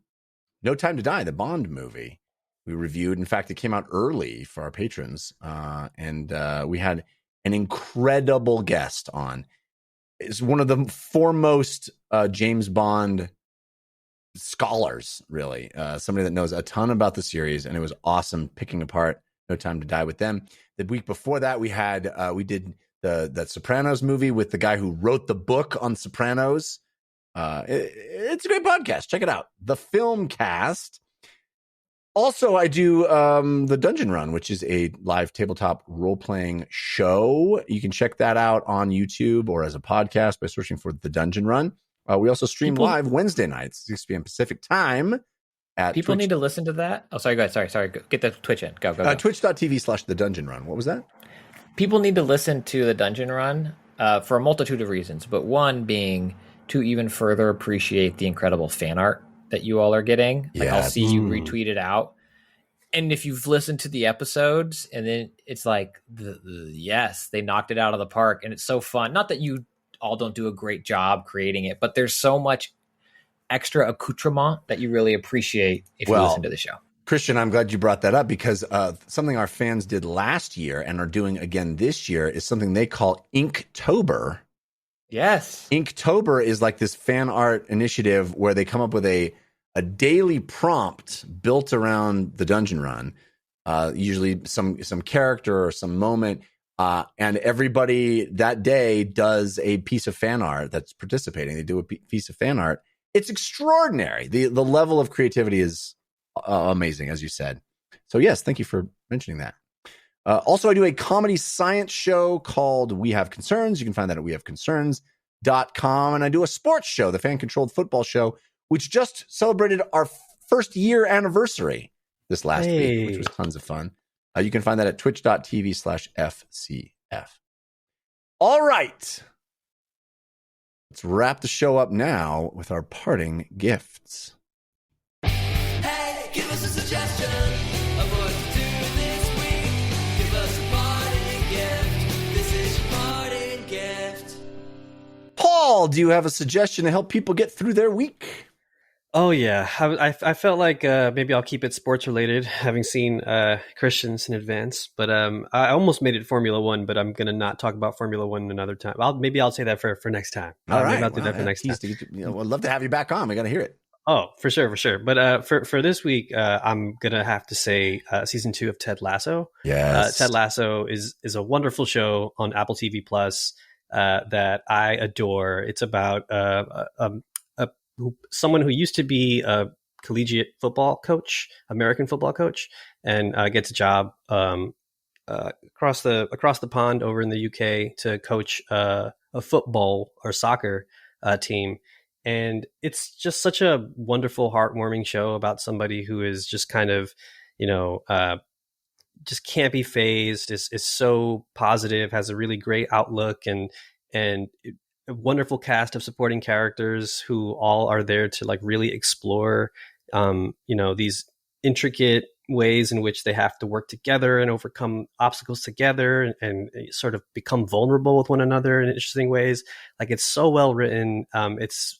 Time to Die, the Bond movie. We reviewed. In fact, it came out early for our patrons, and we had an incredible guest on. It's one of the foremost James Bond scholars, really. Somebody that knows a ton about the series, and it was awesome picking apart No Time to Die with them. The week before that, we did the Sopranos movie with the guy who wrote the book on Sopranos. It's a great podcast. Check it out. The Filmcast. Also, I do the Dungeon Run, which is a live tabletop role-playing show. You can check that out on YouTube or as a podcast by searching for The Dungeon Run. We also stream live Wednesday nights, 6 p.m. Pacific time. People need to listen to that. Oh, sorry, go ahead. Sorry. Get the Twitch in. Go. Twitch.tv/The Dungeon Run. What was that? People need to listen to The Dungeon Run for a multitude of reasons, but one being to even further appreciate the incredible fan art that you all are getting. Like, I'll see you retweet it out. And if you've listened to the episodes, and then it's like, yes, they knocked it out of the park. And it's so fun. Not that you all don't do a great job creating it, but there's so much extra accoutrement that you really appreciate if you listen to the show. Christian, I'm glad you brought that up, because something our fans did last year and are doing again this year is something they call Inktober. Yes. Inktober is like this fan art initiative where they come up with a daily prompt built around the Dungeon Run, usually some character or some moment, and everybody that day does a piece of fan art that's participating. They do a piece of fan art. It's extraordinary. The level of creativity is amazing, as you said. So yes, thank you for mentioning that. Also, I do a comedy science show called We Have Concerns. You can find that at wehaveconcerns.com. And I do a sports show, the fan-controlled football show, which just celebrated our first year anniversary this last week, which was tons of fun. You can find that at twitch.tv/FCF. All right. Let's wrap the show up now with our parting gifts. Hey, give us a suggestion of what to do this week. Give us a parting gift. This is your parting gift. Paul, do you have a suggestion to help people get through their week? Oh, yeah. I felt like maybe I'll keep it sports related, having seen Christians in advance. But I almost made it Formula One, but I'm going to not talk about Formula One another time. Maybe I'll say that for next time. All right. Maybe I'll do that for next time. I'd love to have you back on. We got to hear it. Oh, for sure. But for this week, I'm going to have to say season 2 of Ted Lasso. Yes. Ted Lasso is a wonderful show on Apple TV Plus that I adore. It's about someone who used to be a collegiate football coach, American football coach, and gets a job across the pond over in the UK to coach a football or soccer team. And it's just such a wonderful, heartwarming show about somebody who is just kind of, just can't be phased, is so positive, has a really great outlook, and a wonderful cast of supporting characters who all are there to like really explore, these intricate ways in which they have to work together and overcome obstacles together and sort of become vulnerable with one another in interesting ways. Like, it's so well written. It's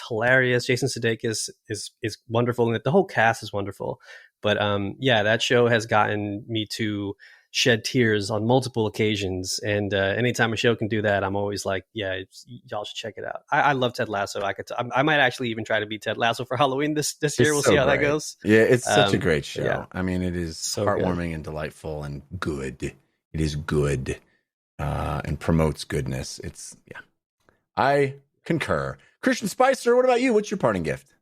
hilarious. Jason Sudeikis is wonderful, and the whole cast is wonderful. But yeah, that show has gotten me to shed tears on multiple occasions. And anytime a show can do that, I'm always like, yeah, y'all should check it out. I love Ted Lasso. I might actually even try to be Ted Lasso for Halloween this year. We'll see how that goes. Yeah, it's such a great show. Yeah. I mean, it is So heartwarming and delightful and good. It is good and promotes goodness. I concur. Christian Spicer, what about you? What's your parting gift?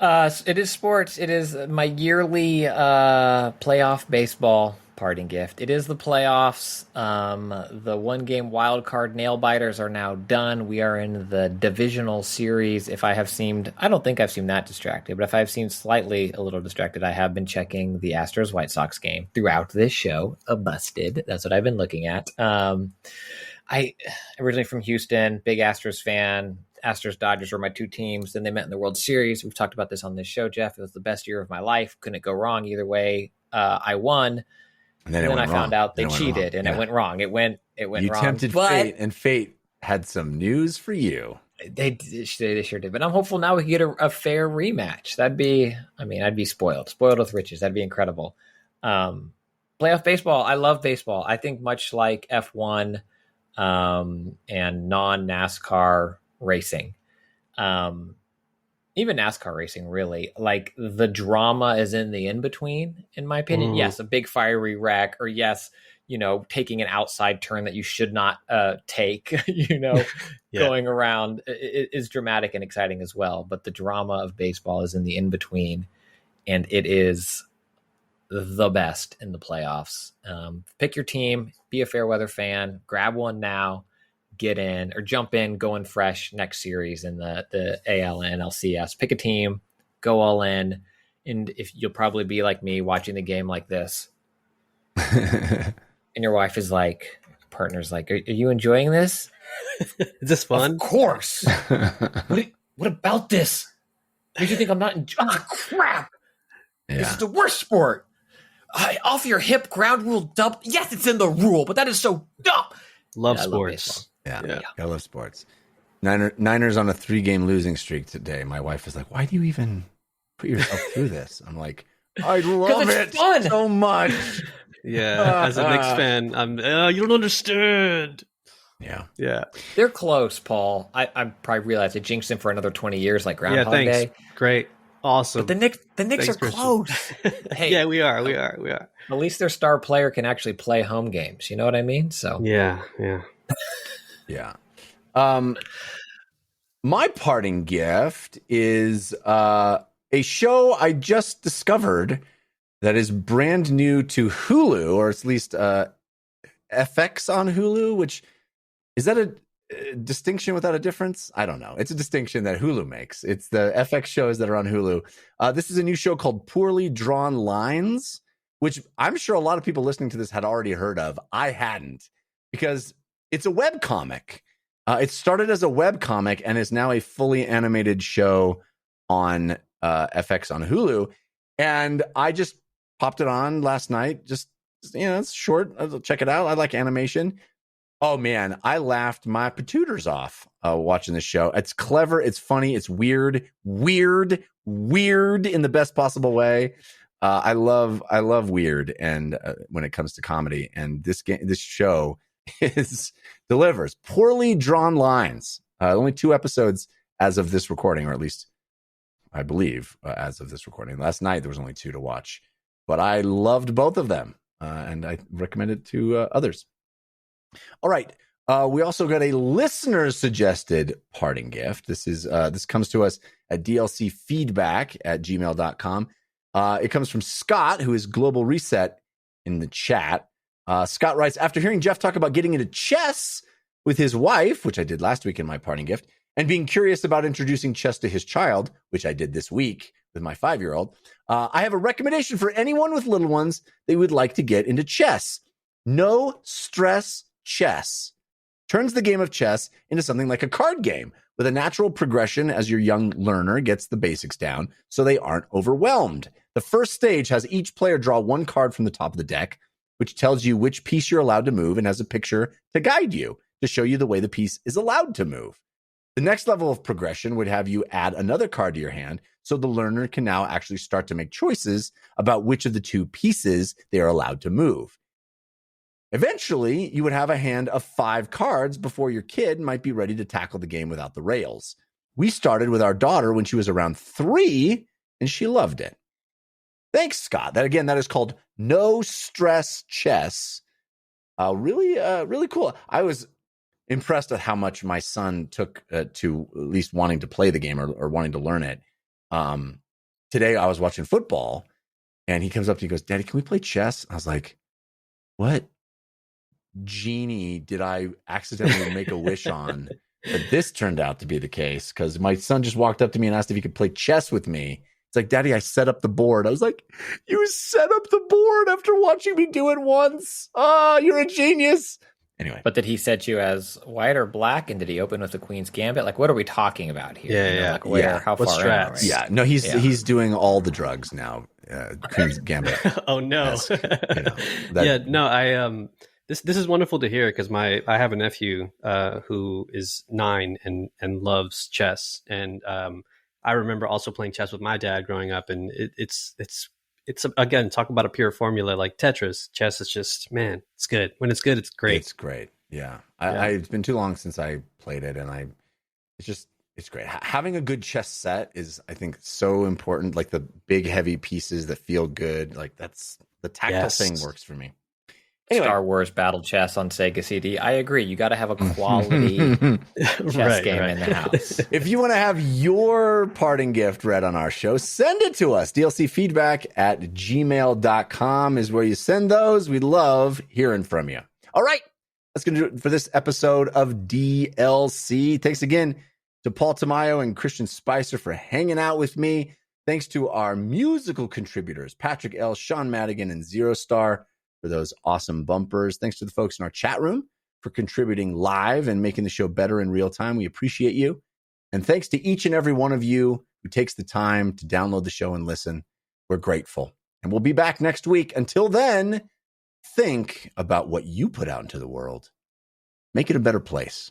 It is sports. It is my yearly playoff baseball parting gift. It is the playoffs. The one-game wild card nail biters are now done. We are in the divisional series. If I have seemed, I don't think I've seemed that distracted, but if I've seemed slightly a little distracted, I have been checking the Astros-White Sox game throughout this show. Busted. That's what I've been looking at. I originally from Houston, big Astros fan. Astros Dodgers were my two teams. Then they met in the World Series. We've talked about this on this show, Jeff. It was the best year of my life. Couldn't go wrong either way. I won. And then I found out they cheated, and it went wrong. It went you wrong. You tempted fate, and fate had some news for you. They sure did. But I'm hopeful now we can get a fair rematch. I'd be spoiled with riches. That'd be incredible. Playoff baseball. I love baseball. I think much like F1 and non-NASCAR racing, even NASCAR racing, really, like, the drama is in the in-between, in my opinion. Yes, a big fiery wreck, or yes, taking an outside turn that you should not take, going around is dramatic and exciting as well. But the drama of baseball is in the in-between, and it is the best in the playoffs. Pick your team, be a fair weather fan, grab one now, get in or jump in, go in fresh next series in the AL and NLCS. Pick a team, go all in. And if you'll probably be like me watching the game like this, and your wife is like, partner's like, are you enjoying this? Is this fun? Of course. What about this? Makes you think I'm not crap. Yeah. This is the worst sport. Off your hip ground rule dump. Yes, it's in the rule, but that is so dumb. Love I sports. Yeah. I love sports. Niners on a 3-game losing streak today. My wife is like, why do you even put yourself through this? I'm like, I love it fun. so much. Yeah, as a Knicks fan, you don't understand. Yeah. They're close, Paul. I probably realized it jinxed them for another 20 years, like Groundhog thanks. Day. Great. Awesome. But the Knicks Thanks, are Christian. close. Hey, Yeah, we are. At least their star player can actually play home games. You know what I mean? So Yeah. Yeah. My parting gift is a show I just discovered that is brand new to Hulu, or at least FX on Hulu, which is that a distinction without a difference? I don't know. It's a distinction that Hulu makes. It's the FX shows that are on Hulu. This is a new show called Poorly Drawn Lines, which I'm sure a lot of people listening to this had already heard of. I hadn't, because it's a webcomic. It started as a webcomic and is now a fully animated show on FX on Hulu. And I just popped it on last night. Just it's short. I'll check it out. I like animation. Oh, man, I laughed my patooters off watching this show. It's clever. It's funny. It's weird in the best possible way. I love weird, and when it comes to comedy, and this show delivers. Poorly Drawn Lines. Only 2 episodes as of this recording, or at least I believe as of this recording. Last night there was only 2 to watch, but I loved both of them, and I recommend it to others. All right. We also got a listener suggested parting gift. This comes to us at dlcfeedback@gmail.com. It comes from Scott, who is Global Reset in the chat. Scott writes, after hearing Jeff talk about getting into chess with his wife, which I did last week in my parting gift, and being curious about introducing chess to his child, which I did this week with my 5-year-old, I have a recommendation for anyone with little ones that would like to get into chess. No stress chess turns the game of chess into something like a card game with a natural progression as your young learner gets the basics down so they aren't overwhelmed. The first stage has each player draw one card from the top of the deck, which tells you which piece you're allowed to move and has a picture to guide you to show you the way the piece is allowed to move. The next level of progression would have you add another card to your hand, so the learner can now actually start to make choices about which of the two pieces they are allowed to move. Eventually, you would have a hand of 5 cards before your kid might be ready to tackle the game without the rails. We started with our daughter when she was around 3, and she loved it. Thanks, Scott. That is called No Stress Chess. Really cool. I was impressed at how much my son took to at least wanting to play the game or wanting to learn it. Today I was watching football, and he comes up to me and goes, "Daddy, can we play chess?" I was like, "What genie did I accidentally make a wish on?" But this turned out to be the case, because my son just walked up to me and asked if he could play chess with me. It's like, "Daddy, I set up the board." I was like, "You set up the board after watching me do it once? Oh, you're a genius." Anyway. But did he set you as white or black? And did he open with the Queen's Gambit? Like, what are we talking about here? Yeah. Like where, how What far in are strats? we? Yeah, no, he's doing all the drugs now. Queen's Gambit. Oh no. This is wonderful to hear, because I have a nephew who is 9 and loves chess, and I remember also playing chess with my dad growing up, and it's again, talk about a pure formula like Tetris. Chess is just, man, it's good. When it's good, it's great. It's great. Yeah. It's been too long since I played it, and it's great. Having a good chess set is, I think, so important. Like the big, heavy pieces that feel good. Like that's the tactile thing works for me. Anyway. Star Wars Battle Chess on Sega CD. I agree. You got to have a quality chess game in the house. If you want to have your parting gift read on our show, send it to us. dlcfeedback@gmail.com is where you send those. We love hearing from you. All right. That's going to do it for this episode of DLC. Thanks again to Paul Tamayo and Christian Spicer for hanging out with me. Thanks to our musical contributors, Patrick L., Sean Madigan, and Zero Star, for those awesome bumpers. Thanks to the folks in our chat room for contributing live and making the show better in real time. We appreciate you. And thanks to each and every one of you who takes the time to download the show and listen. We're grateful. And we'll be back next week. Until then, think about what you put out into the world. Make it a better place.